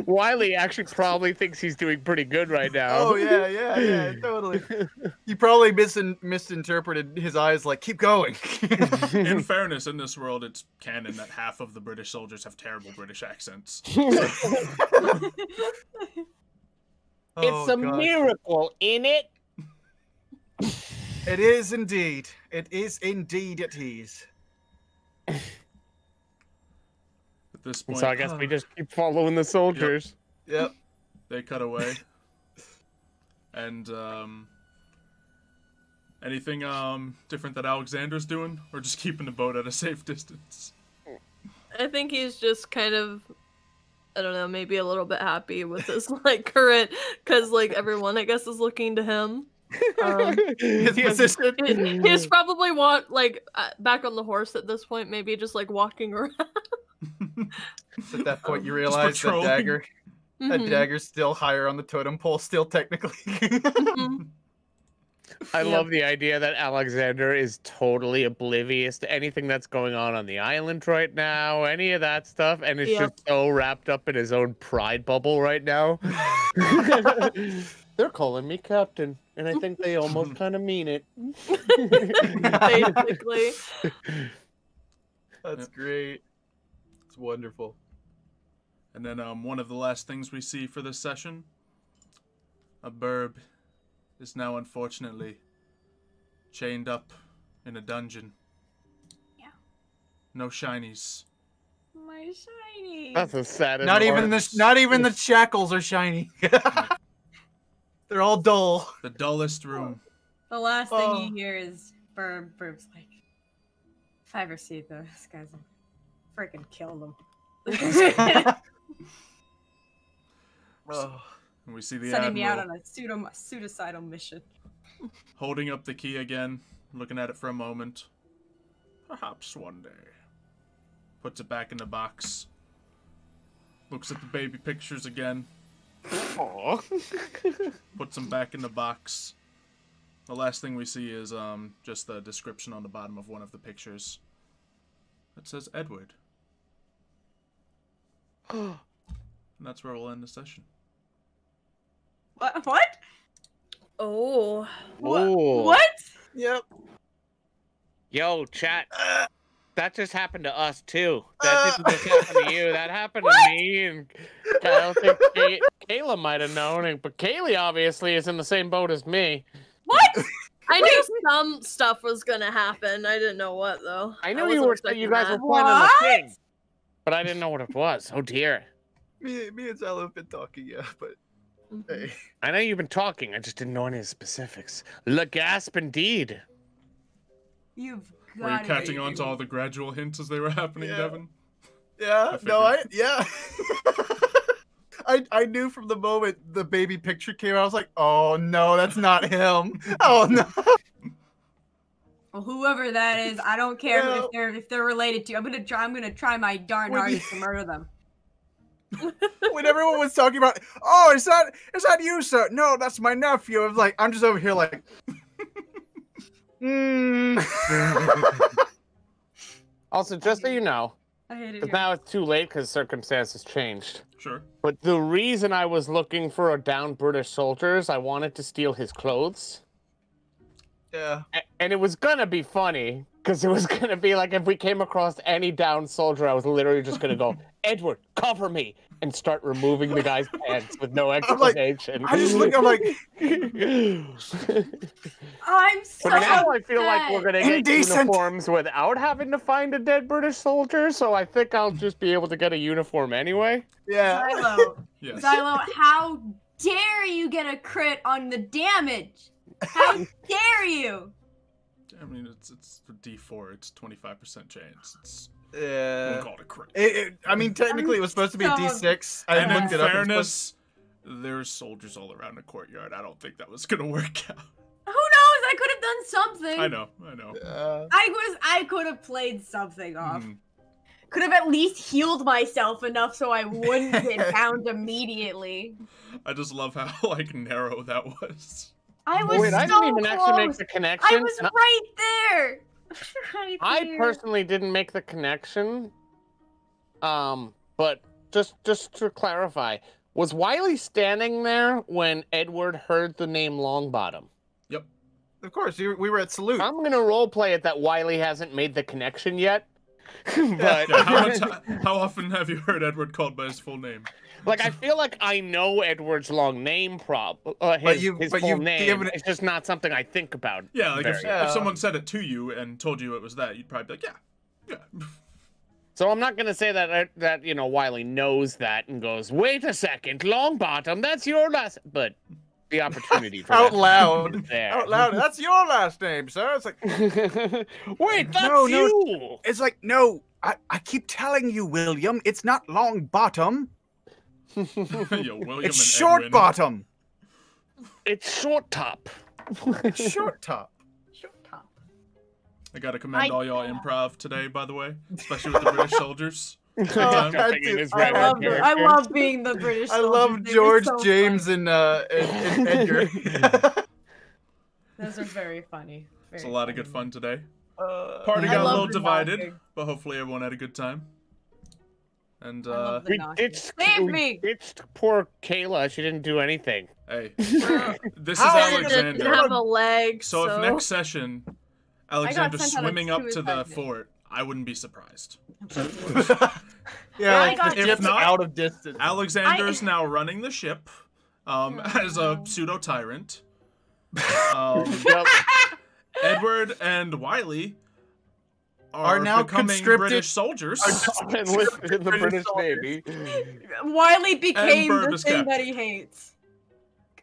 Wiley actually probably thinks he's doing pretty good right now. Oh, yeah, totally. You probably misinterpreted his eyes like, keep going. In fairness, in this world, it's canon that half of the British soldiers have terrible British accents. It's a miracle, ain't it? It is indeed. It is indeed it is. At this point, So I guess we just keep following the soldiers. Yep. They cut away. And, anything, different that Alexander's doing? Or just keeping the boat at a safe distance? I think he's just kind of, I don't know, maybe a little bit happy with this, like, current, because, like, everyone, I guess, is looking to him. His position. He's probably back on the horse at this point, maybe just, like, walking around. At that point, you realize that dagger's still higher on the totem pole, still technically. I love the idea that Alexander is totally oblivious to anything that's going on the island right now, any of that stuff, and is just so wrapped up in his own pride bubble right now. They're calling me captain, and I think they almost kind of mean it. Basically. That's great. It's wonderful. And then one of the last things we see for this session, a Birb is now unfortunately chained up in a dungeon. Yeah. No shinies. My shiny. That's a sad. Not even the shackles are shiny. They're all dull. The dullest room. The last thing you hear is Birb's like, if I ever see those guys, I'll freaking kill them. And we see the Sending me out Admiral on a pseudocidal mission. holding up the key again, looking at it for a moment. Perhaps one day. Puts it back in the box. Looks at the baby pictures again. Aww. Puts them back in the box. The last thing we see is just the description on the bottom of one of the pictures. It says Edward. And that's where we'll end the session. What? Oh. What? Yep. Yo, chat. That just happened to us too. That didn't just happen to you. That happened to me, and I don't think Kayla might have known, but Kaylee obviously is in the same boat as me. What? I knew some stuff was gonna happen. I didn't know what though. I knew wasn't you expecting guys were that. planning the What? thing, but I didn't know what it was. Oh dear. Me and Xylo have been talking, yeah, but hey. I know you've been talking. I just didn't know any specifics. Le gasp indeed. You've Were you got catching on to all the gradual hints as they were happening, Yeah. Devin? Yeah, I knew from the moment the baby picture came out, I was like, oh no, that's not him. Oh no. Well, whoever that is, I don't care Well- if they're related to. I'm gonna try my darn When hardest to murder them. When everyone was talking about, oh, is that you, sir? No, that's my nephew. I was like, I'm just over here like, Also, just so you know, I hate it. because Here. now it's too late because circumstances changed. Sure. But the reason I was looking for a downed British soldier is I wanted to steal his clothes. Yeah. And it was gonna be funny, because it was gonna be like if we came across any downed soldier, I was literally just gonna go, Edward, cover me, and start removing the guy's pants with no like, explanation. I just look, I'm like, I'm so But now I feel like we're upset. gonna get Indecent. uniforms without having to find a dead British soldier, so I think I'll just be able to get a uniform anyway. yeah. Xylo, Yes. Xylo, how dare you get a crit on the damage? How dare you? I mean, it's a D4. It's 25% chance. It's we Yeah. call it a crit. I mean, technically, it was supposed to be a So- D6. I And in looked it up. It's supposed- fairness, there's soldiers all around the courtyard. I don't think that was gonna work out. Who knows? I could have done something. I know. I could have played something off. Mhm. Could have at least healed myself enough so I wouldn't get downed immediately. I just love how like narrow that was. I was Wait, so I didn't even close. actually make the connection. I was right there. Right I there. personally didn't make the connection. But just to clarify, was Wiley standing there when Edward heard the name Longbottom? Yep. Of course, we were at Salute. I'm gonna roleplay it that Wiley hasn't made the connection yet. But Yeah, how often have you heard Edward called by his full name? like, I feel like I know Edward's long name his But you've full name. given it- It's just not something I think about. Yeah, like if very someone said it to you and told you it was that, you'd probably be like, yeah. So I'm not gonna say that you know Wiley knows that and goes, wait a second, Longbottom, that's your last. But the opportunity for Out that loud. is there. Out loud. That's your last name, sir. It's like, Wait, that's No, no. you. It's like, no, I keep telling you, William, it's not long bottom. Yo, William It's and short Edwin. bottom. It's short top. it's short top. Short top. I gotta commend I- all y'all improv today, by the way, especially with the British soldiers. I Jumping in do. his I regular love character. I love being the British. I soldiers. love They were George, so James, funny. and Edgar. Those are very funny. It's a lot of good fun today. Uh, Party I got a love little the divided, knocking. but hopefully everyone had a good time. And I love the We knocking. ditched, me! poor Kayla. She didn't do anything. hey, this is How are you I didn't Alexander. have a leg, So if next session Alexander's sent out at swimming up to the 2:05. fort, I wouldn't be surprised. yeah, I like got- the If ship's not, out of distance. Alexander's now running the ship as a pseudo tyrant. Yep. Edward and Wiley Are now becoming conscripted- British soldiers. Enlisted in the British soldiers. Navy. Wiley became Birb the is thing captain. that he hates.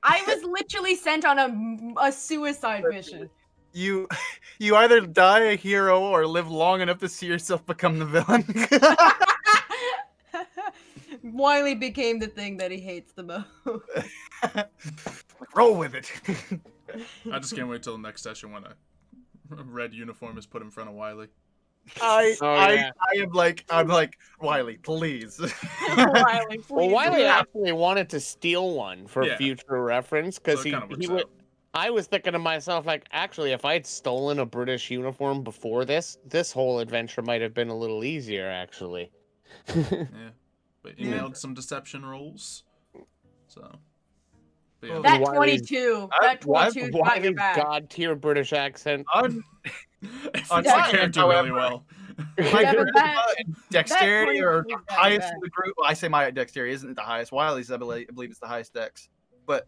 I was literally sent on a suicide mission. You either die a hero or live long enough to see yourself become the villain. Wiley became the thing that he hates the most. Roll with it. I just can't wait till the next session when a red uniform is put in front of Wiley. I'm like, Wiley, please. Wiley, please. Well, Wiley actually wanted to steal one for future reference because so I was thinking to myself, like, actually, if I had stolen a British uniform before this whole adventure might have been a little easier, actually. Yeah, but you nailed some deception rolls, so. But yeah. That 22. That 22 got your back. God tier British accent. It fits the character really well. My charisma and dexterity are highest in the group. Well, I say my dexterity isn't the highest. Wiley's, I believe, is the highest dex. But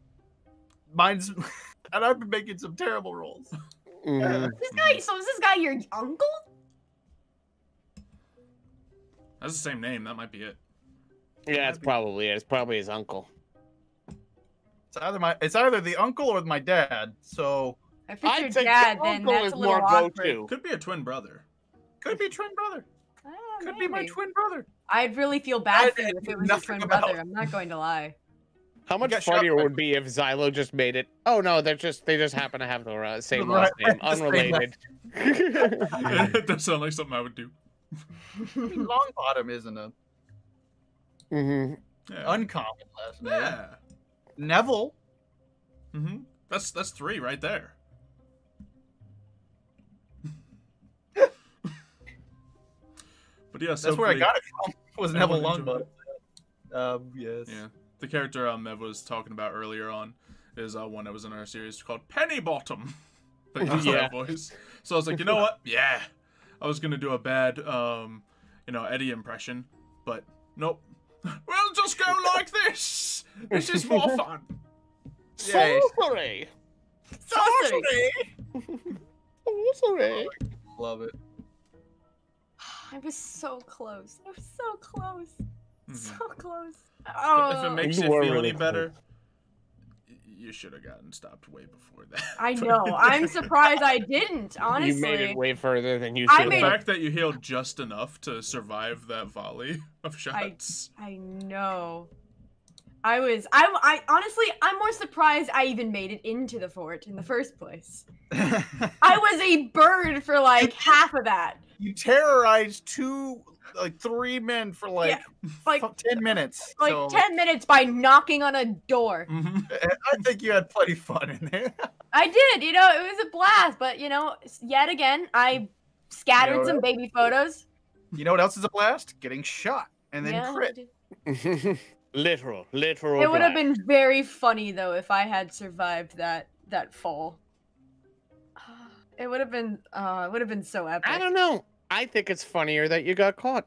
mine's, and I've been making some terrible rolls. So is this guy your uncle? That's the same name. That might be it. Yeah, it's probably his uncle. It's either the uncle or my dad. So if it's your dad, then that's a little awkward. Could be a twin brother. Could be a twin brother. Could be my twin brother. I'd really feel bad for you if it was your twin brother. I'm not going to lie. How much funnier would it be if Xylo just made it? Oh no, they just happen to have the same last name, unrelated. It does sound like something I would do. I mean, Longbottom isn't a uncommon last name. Yeah. Neville. That's 3 right there. But yes, that's where I got it from. Was Neville Longbottom? Yes. Yeah. The character Mev was talking about earlier on is one that was in our series called Penny Bottom. That used that voice. So I was like, you know what? Yeah. I was gonna do a bad, Eddie impression, but nope. We'll just go like this. This is more fun. Sorcery. Sorcery. Sorcery. Love it. I was so close. I was so close. So close. If it makes you feel any better, you should have gotten stopped way before that. I know. I'm surprised I didn't, honestly. You made it way further than you should have. The fact that you healed just enough to survive that volley of shots. I know. I honestly, I'm more surprised I even made it into the fort in the first place. I was a bird for like half of that. You terrorized 3 men for like 10 minutes. Like 10 minutes by knocking on a door. I think you had plenty fun in there. I did, it was a blast, but yet again, I scattered some baby photos. You know what else is a blast? Getting shot and then crit. Literal. It would have been very funny though if I had survived that fall. It would have been so epic. I don't know. I think it's funnier that you got caught.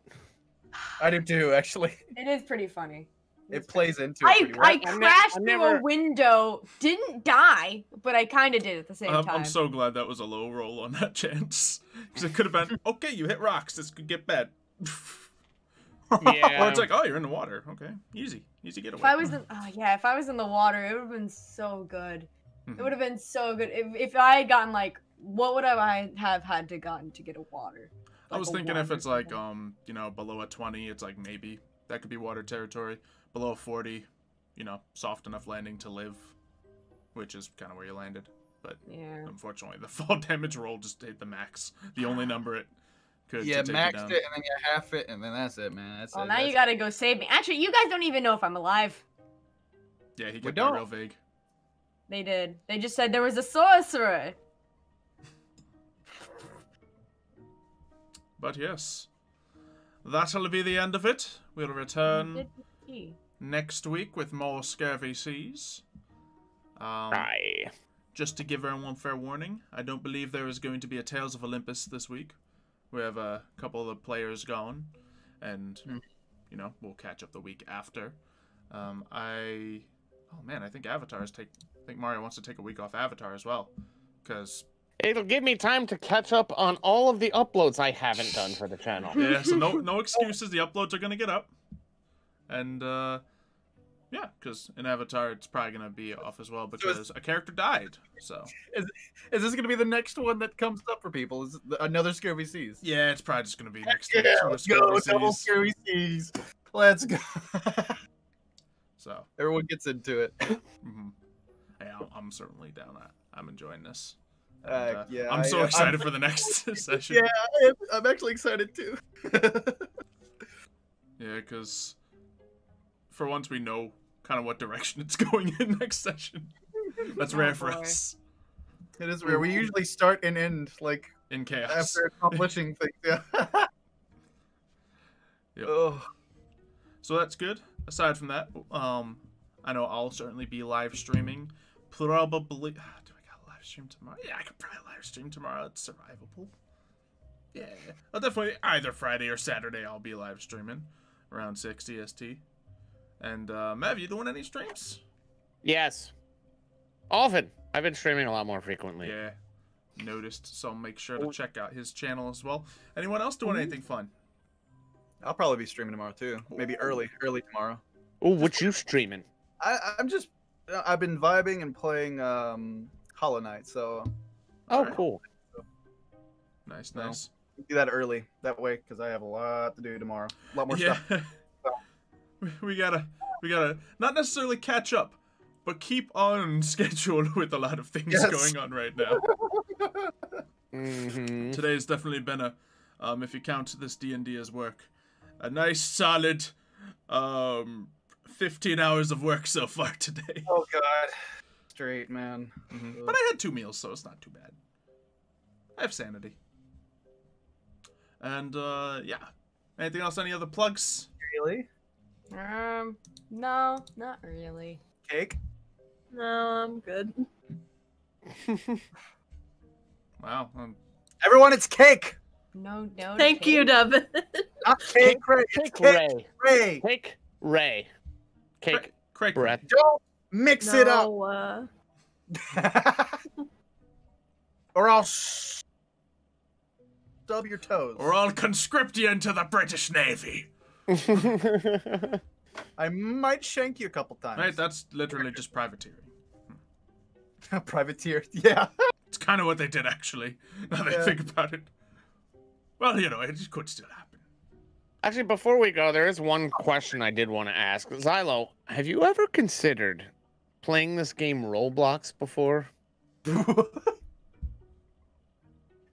I do too, actually. It is pretty funny. It plays into it. I crashed through a window, didn't die, but I kind of did at the same time. I'm so glad that was a low roll on that chance. Because it could have been, okay, you hit rocks, this could get bad. Yeah. Or it's like, oh, you're in the water. Okay, easy getaway. If I was in the water, it would have been so good. It would have been so good. If I had gotten what would I have had to gotten to get a water? I was thinking if it's like, below a 20, it's like maybe that could be water territory. Below a 40, soft enough landing to live, which is kind of where you landed. But unfortunately, the fall damage roll just hit the max. The only number it could. Yeah, maxed it, and then you half it, and then that's it, man. Now you gotta go save me. Actually, you guys don't even know if I'm alive. Yeah, he got that real vague. They did. They just said there was a sorcerer. But yes, that'll be the end of it. We'll return next week with more Scurvy Seas. Just to give everyone fair warning, I don't believe there is going to be a Tales of Olympus this week. We have a couple of the players gone, and we'll catch up the week after. I think I think Mario wants to take a week off Avatar as well, because it'll give me time to catch up on all of the uploads I haven't done for the channel. Yeah, so no excuses. The uploads are gonna get up, and because in Avatar it's probably gonna be off as well because a character died. So is this gonna be the next one that comes up for people? Is it another Scurvy Seas? Yeah, it's probably just gonna be next week. Let's go double Scurvy Seas. Let's go. So Everyone gets into it. Yeah, I'm certainly down. I'm enjoying this. Yeah, I'm so excited for the next session. Yeah, I'm actually excited too. Yeah, because for once we know kind of what direction it's going in next session. That's rare for us. It is rare. We usually start and end like In chaos. after accomplishing things. Yeah. Yep. Oh. So that's good. Aside from that, I know I'll certainly be live streaming. Probably. Do I got a live stream tomorrow? Yeah, I could probably live stream tomorrow. It's survivable. Yeah, I'll definitely either Friday or Saturday. I'll be live streaming around 6 EST. And Mev, you doing any streams? Yes. Often. I've been streaming a lot more frequently. Yeah, noticed. So make sure to check out his channel as well. Anyone else doing anything fun? I'll probably be streaming tomorrow too. Maybe early tomorrow. Oh, what you streaming? I've been vibing and playing Hollow Knight, so. Oh, cool. Nice. Do that early that way because I have a lot to do tomorrow. A lot more stuff. we gotta not necessarily catch up, but keep on schedule with a lot of things going on right now. Today's definitely been a, if you count this D&D as work, a nice solid 15 hours of work so far today. Oh god. Straight, man. But I had 2 meals, so it's not too bad. I have sanity. And yeah. Anything else? Any other plugs? Really? No, not really. Cake? No, I'm good. Wow. Everyone, it's cake. No. Thank you, Devin. Not Kaykrae. Kaykrae. Kaykrae. Kaykrae breath. Don't mix it up, or I'll stub your toes. Or I'll conscript you into the British Navy. I might shank you a couple times. Right, that's literally just privateering. Privateer, yeah. It's kind of what they did, actually, now that I think about it. Well, you know, it could still happen. Actually, before we go, there is one question I did want to ask. Xylo, have you ever considered playing this game Roblox before?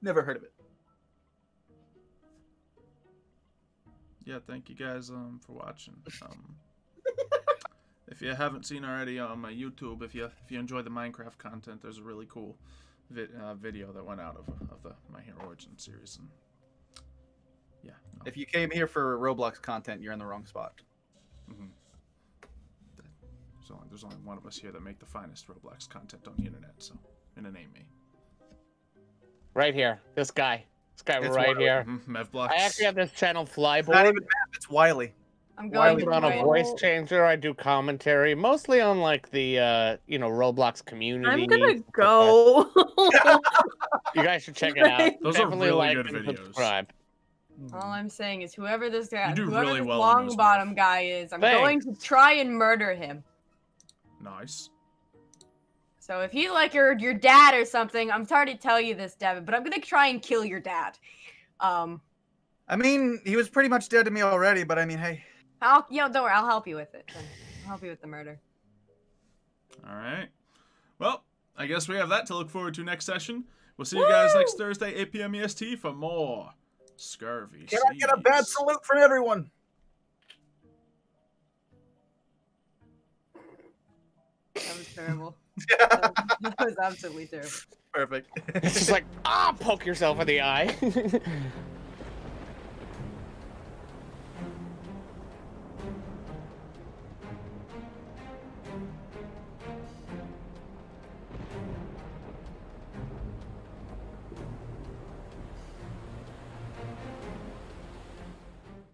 Never heard of it. Yeah, thank you guys for watching. If you haven't seen already on my YouTube, if you enjoy the Minecraft content, there's a really cool video that went out of the My Hero Origins series. And yeah. No. If you came here for Roblox content, you're in the wrong spot. There's only one of us here that make the finest Roblox content on the internet, so I'm gonna name me. Right here, this guy. This guy right here. Mevblocks. I actually have this channel Flyboard. It's not even Matt, it's Wiley. I'm going on a voice changer. I do commentary, mostly on like the Roblox community. I'm gonna go. You guys should check it out. Those Definitely are really like good and videos. Subscribe. All I'm saying is whoever this guy, You do whoever really this well in those, Longbottom guy is, I'm going to try and murder him. Nice. So if he like your dad or something, I'm sorry to tell you this, Devin, but I'm gonna try and kill your dad. I mean, he was pretty much dead to me already, but I mean, hey. Don't worry, I'll help you with it. I'll help you with the murder. All right. Well, I guess we have that to look forward to next session. We'll see you guys next Thursday, 8 p.m. EST for more Scurvy Seas. Can I get a bad salute from everyone? That was terrible. That was absolutely terrible. Perfect. It's just like, poke yourself in the eye.